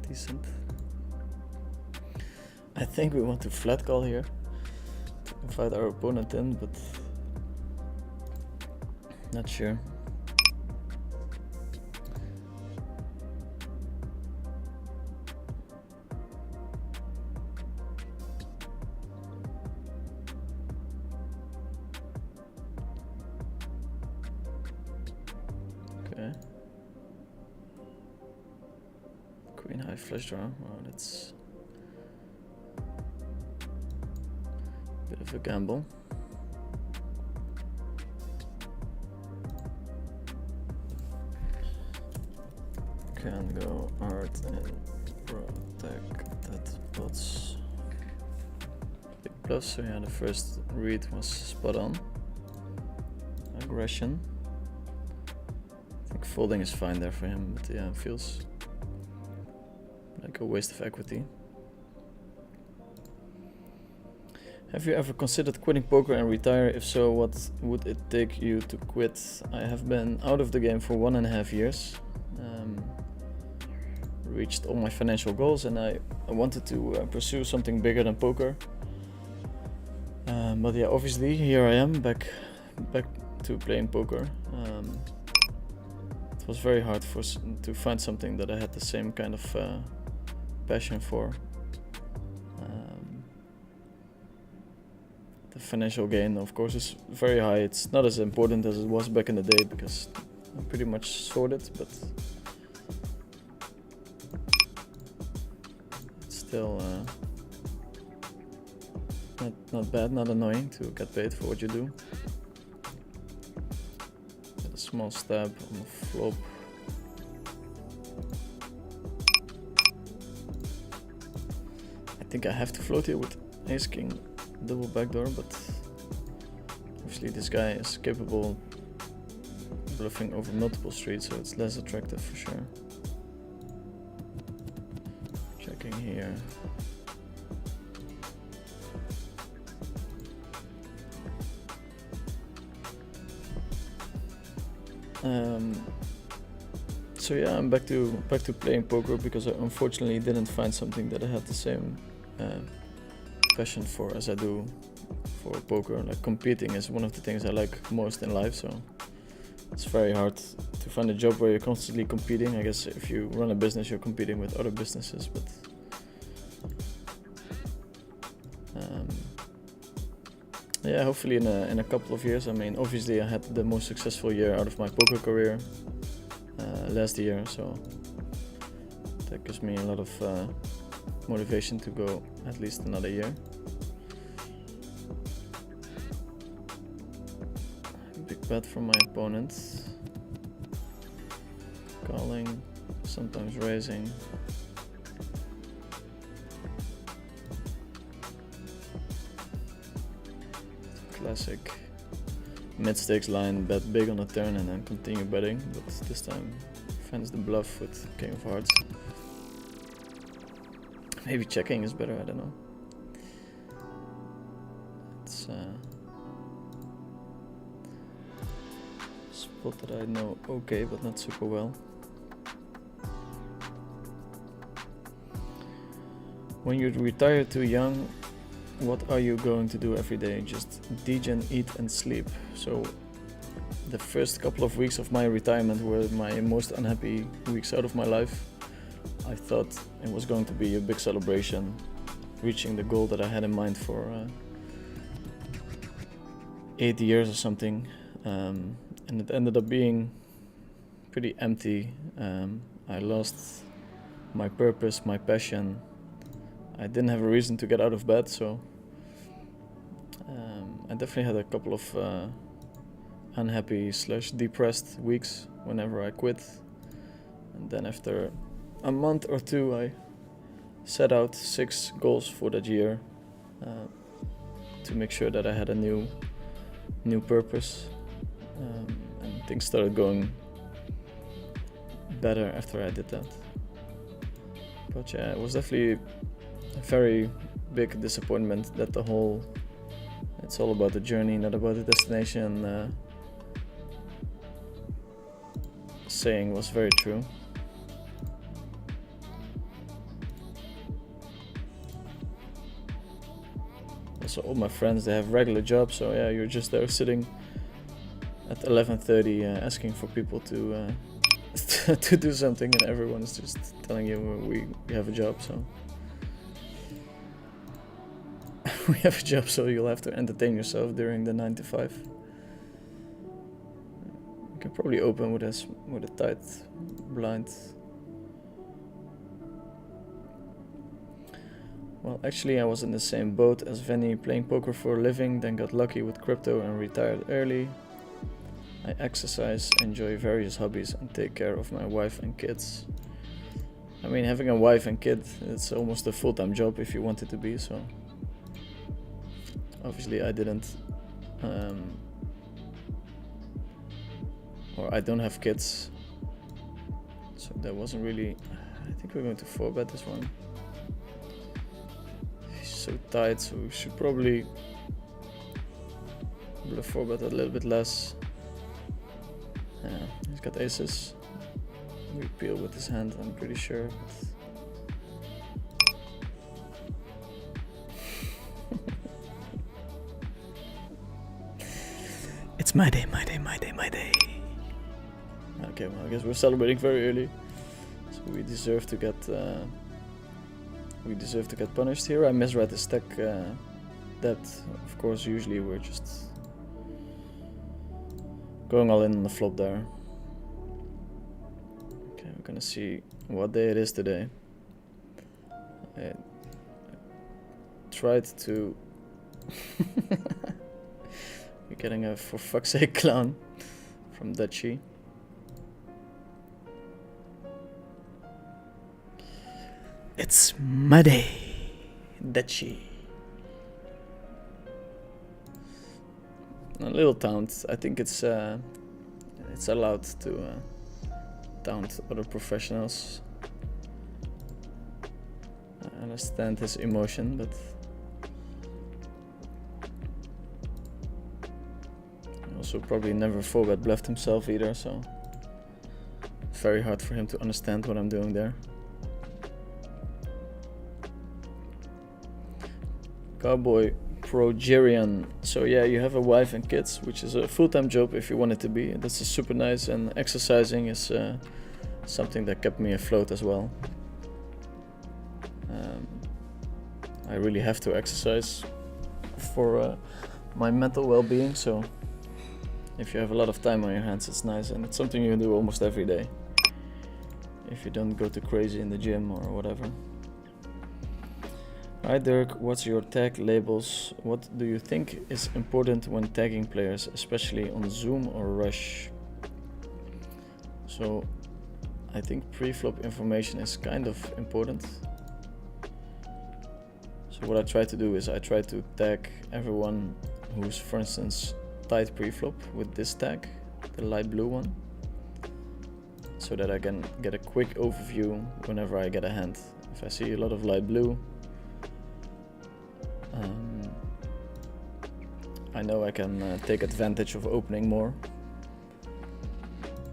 Decent. I think we want to flat call here to invite our opponent in, but not sure. Okay. Queen high flush draw. Wow, that's a bit of a gamble. Can go hard and protect that pots. Big plus, so yeah, the first read was spot on. Aggression. I think folding is fine there for him, but yeah, it feels like a waste of equity. Have you ever considered quitting poker and retire? If so, what would it take you to quit? I have been out of the game for 1.5 years. Reached all my financial goals, and I wanted to pursue something bigger than poker. But yeah, obviously here I am back to playing poker. It was very hard to find something that I had the same kind of passion for. The financial gain, of course, is very high. It's not as important as it was back in the day because I'm pretty much sorted, but it's still not bad, not annoying to get paid for what you do. Get a small stab on the flop. I think I have to float here with ace king double backdoor, but obviously this guy is capable of bluffing over multiple streets, so it's less attractive for sure. Checking here. So yeah, I'm back to playing poker because I unfortunately didn't find something that I had the same passion for as I do for poker. Like competing is one of the things I like most in life, so It's very hard to find a job where you're constantly competing. I guess if you run a business, you're competing with other businesses, but yeah, hopefully in a couple of years. I mean, obviously I had the most successful year out of my poker career last year, so that gives me a lot of motivation to go at least another year. Big bet from my opponent. Calling, sometimes raising. Classic mid-stakes line, bet big on the turn and then continue betting, but this time fends the bluff with king of hearts. Maybe checking is better, I don't know. It's a spot that I know okay, but not super well. When you retire too young, what are you going to do every day? Just degen, eat and sleep. So the first couple of weeks of my retirement were my most unhappy weeks out of my life. I thought it was going to be a big celebration, reaching the goal that I had in mind for 8 years or something, and it ended up being pretty empty. I lost my purpose, my passion. I didn't have a reason to get out of bed, so I definitely had a couple of unhappy / depressed weeks whenever I quit. And then after a month or two, I set out 6 goals for that year to make sure that I had a new purpose, and things started going better after I did that. But yeah, it was definitely a very big disappointment that it's all about the journey, not about the destination saying was very true. Also, all my friends, they have regular jobs, so yeah, you're just there sitting at 11:30 asking for people to to do something, and everyone's just telling you we have a job, so we have a job, so you'll have to entertain yourself during the 9 to 5. You can probably open with a tight blind. Well, actually I was in the same boat as Venny, playing poker for a living, then got lucky with crypto and retired early. I exercise, enjoy various hobbies and take care of my wife and kids. I mean, having a wife and kid, it's almost a full-time job if you want it to be, so obviously I didn't, or I don't have kids, so that wasn't really. I think we're going to 4-bet this one. He's so tight, so we should probably bluff 4-bet a little bit less. Yeah, he's got aces. We peel with his hand, I'm pretty sure. It's my day, my day, my day, my day. Okay, well, I guess we're celebrating very early, so we deserve to get punished here. I misread the stack depth. Of course, usually we're just going all in on the flop there. Okay, we're gonna see what day it is today. I tried to. We're getting a for fuck's sake clown from Dutchy. It's my day, Dutchy. A little taunt. I think it's allowed to taunt other professionals. I understand his emotion, but also probably never 4-bet bluffed himself either, so it's very hard for him to understand what I'm doing there. Cowboy Progerian. So yeah, you have a wife and kids, which is a full-time job if you want it to be. This is super nice, and exercising is something that kept me afloat as well. I really have to exercise for my mental well-being, so if you have a lot of time on your hands, it's nice, and it's something you do almost every day if you don't go too crazy in the gym or whatever. Hi Dirk, what's your tag labels? What do you think is important when tagging players, especially on Zoom or Rush? So I think pre-flop information is kind of important. So what I try to do is I try to tag everyone who's, for instance, tight pre-flop with this tag, the light blue one, so that I can get a quick overview whenever I get a hand. If I see a lot of light blue, I know I can take advantage of opening more.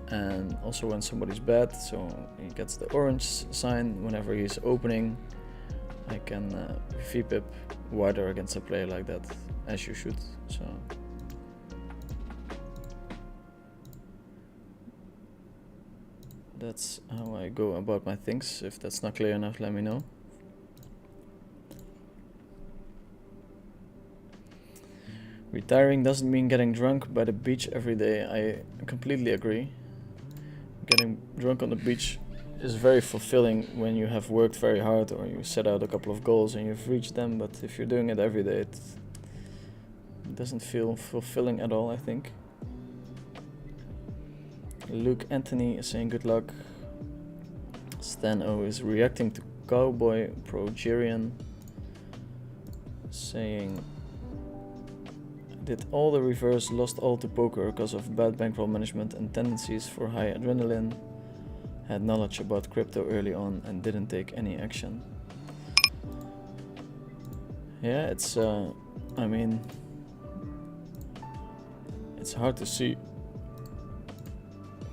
And also when somebody's bad, so he gets the orange sign whenever he's opening, I can VPip wider against a player like that, as you should. So that's how I go about my things. If that's not clear enough, let me know. Retiring doesn't mean getting drunk by the beach every day. I completely agree. Getting drunk on the beach is very fulfilling when you have worked very hard or you set out a couple of goals and you've reached them, but if you're doing it every day, it doesn't feel fulfilling at all, I think. Luke Anthony is saying good luck. Stan O is reacting to Cowboy Progerian, saying, did all the reverse, lost all to poker because of bad bankroll management and tendencies for high adrenaline, had knowledge about crypto early on and didn't take any action. Yeah, it's I mean, it's hard to see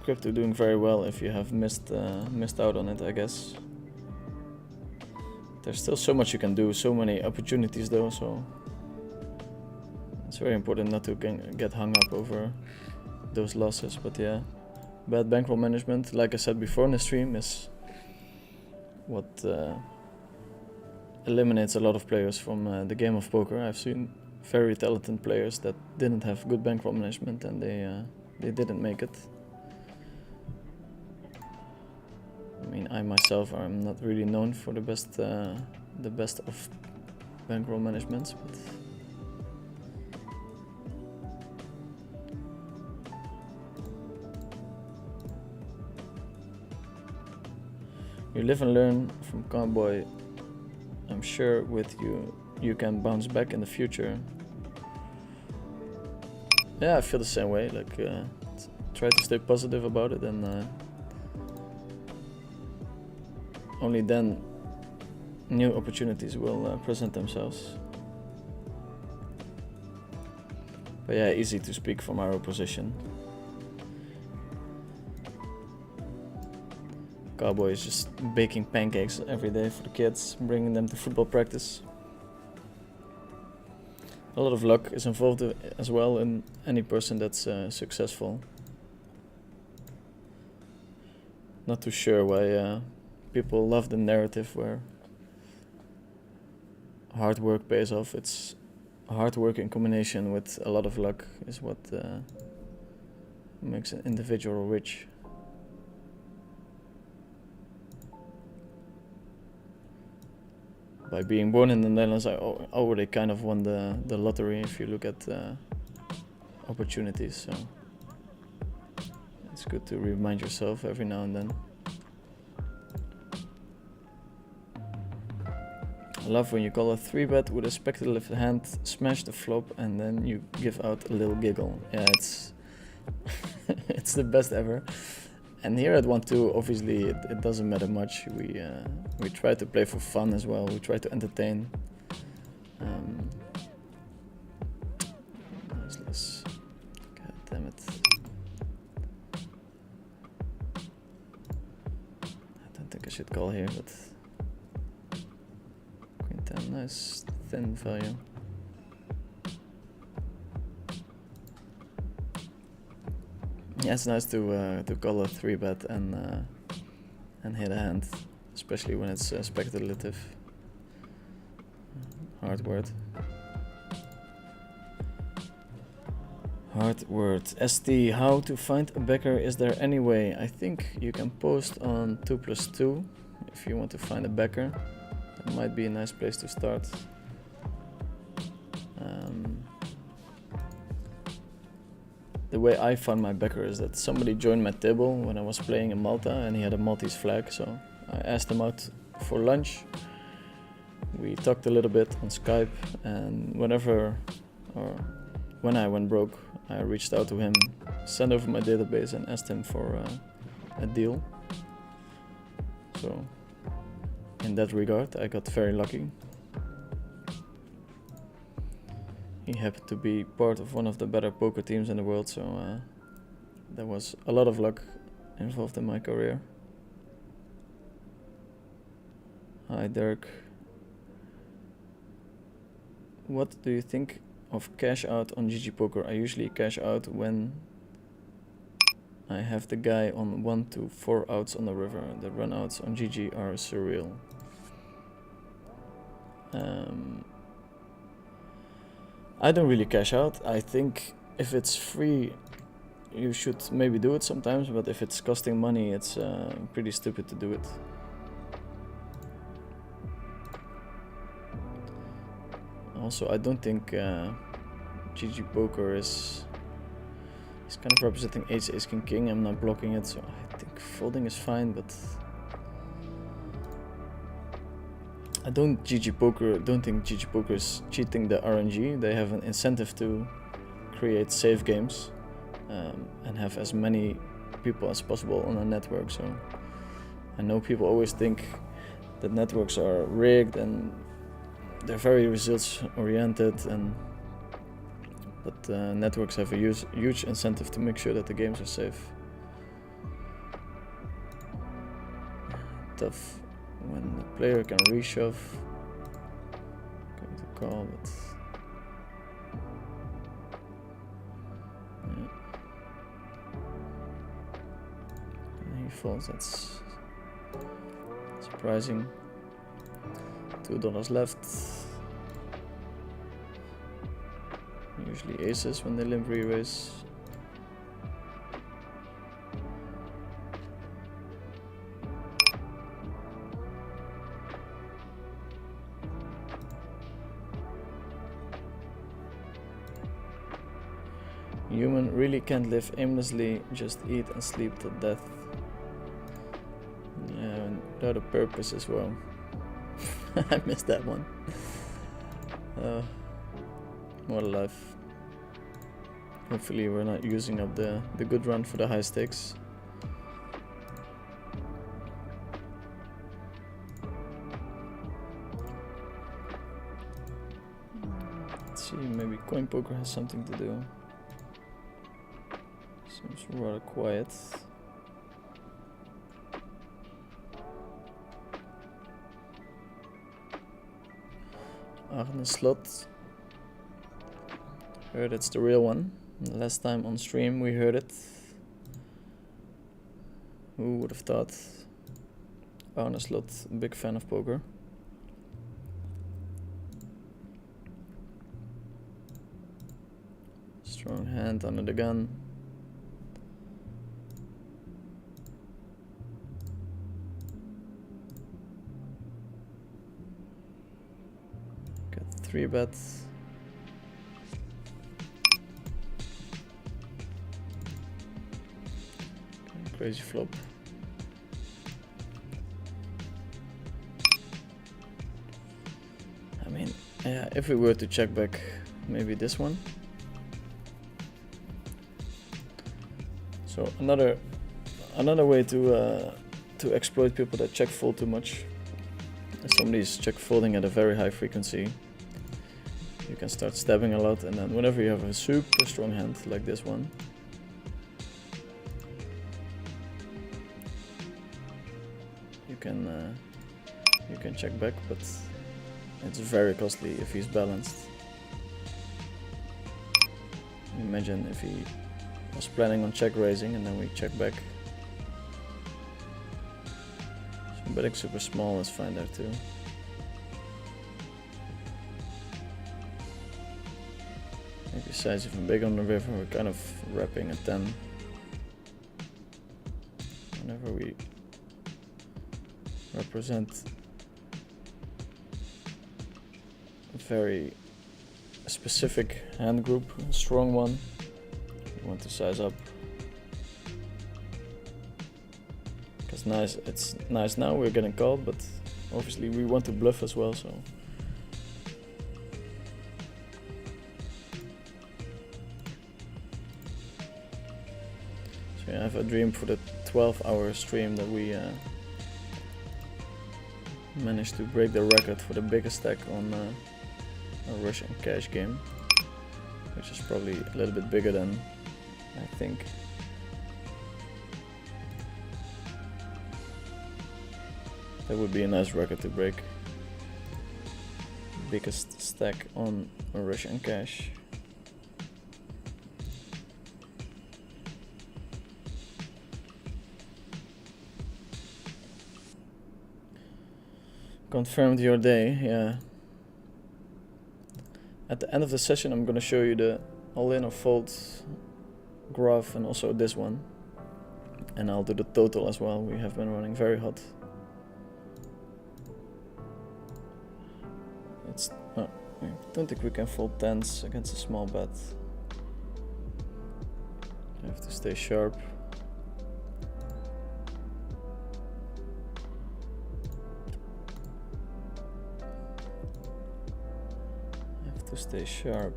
crypto doing very well if you have missed out on it, I guess. There's still so much you can do, so many opportunities though, so it's very important not to get hung up over those losses. But yeah, bad bankroll management, like I said before in the stream, is what eliminates a lot of players from the game of poker. I've seen very talented players that didn't have good bankroll management and they didn't make it. I mean, I myself am not really known for the best of bankroll managements, but you live and learn from Cowboy. I'm sure with you can bounce back in the future. Yeah, I feel the same way. Like, try to stay positive about it, and only then new opportunities will present themselves. But yeah, easy to speak from our position. Cowboy is just baking pancakes every day for the kids, bringing them to football practice. A lot of luck is involved as well in any person that's successful. Not too sure why people love the narrative where hard work pays off. It's hard work in combination with a lot of luck is what makes an individual rich. By being born in the Netherlands, I already kind of won the lottery if you look at opportunities, so it's good to remind yourself every now and then. I love when you call a 3-bet with a speculative hand, smash the flop, and then you give out a little giggle. Yeah, it's it's the best ever. And here at 1-2, obviously it doesn't matter much. We try to play for fun as well. We try to entertain. God damn it! I don't think I should call here, but Queen 10, nice thin value. Yeah, it's nice to call a 3-bet and hit a hand, especially when it's speculative. Hard word. Hard word. ST, how to find a backer? Is there any way? I think you can post on 2+2 if you want to find a backer. That might be a nice place to start. The way I found my backer is that somebody joined my table when I was playing in Malta and he had a Maltese flag, so I asked him out for lunch. We talked a little bit on Skype, and when I went broke, I reached out to him, sent over my database and asked him for a deal. So in that regard, I got very lucky. He happened to be part of one of the better poker teams in the world, so there was a lot of luck involved in my career. Hi Dirk. What do you think of cash out on GG Poker? I usually cash out when I have the guy on 1 to 4 outs on the river. The run outs on GG are surreal. I don't really cash out. I think if it's free, you should maybe do it sometimes, but if it's costing money, it's pretty stupid to do it. Also, I don't think GG Poker is kind of representing ace, ace, king, king. I'm not blocking it, so I think folding is fine, but I don't think GG Poker is cheating the RNG. They have an incentive to create safe games and have as many people as possible on a network. So I know people always think that networks are rigged and they're very results oriented, but networks have a huge incentive to make sure that the games are safe. Tough when the player can reshove. Going to call, but yeah. And he falls. That's surprising. $2 left. Usually aces when they limp re-raise. Human really can't live aimlessly, just eat and sleep till death. Yeah, without a purpose as well. I missed that one. What a life. Hopefully we're not using up the good run for the high stakes. Let's see, maybe coinpoker has something to do. Seems rather quiet. Arne Slot. Heard it's the real one. Last time on stream we heard it. Who would have thought? Arne Slot, big fan of poker. Strong hand under the gun. Got 3 bets. Crazy flop. I mean, yeah, if we were to check back, maybe this one. So another way to exploit people that check fold too much. If somebody's check folding at a very high frequency, you can start stabbing a lot, and then whenever you have a super strong hand like this one, you can check back, but it's very costly if he's balanced. Imagine if he was planning on check raising and then we check back. So betting super small is fine there too. Maybe size even big on the river, we're kind of wrapping at 10. Whenever we represent a very specific hand group, a strong one, we want to size up. Because it's nice now, we're getting called, but obviously we want to bluff as well, so. So yeah, I have a dream for the 12-hour stream that we managed to break the record for the biggest stack on a Russian cash game, which is probably a little bit bigger than I think. That would be a nice record to break. Biggest stack on a Russian cash. Confirmed your day, yeah. At the end of the session I'm gonna show you the all-in or fold graph and also this one. And I'll do the total as well, we have been running very hot. I don't think we can fold 10s against a small bet. I have to stay sharp. Stay sharp.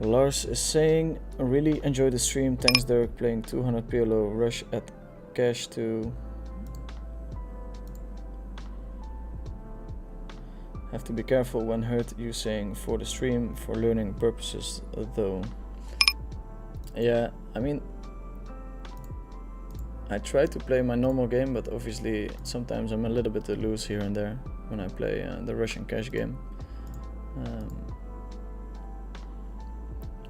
Lars is saying, really enjoy the stream. Thanks Dirk, playing 200 PLO rush at cash to. Have to be careful when heard you saying for the stream for learning purposes though. Yeah, I mean, I try to play my normal game, but obviously sometimes I'm a little bit loose here and there when I play the Russian cash game.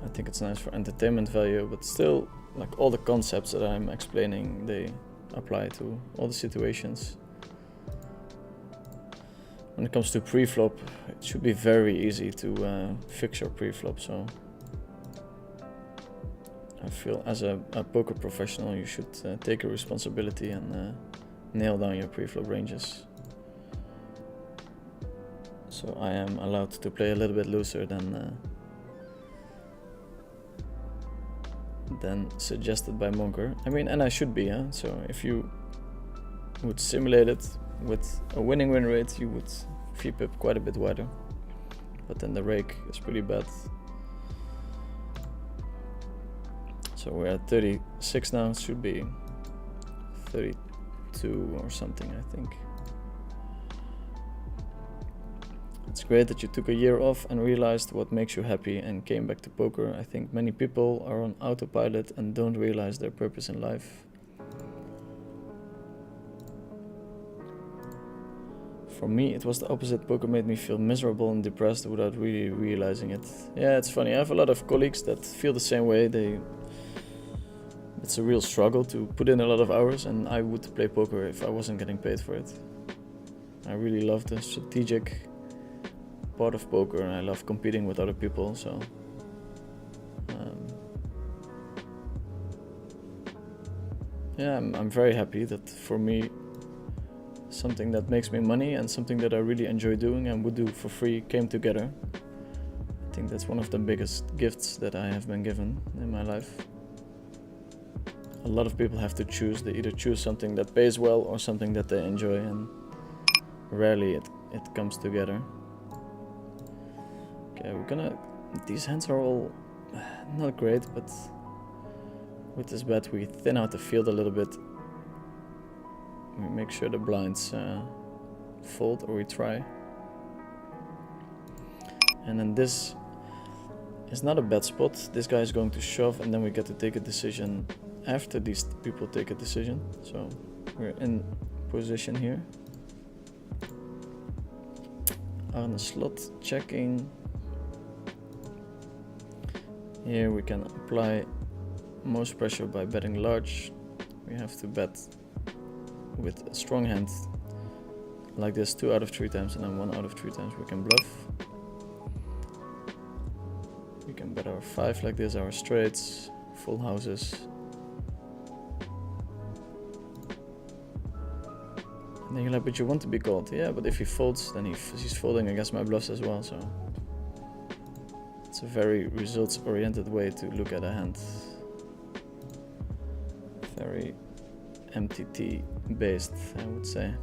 I think it's nice for entertainment value, but still, like all the concepts that I'm explaining, they apply to all the situations. When it comes to pre-flop, it should be very easy to fix your pre-flop, so I feel as a poker professional you should take a responsibility and nail down your pre-flop ranges. So I am allowed to play a little bit looser than suggested by Monker. I mean, and I should be, huh? So if you would simulate it with a winning win rate, you would VPIP quite a bit wider. But then the rake is pretty bad. So we're at 36 now, it should be 32 or something, I think. It's great that you took a year off and realized what makes you happy and came back to poker. I think many people are on autopilot and don't realize their purpose in life. For me, it was the opposite. Poker made me feel miserable and depressed without really realizing it. Yeah, it's funny. I have a lot of colleagues that feel the same way. It's a real struggle to put in a lot of hours, and I would play poker if I wasn't getting paid for it. I really love the strategic part of poker, and I love competing with other people, so yeah, I'm very happy that for me something that makes me money and something that I really enjoy doing and would do for free came together. I think that's one of the biggest gifts that I have been given in my life. A lot of people have to choose. They either choose something that pays well or something that they enjoy, and rarely it comes together. Okay, these hands are all not great, but with this bet we thin out the field a little bit. We make sure the blinds fold, or we try. And then this is not a bad spot. This guy is going to shove, and then we get to take a decision after these people take a decision. So we're in position here. On the slot, checking. Here we can apply most pressure by betting large. We have to bet with a strong hand like this 2 out of 3 times, and then 1 out of 3 times we can bluff. We can bet our 5 like this, our straights, full houses. And then you're like, but you want to be called. Yeah, but if he folds, then he's folding against my bluffs as well, so it's a very results-oriented way to look at a hand. Very MTT based, I would say.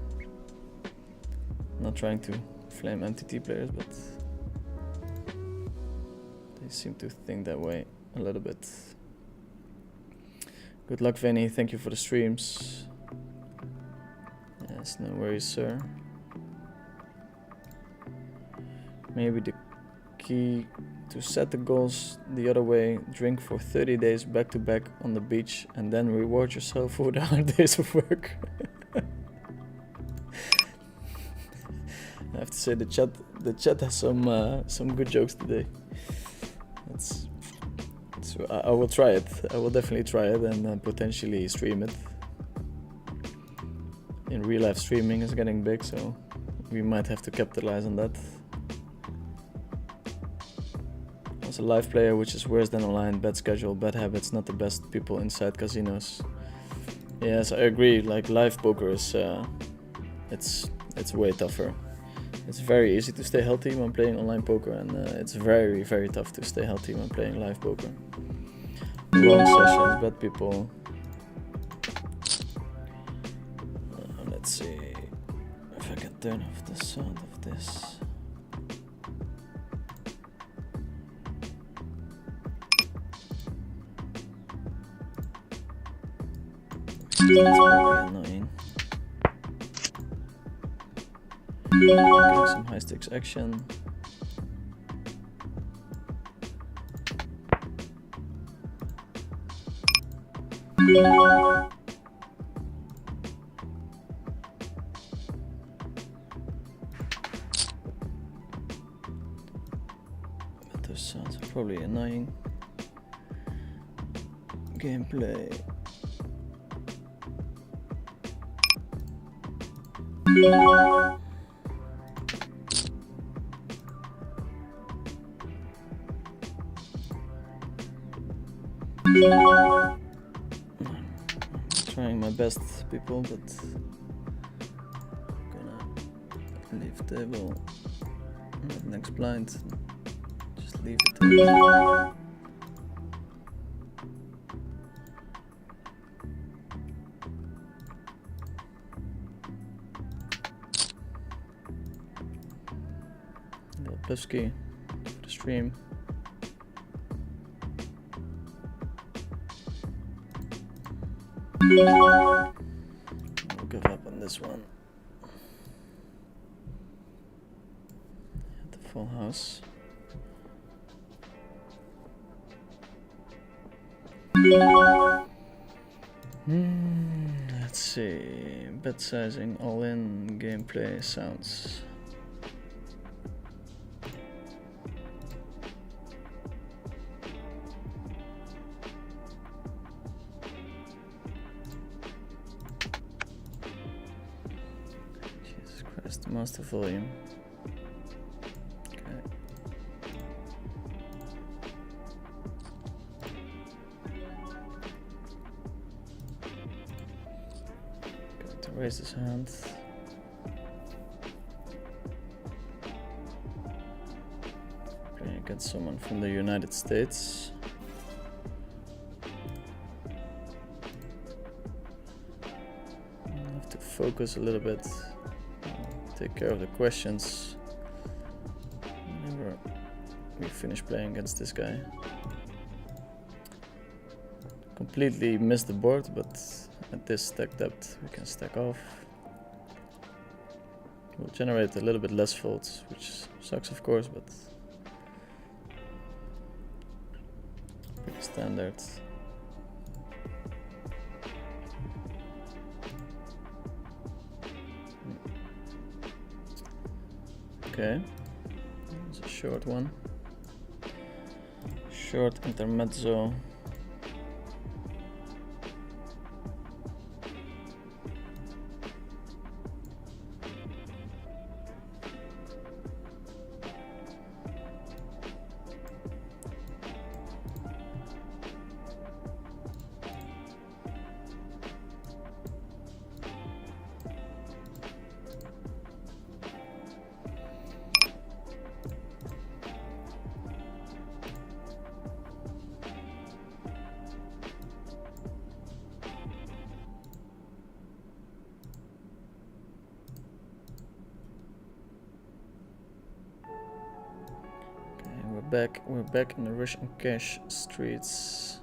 Not trying to flame MTT players, but they seem to think that way a little bit. Good luck, Vinny. Thank you for the streams. Yes, no worries, sir. Maybe the key to set the goals the other way, drink for 30 days back to back on the beach and then reward yourself for the hard days of work. I have to say the chat has some good jokes today. I will try it. I will definitely try it and potentially stream it. In real life, streaming is getting big, so we might have to capitalize on that. As a live player, which is worse than online, bad schedule, bad habits, not the best people inside casinos. Yes, I agree. Like live poker is, it's way tougher. It's very easy to stay healthy when playing online poker, and it's very, very tough to stay healthy when playing live poker. Long sessions, bad people. Let's see if I can turn off the sound of this. That's probably annoying. Getting some high stakes action. But those sounds are probably annoying. Gameplay. Trying my best, people, but gonna leave table. Not next blind. Just leave it there. Pesky for the stream. I'll give up on this one. At the full house. Let's see. Bet sizing, all in, gameplay, sounds. Master volume. Okay. Going to raise his hand. Playing against someone from the United States. I have to focus a little bit. Take care of the questions whenever we finish playing against this guy. Completely missed the board, but at this stack depth we can stack off. We'll generate a little bit less folds, which sucks of course, but pretty standard. Okay, it's a short one. short intermezzo. We're back in the Russian cash streets.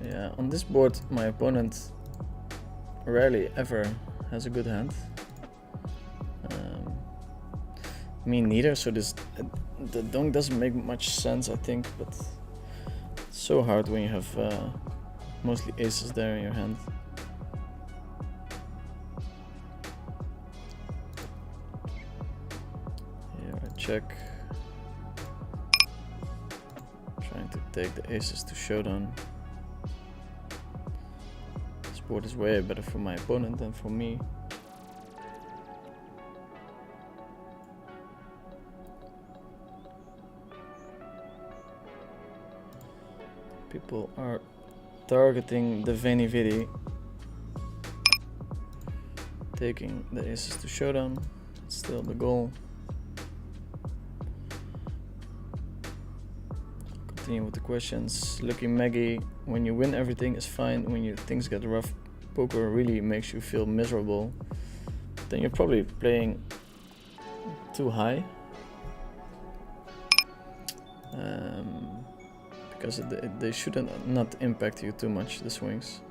Yeah, on this board my opponent rarely ever has a good hand. Me neither, so the donk doesn't make much sense, I think, but so hard when you have mostly aces there in your hand. Here I check. Trying to take the aces to showdown. This board is way better for my opponent than for me. People are targeting the Veni Vidi, taking the aces to showdown. It's still the goal. Continue with the questions. Lucky Maggie, when you win everything is fine. When things get rough, poker really makes you feel miserable. Then you're probably playing too high. Because they shouldn't not impact you too much, the swings.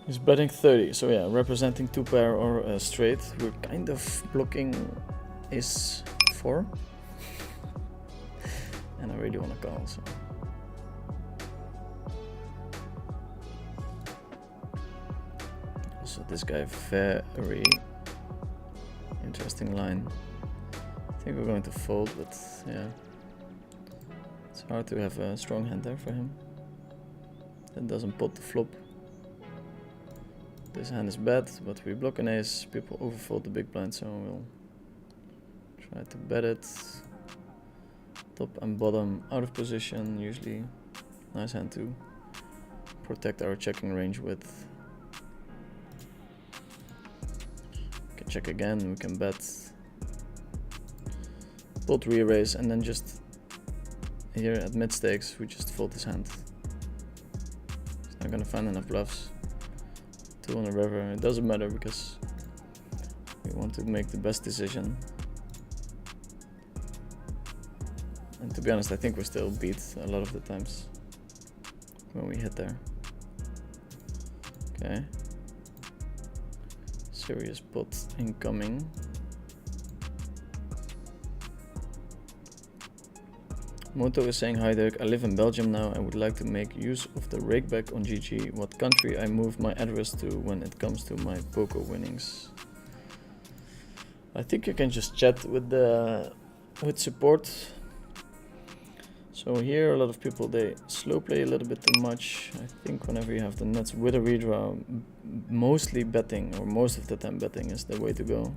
He's betting 30, so yeah, representing 2 pair or straight. We're kind of blocking ace 4. And I really want to call, so. So this guy, very interesting line. I think we're going to fold, but yeah. It's hard to have a strong hand there for him. That doesn't pot the flop. This hand is bad, but we block an ace. People overfold the big blind, so we'll try to bet it. Top and bottom out of position, usually. Nice hand to protect our checking range with. Check again, we can bet, pot re-raise, and then just here at mid stakes we just fold his hand. He's not gonna find enough bluffs. 2 on the river, it doesn't matter because we want to make the best decision. And to be honest, I think we still beat a lot of the times when we hit there. Okay. Serious pot incoming. Moto is saying, hi Dirk, I live in Belgium now. I would like to make use of the rakeback on GG. What country I move my address to when it comes to my poker winnings? I think you can just chat with support. So here a lot of people, they slow play a little bit too much. I think whenever you have the nuts with a redraw, mostly betting, or most of the time betting, is the way to go.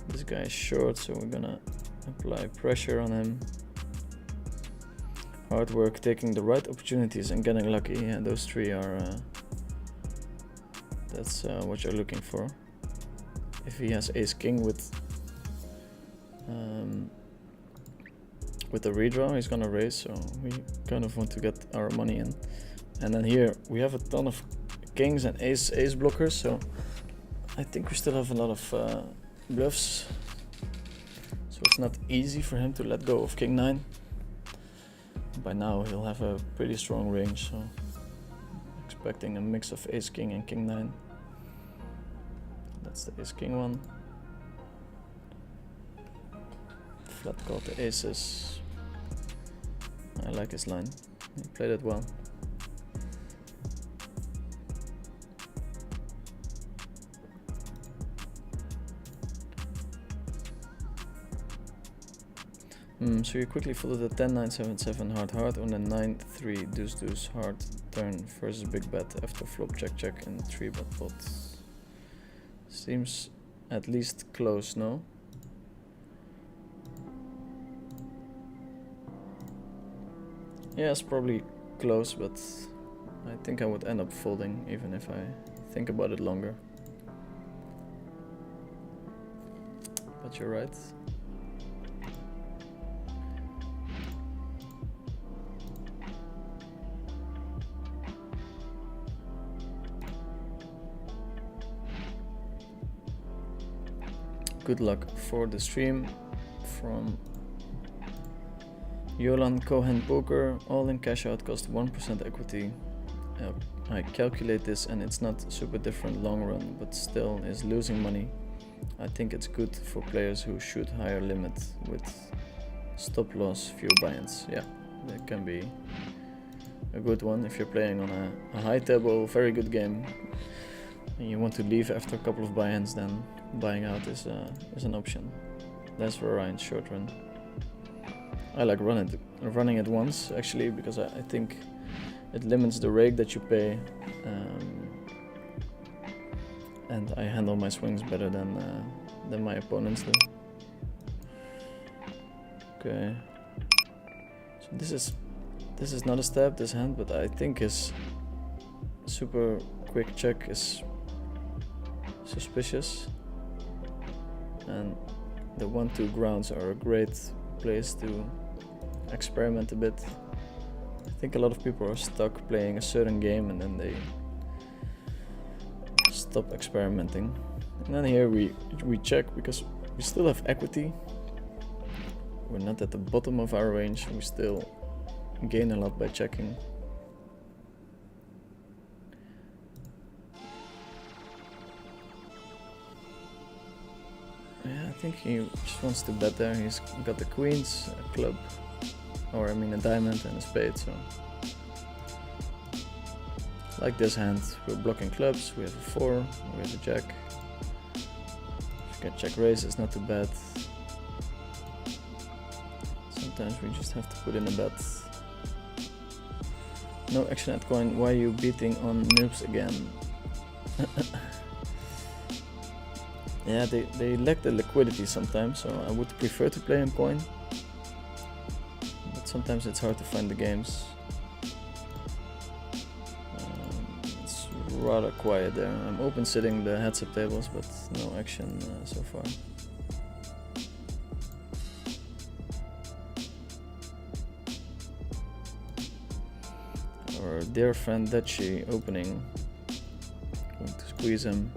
This guy is short, so we're gonna apply pressure on him. Hard work, taking the right opportunities and getting lucky. Yeah, those 3 are that's what you're looking for. If he has ace king with the redraw, he's gonna raise, so we kind of want to get our money in. And then here we have a ton of kings and ace blockers, so I think we still have a lot of bluffs. So it's not easy for him to let go of king 9. By now he'll have a pretty strong range, so expecting a mix of ace king and king 9. That's the ace king one. Flat called the aces. I like his line. He played it well. So you quickly follow the 10-9-7-7 hard on the 9-3 deuce hard turn versus big bet after flop check and 3-bet pot. Seems at least close, no? Yeah, it's probably close, but I think I would end up folding even if I think about it longer. But you're right. Good luck for the stream from Yolan Cohen Poker. All in cash out cost 1% equity. I calculate this and it's not super different long run, but still is losing money. I think it's good for players who shoot higher limit with stop loss, few buy-ins. Yeah, that can be a good one if you're playing on a high table, very good game, and you want to leave after a couple of buy-ins. Then buying out is an option. That's for Ryan short run. I like running it once actually, because I think it limits the rake that you pay, and I handle my swings better than my opponents do. Okay, so this is not a stab, this hand, but I think his super quick check is suspicious, and the 1-2 grounds are a great place to experiment a bit. I think a lot of people are stuck playing a certain game and then they stop experimenting. And then here we check because we still have equity. We're not at the bottom of our range. We still gain a lot by checking. Yeah, I think he just wants to bet there. He's got the queens, a club, or I mean a diamond and a spade, so. Like this hand, we're blocking clubs, we have a 4, we have a jack. If you can check raise, it's not too bad. Sometimes we just have to put in a bet. No action at coin, why are you beating on noobs again? Yeah, they lack the liquidity sometimes, so I would prefer to play on coin. But sometimes it's hard to find the games. It's rather quiet there. I'm open sitting the heads-up tables, but no action so far. Our dear friend Dutchy opening. Going to squeeze him.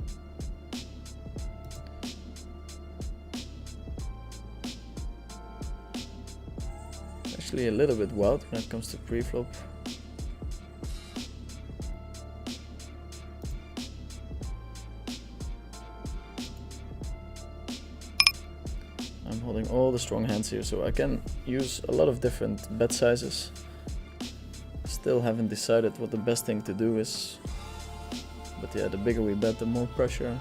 A little bit wild when it comes to pre-flop. I'm holding all the strong hands here, so I can use a lot of different bet sizes. Still haven't decided what the best thing to do is, but yeah, the bigger we bet, the more pressure.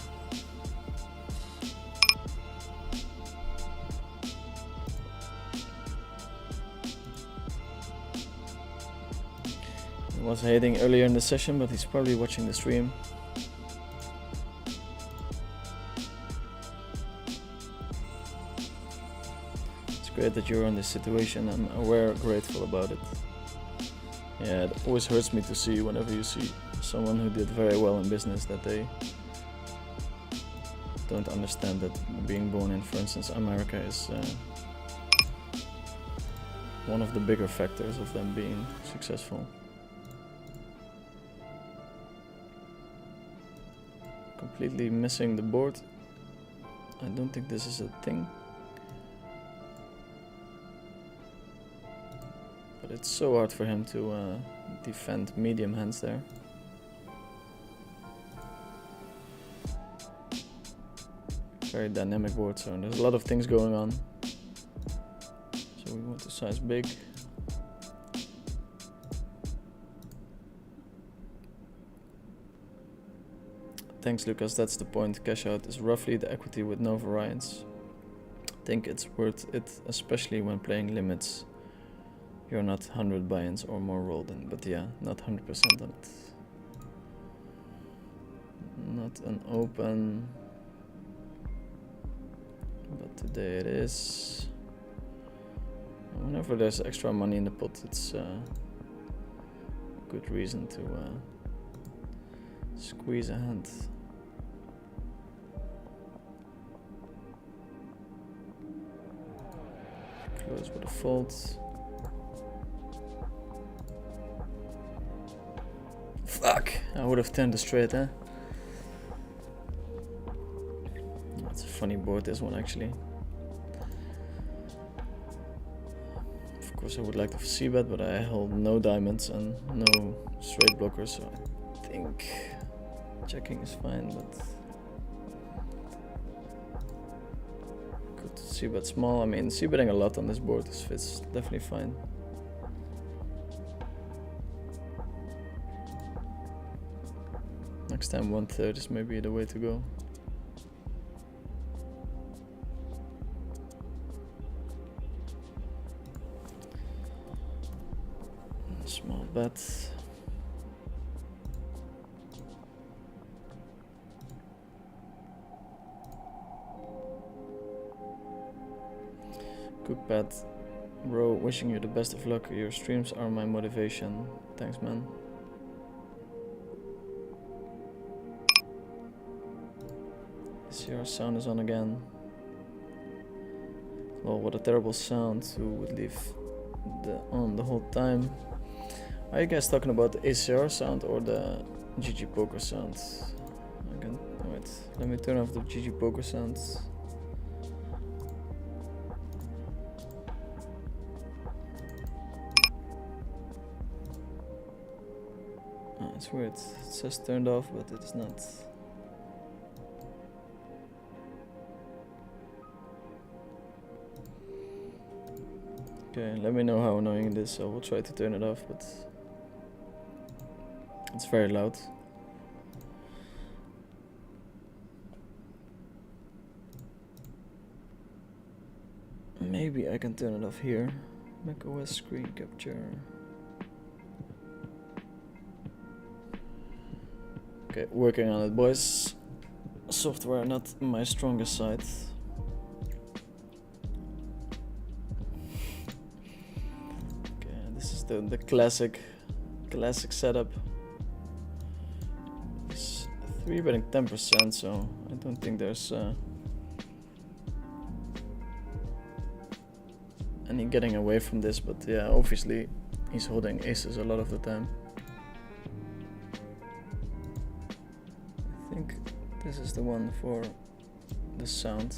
Was hating earlier in the session, but he's probably watching the stream. It's great that you're in this situation. I'm aware, grateful about it. Yeah, it always hurts me to see whenever you see someone who did very well in business that they don't understand that being born in, for instance, America is one of the bigger factors of them being successful. Completely missing the board. I don't think this is a thing. But it's so hard for him to defend medium hands there. very dynamic board, so there's a lot of things going on. So we want to size big. Thanks, Lucas. That's the point. Cash out is roughly the equity with no variance. I think it's worth it, especially when playing limits. You're not 100 buy-ins or more rolled in, but yeah, not 100% on it. Not an open, but today it is. Whenever there's extra money in the pot, it's a good reason to squeeze a hand. Close with a fold. Fuck! I would have turned it straight, huh? That's a funny board, this one actually. Of course I would like to c-bet, but I hold no diamonds and no straight blockers, so I think checking is fine, but could c-bet small. I mean, c-betting a lot on this board is definitely fine. Next time 1/3 is maybe the way to go. Small bet. Good bet. Bro, wishing you the best of luck. Your streams are my motivation. Thanks, man. Your sound is on again. Well, what a terrible sound. Who would leave on the whole time? Are you guys talking about the ACR sound or the GG Poker sound? Again, wait, let me turn off the GG Poker sound. Oh, it's weird. It says turned off, but it is not. Okay, let me know how annoying it is. I will try to turn it off, but it's very loud. Maybe I can turn it off here. macOS screen capture. Okay, working on it, boys. Software not my strongest side. The classic setup. It's 3-betting 10%, so I don't think there's any getting away from this, but yeah, obviously he's holding aces a lot of the time. I think this is the one for the sound.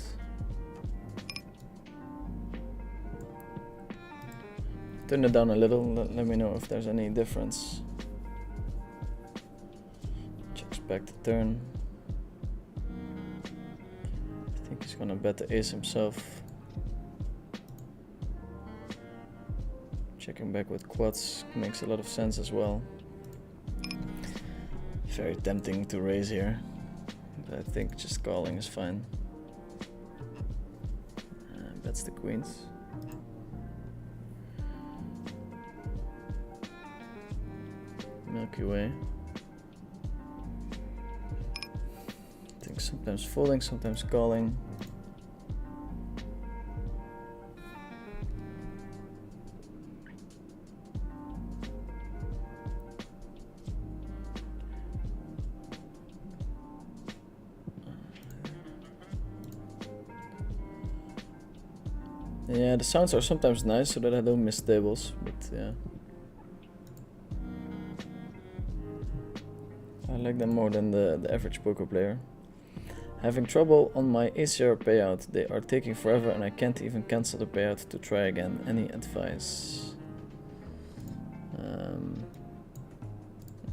Turn it down a little, let me know if there's any difference. Checks back the turn. I think he's gonna bet the ace himself. Checking back with quads makes a lot of sense as well. Very tempting to raise here, but I think just calling is fine. Bets the queens. Milky Way. I think sometimes folding, sometimes calling. Yeah, the sounds are sometimes nice so that I don't miss tables, but yeah. I like them more than the average poker player. Having trouble on my ACR payout. They are taking forever and I can't even cancel the payout to try again. Any advice?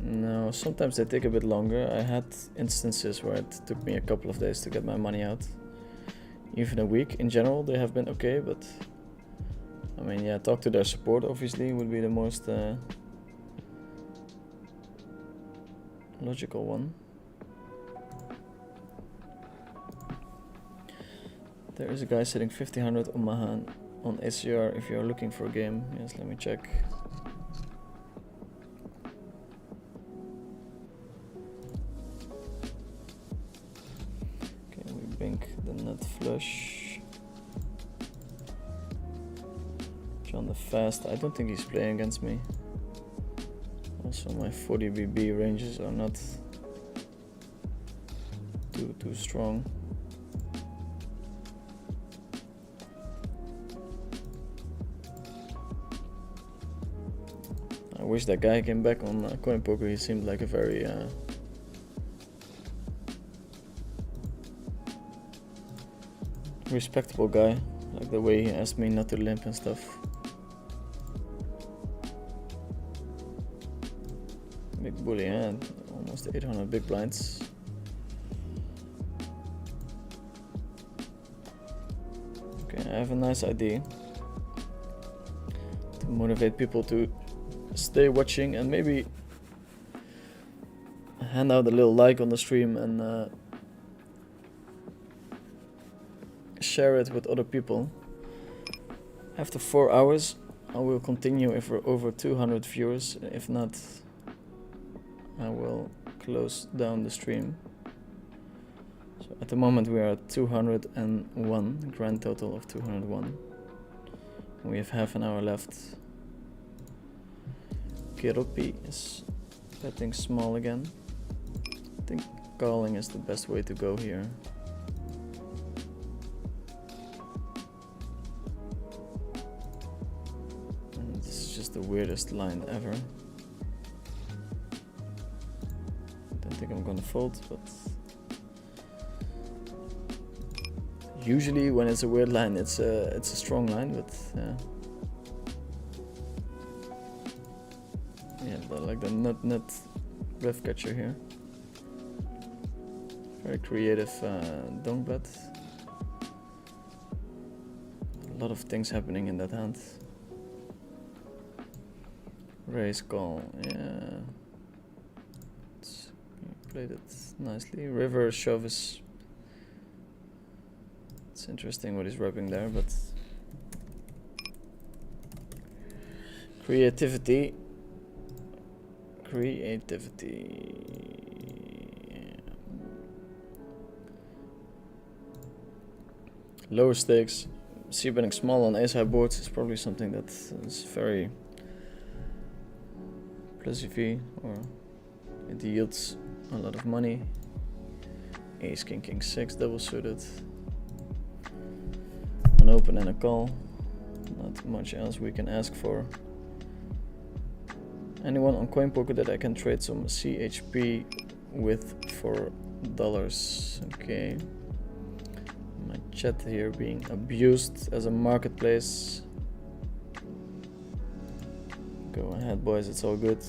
No, sometimes they take a bit longer. I had instances where it took me a couple of days to get my money out. even a week. In general, they have been okay, but I mean, yeah, talk to their support obviously would be the most logical one. There is a guy sitting 1500 on Mahan on ACR if you're looking for a game. Yes, let me check. Okay, we bink the nut flush. John the Fast, I don't think he's playing against me. Also my 40 BB ranges are not too strong. I wish that guy came back on coinpoker. He seemed like a very respectable guy, like the way he asked me not to limp and stuff. Big bully, yeah, almost 800 big blinds. Okay, I have a nice idea to motivate people to stay watching and maybe hand out a little like on the stream and share it with other people. After 4 hours I will continue if we're over 200 viewers. If not, I will close down the stream. So at the moment we are at 201, grand total of 201. We have half an hour left. Keropi is betting small again. I think calling is the best way to go here. And this is just the weirdest line ever. Don't think I'm gonna fold, but usually when it's a weird line, it's a strong line, but yeah. Yeah, like the nut riff catcher here. Very creative donk bet. A lot of things happening in that hand. Raise call, yeah. Played it nicely. River shove is. It's interesting what he's rubbing there, but creativity. Lower stakes. C-betting small on ace-high boards is probably something that is very plus EV, or it yields a lot of money. Ace, king, king, 6, double suited. An open and a call. Not much else we can ask for. Anyone on coinpoker that I can trade some CHP with for dollars? Okay. My chat here being abused as a marketplace. Go ahead, boys, it's all good.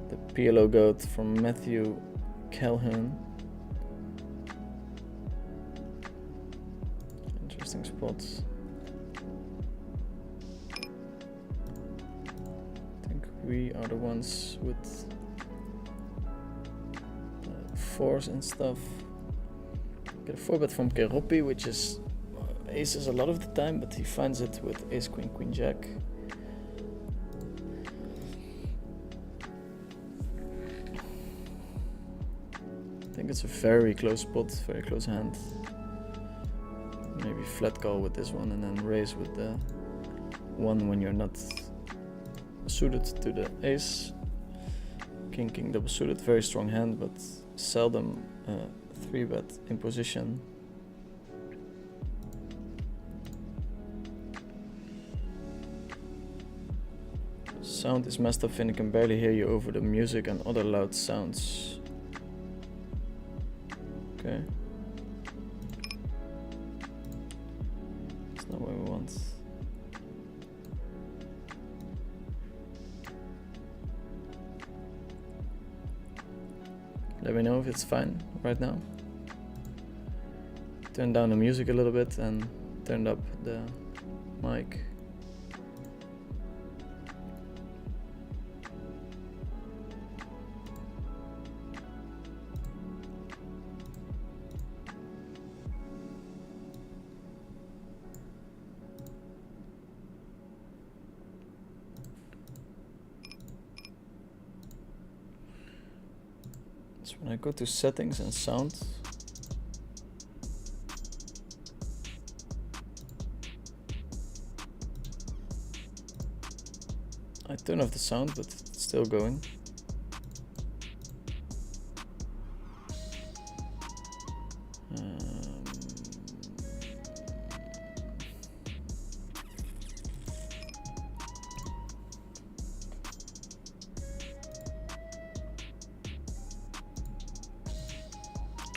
The PLO goat from Matthew Calhoun. Interesting spots. We are the ones with fours and stuff. Get a 4-bet from Keropi, which is aces a lot of the time, but he finds it with ace, queen, queen, jack. I think it's a very close spot, very close hand. Maybe flat call with this one and then raise with the one when you're not suited to the ace. King, king, double suited, very strong hand, but seldom 3-bet in position. Sound is messed up, Finn. I can barely hear you over the music and other loud sounds. Okay. That's not what we want. Let me know if it's fine right now. turned down the music a little bit and turned up the mic. So when I go to settings and sound, I turn off the sound, but it's still going.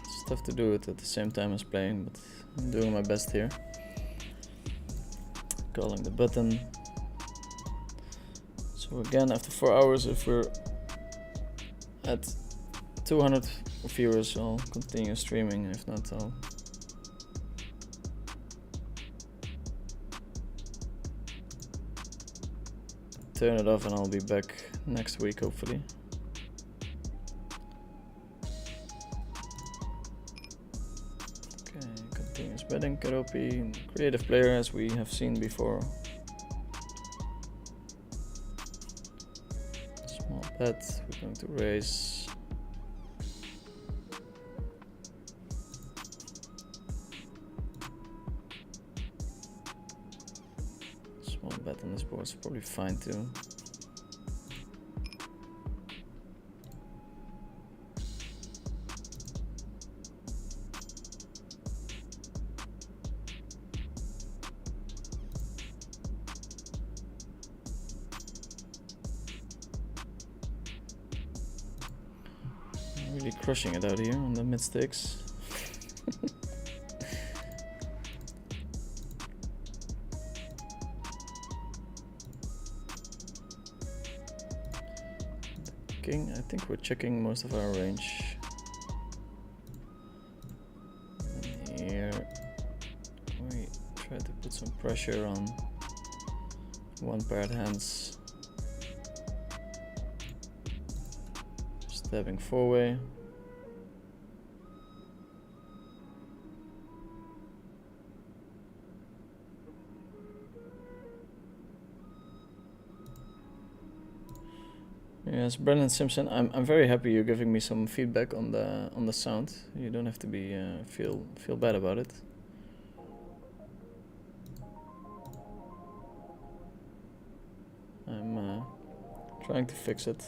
It's tough to do it at the same time as playing, but I'm doing my best here. Calling the button. So again, after 4 hours, if we're at 200 viewers, I'll continue streaming. If not, I'll turn it off and I'll be back next week, hopefully. Okay, continuous betting, Karopi, creative player as we have seen before. Small bet, we're going to raise. Small bet on this board is probably fine too. Really crushing it out here on the mid stakes. King, I think we're checking most of our range. And here we try to put some pressure on one paired hands. Stepping four-way. Yes, Brendan Simpson. I'm very happy you're giving me some feedback on the sound. You don't have to be feel bad about it. I'm trying to fix it.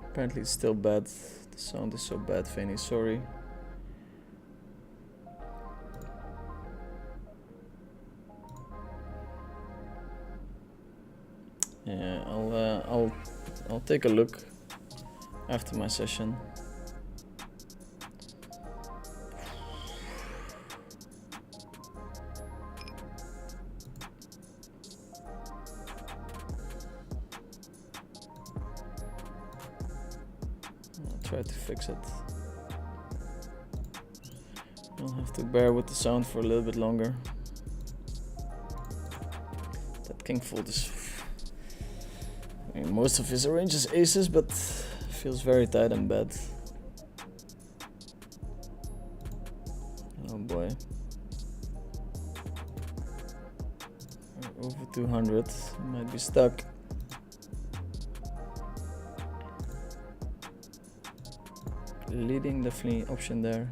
Apparently it's still bad. The sound is so bad, Fanny. Sorry. Yeah, I'll take a look after my session. I'll try to fix it. I'll have to bear with the sound for a little bit longer. That king fold is... I mean, most of his range is aces, but feels very tight and bad. Oh boy. We're over 200, might be stuck. Leading definitely option there.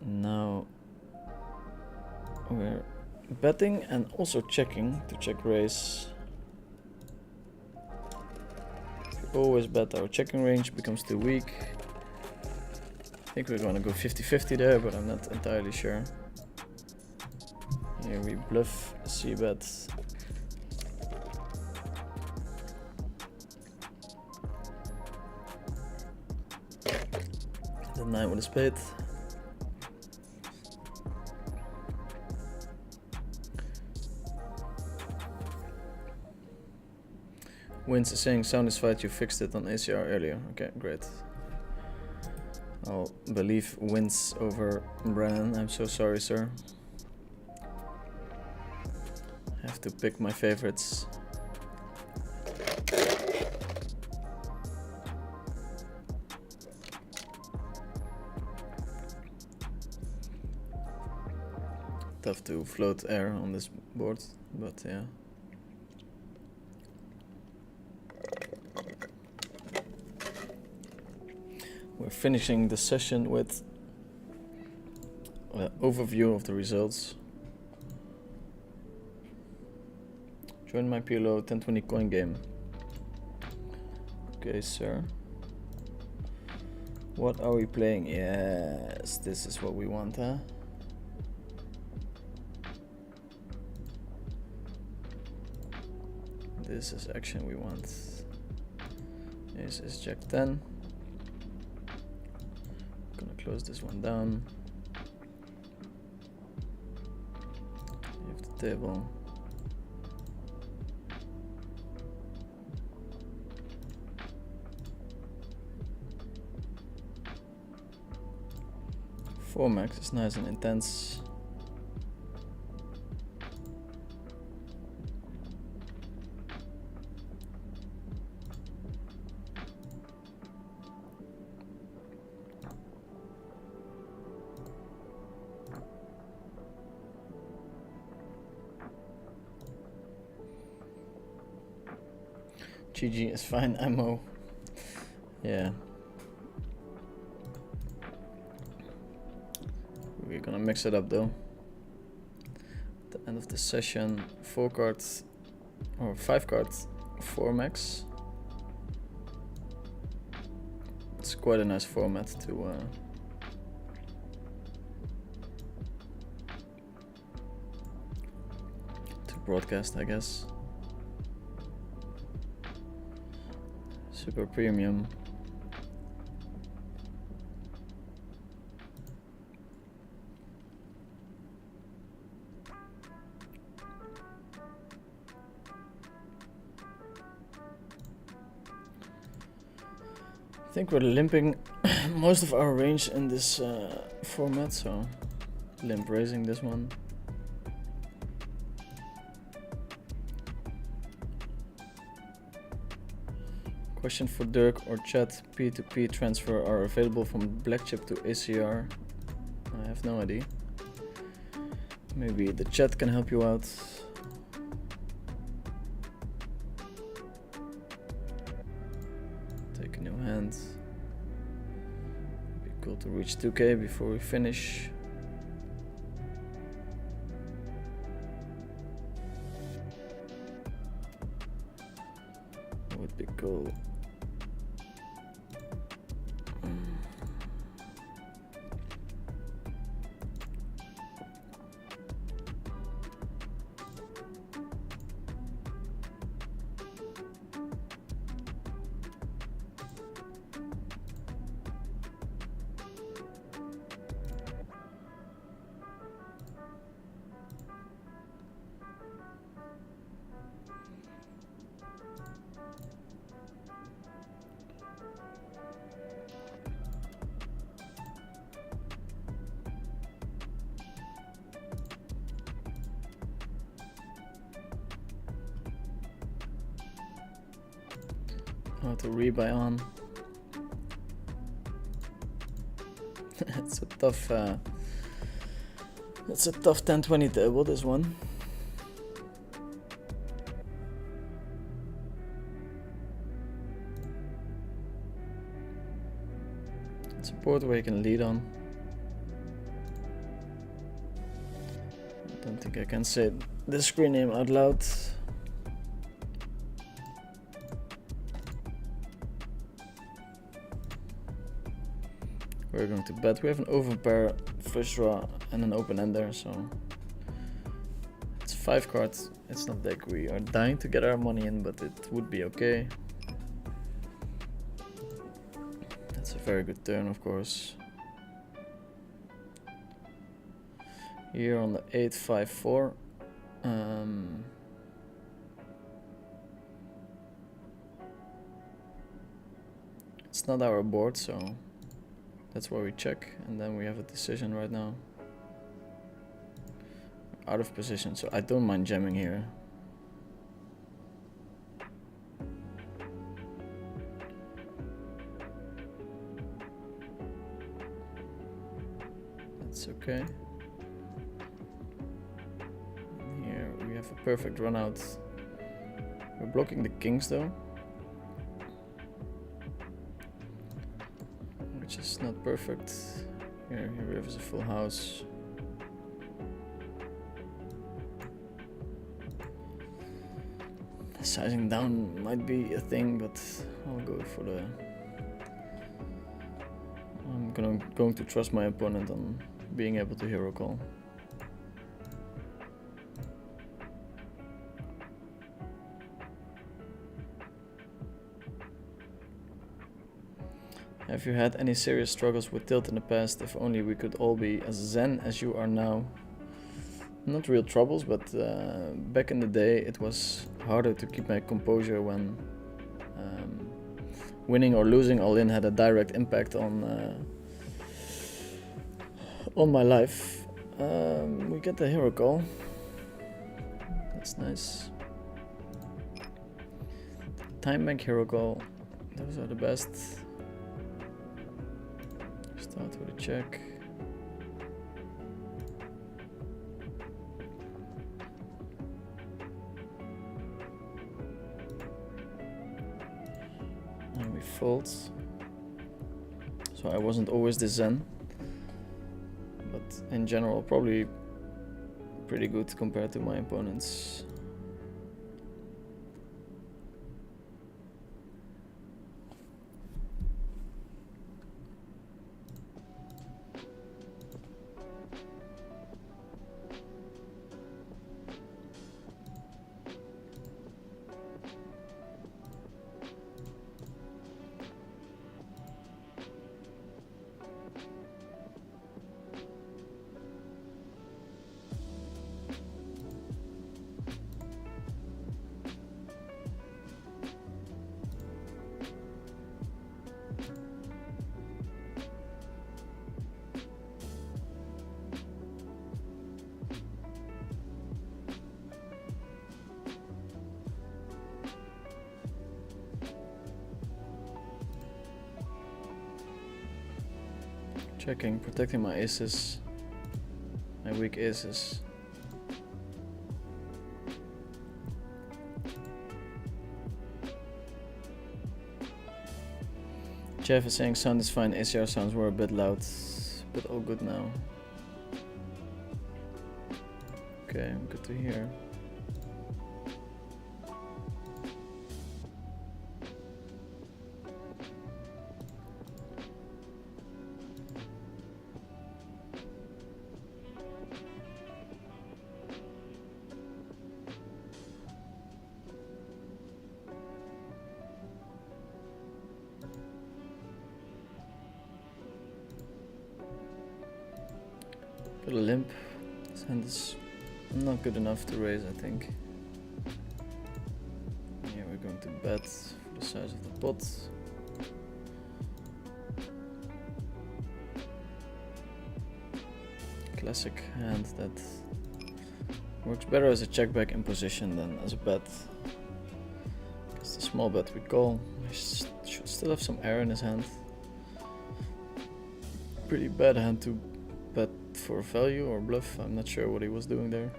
Now we're betting and also checking to check raise. If we always bet, our checking range becomes too weak. I think we're going to go 50-50 there, but I'm not entirely sure. Here we bluff c-bet. The 9 with a spade. Wins is saying sound is fight, you fixed it on ACR earlier. Okay, great. I'll believe wins over Brennan. I'm so sorry, sir. I have to pick my favorites. Tough to float air on this board, but yeah. We're finishing the session with an overview of the results. Join my PLO 1020 coin game. Okay, sir. What are we playing? Yes, this is what we want, huh? This is action we want. This is Jack 10. Gonna close this one down. Leave the table. Four max is nice and intense. GG is fine ammo. Yeah. We're gonna mix it up though. At the end of the session, 4 cards or 5 cards, 4 max. It's quite a nice format to broadcast, I guess. Super premium. I think we're limping most of our range in this format, so limp raising this one. Question for Dirk or chat, P2P transfer are available from black chip to ACR? I have no idea. Maybe the chat can help you out. Take a new hand. Be cool to reach 2k before we finish. Would be cool. How to rebuy on. It's a tough 1020 table, this one. It's a board where you can lead on. I don't think I can say the screen name out loud. We're going to bet. We have an overpair, flush draw, and an open ender, so it's 5 cards. It's not like we are dying to get our money in, but it would be okay. That's a very good turn, of course. Here on the 8-5-4. It's not our board, so that's why we check, and then we have a decision right now. Out of position, so I don't mind jamming here. That's okay. And here we have a perfect run out. We're blocking the kings though, which is not perfect. Here we have a full house. Sizing down might be a thing, but I'll go for the... I'm going to trust my opponent on being able to hero call. Have you had any serious struggles with tilt in the past? If only we could all be as zen as you are now. Not real troubles, but back in the day it was harder to keep my composure when winning or losing all in had a direct impact on my life. We get the hero call. That's nice. Time bank hero call. Those are the best. Start with a check. And we fold. So I wasn't always this zen, but in general probably pretty good compared to my opponents. Checking, protecting my aces, my weak aces. Jeff is saying sound is fine, ACR sounds were a bit loud, but all good now. Okay, good to hear. Got a limp. This hand is not good enough to raise, I think. Yeah, we're going to bet for the size of the pot. Classic hand that works better as a check back in position than as a bet. It's a small bet we call. He should still have some air in his hand. Pretty bad hand to bet for value or bluff. I'm not sure what he was doing there.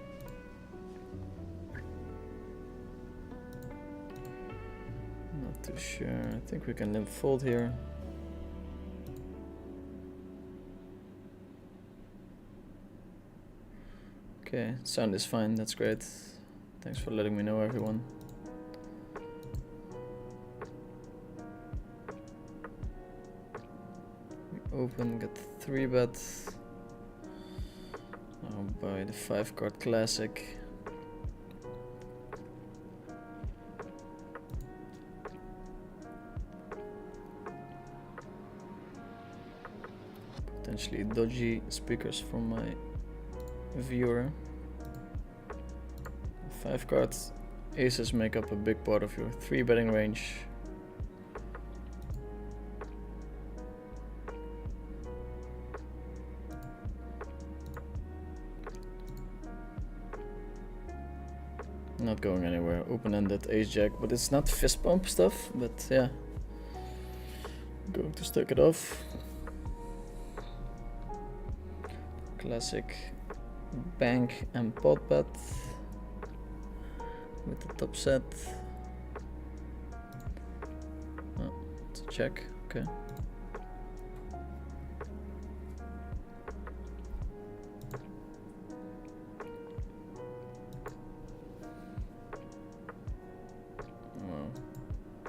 Not too sure. I think we can limp fold here. Okay, sound is fine, that's great. Thanks for letting me know, everyone. We open, get 3 bets. Now buy the 5 card classic. Potentially dodgy speakers from my viewer. 5 cards. Aces make up a big part of your 3 betting range. Not going anywhere. Open-ended ace-jack, but it's not fist bump stuff, but yeah. Going to stack it off. Classic bank and pot bet with the top set. Oh, it's a check, okay.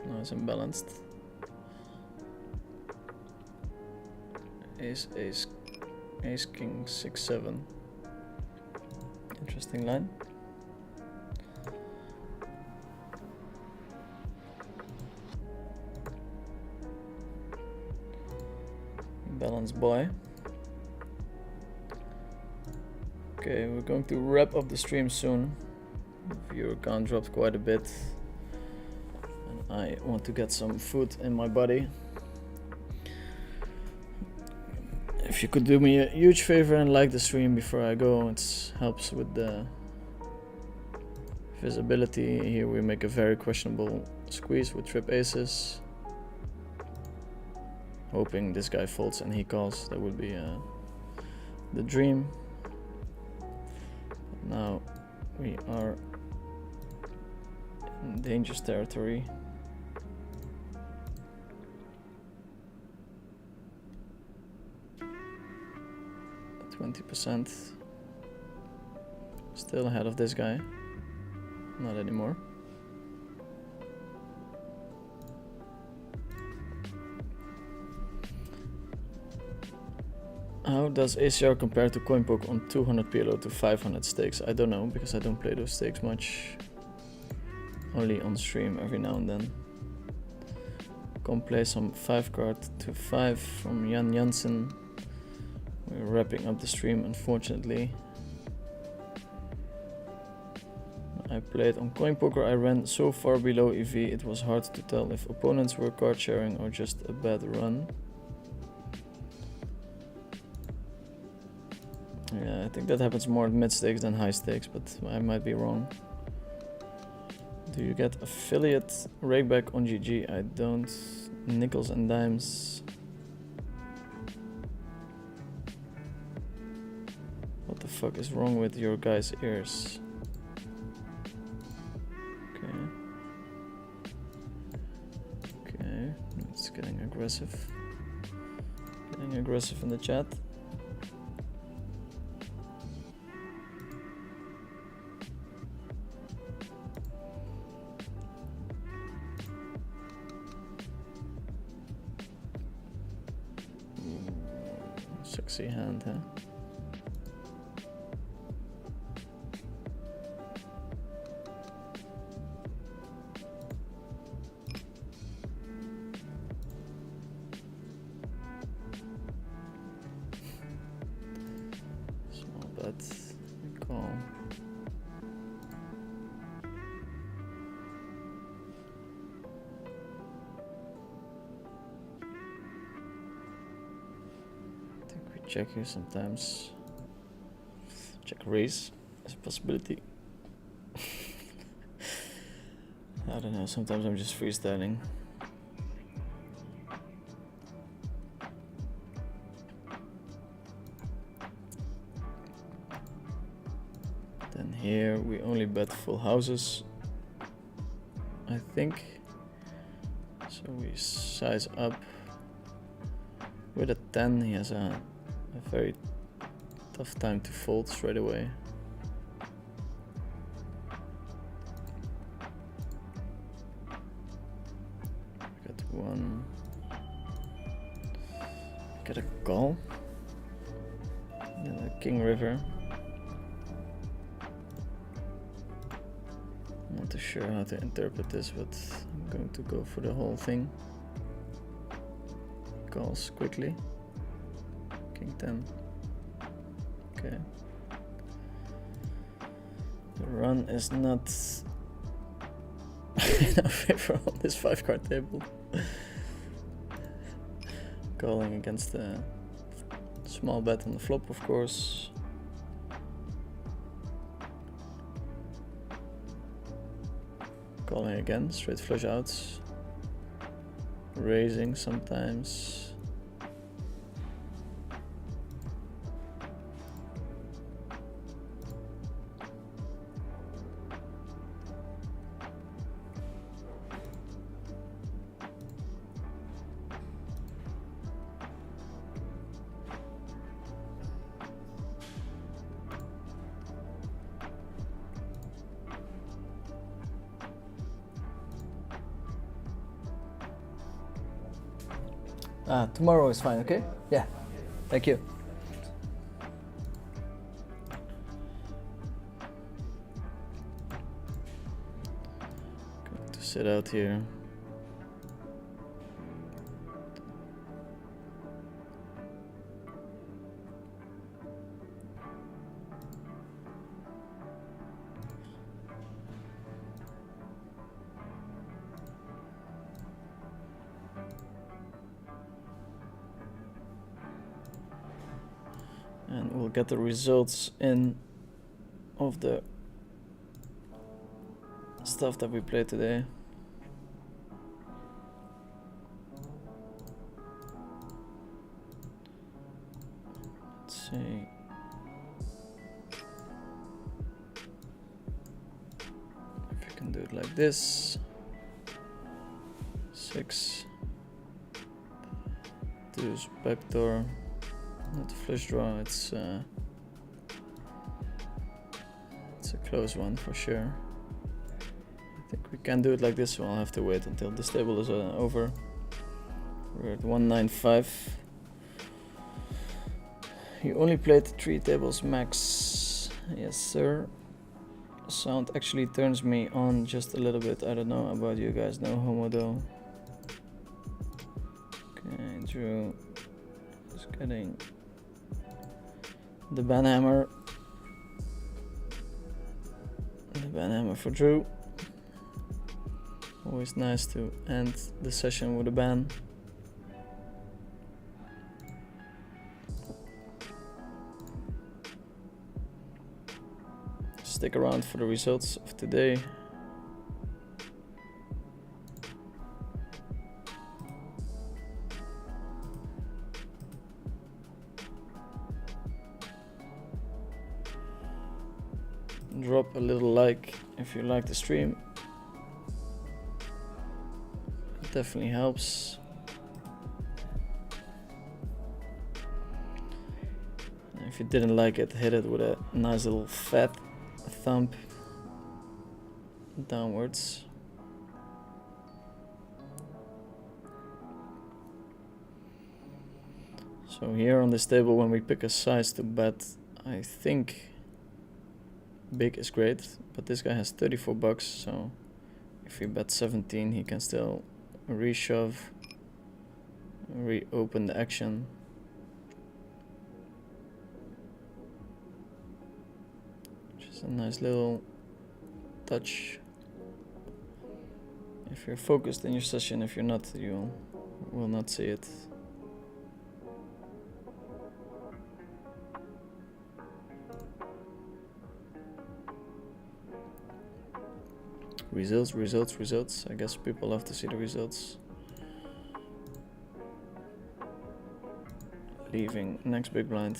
Now it's imbalanced. Ace, ace, ace, king, 6, 7. Interesting line. Balanced boy. Okay, we're going to wrap up the stream soon. Viewer count dropped quite a bit. I want to get some food in my body. If you could do me a huge favor and like the stream before I go, it helps with the visibility. Here we make a very questionable squeeze with trip aces. Hoping this guy folds and he calls. That would be the dream. But now we are in dangerous territory. 20%. Still ahead of this guy. Not anymore. How does ACR compare to coinpoker on 200 PLO to 500 stakes? I don't know, because I don't play those stakes much. Only on stream every now and then. Come play some 5 card to 5 from Jan Jansen. We're wrapping up the stream, unfortunately. I played on coinpoker. I ran so far below EV, it was hard to tell if opponents were card sharing or just a bad run. Yeah, I think that happens more at mid stakes than high stakes, but I might be wrong. Do you get affiliate rakeback on GG? I don't. Nickels and dimes. What the fuck is wrong with your guys' ears? Okay. Okay, it's getting aggressive. Getting aggressive in the chat. Sexy hand, huh? Small bet, call. Check here sometimes. Check raise as a possibility. I don't know, sometimes I'm just freestyling. Then here we only bet full houses, I think. So we size up. With a 10 he has a very tough time to fold straight away. Got one. Get a call. And a king river. Not too sure how to interpret this, but I'm going to go for the whole thing. Calls quickly. King 10. Okay. The run is not in our favor on this 5 card table. Calling against the small bet on the flop, of course. Calling again, straight flush outs. Raising sometimes. Tomorrow is fine, okay? Yeah, thank you. Going to sit out here. And we'll get the results in of the stuff that we played today. Let's see. If you can do it like this. 6. Deuce backdoor. Not a flush draw, it's a close one for sure. I think we can do it like this, so I'll have to wait until this table is over. We're at 195. You only played 3 tables max. Yes, sir. Sound actually turns me on just a little bit. I don't know about you guys, no homo though. Okay, Drew is getting the banhammer. The banhammer for Drew. Always nice to end the session with a ban. Stick around for the results of today. Drop a little like if you like the stream. It definitely helps. And if you didn't like it, hit it with a nice little fat thumb downwards. So here on this table, when we pick a size to bet, I think big is great, but this guy has 34 bucks, so if he bets 17, he can still reshove, reopen the action. Which is a nice little touch. If you're focused in your session, if you're not, you will not see it. Results, results, results. I guess people love to see the results. Leaving next big blind.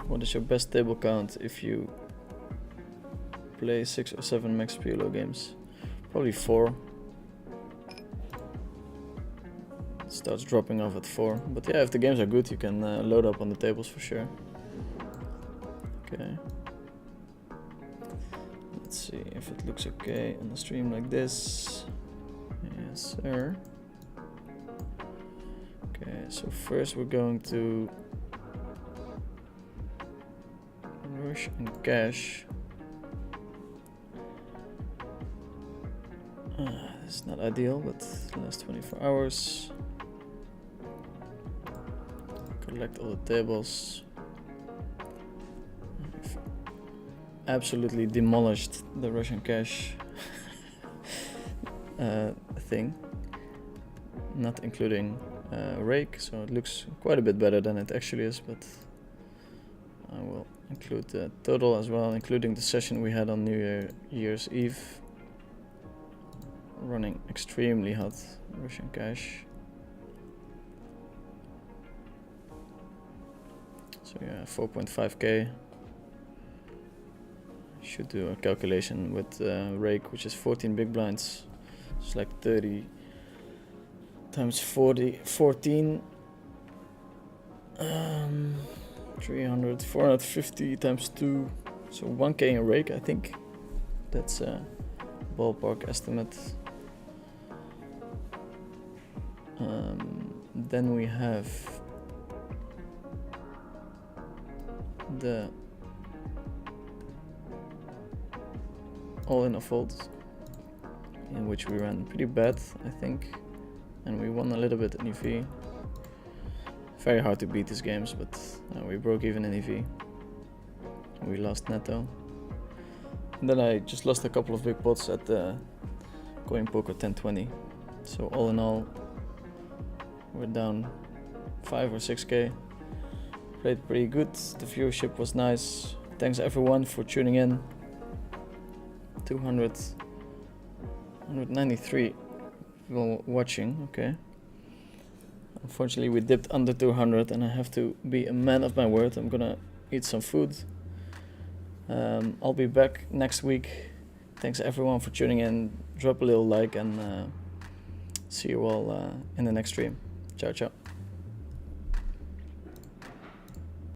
What is your best table count if you play 6 or 7 max PLO games? Probably 4. Starts dropping off at 4, but yeah, if the games are good, you can load up on the tables for sure. Okay, let's see if it looks okay on the stream like this. Yes, sir. Okay, so first we're going to rush and cash. This is not ideal, but last 24 hours. Collect all the tables. Absolutely demolished the Russian cash thing, not including rake, so it looks quite a bit better than it actually is, but I will include the total as well, including the session we had on New Year's Eve. Running extremely hot Russian cash. So yeah, 4.5k. Should do a calculation with rake, which is 14 big blinds. It's like 30 times 14. 300, 450 times 2. So 1k in rake, I think. That's a ballpark estimate. Then we have the all-in or fold, in which we ran pretty bad, I think, and we won a little bit in EV. Very hard to beat these games, but we broke even in EV. We lost netto. And then I just lost a couple of big pots at the coinpoker 1020. So all in all, we're down 5 or 6k. Played pretty good. The viewership was nice. Thanks everyone for tuning in. 193 people watching. Okay. Unfortunately, we dipped under 200, and I have to be a man of my word. I'm gonna eat some food. I'll be back next week. Thanks everyone for tuning in. Drop a little like, and see you all in the next stream. Ciao, ciao.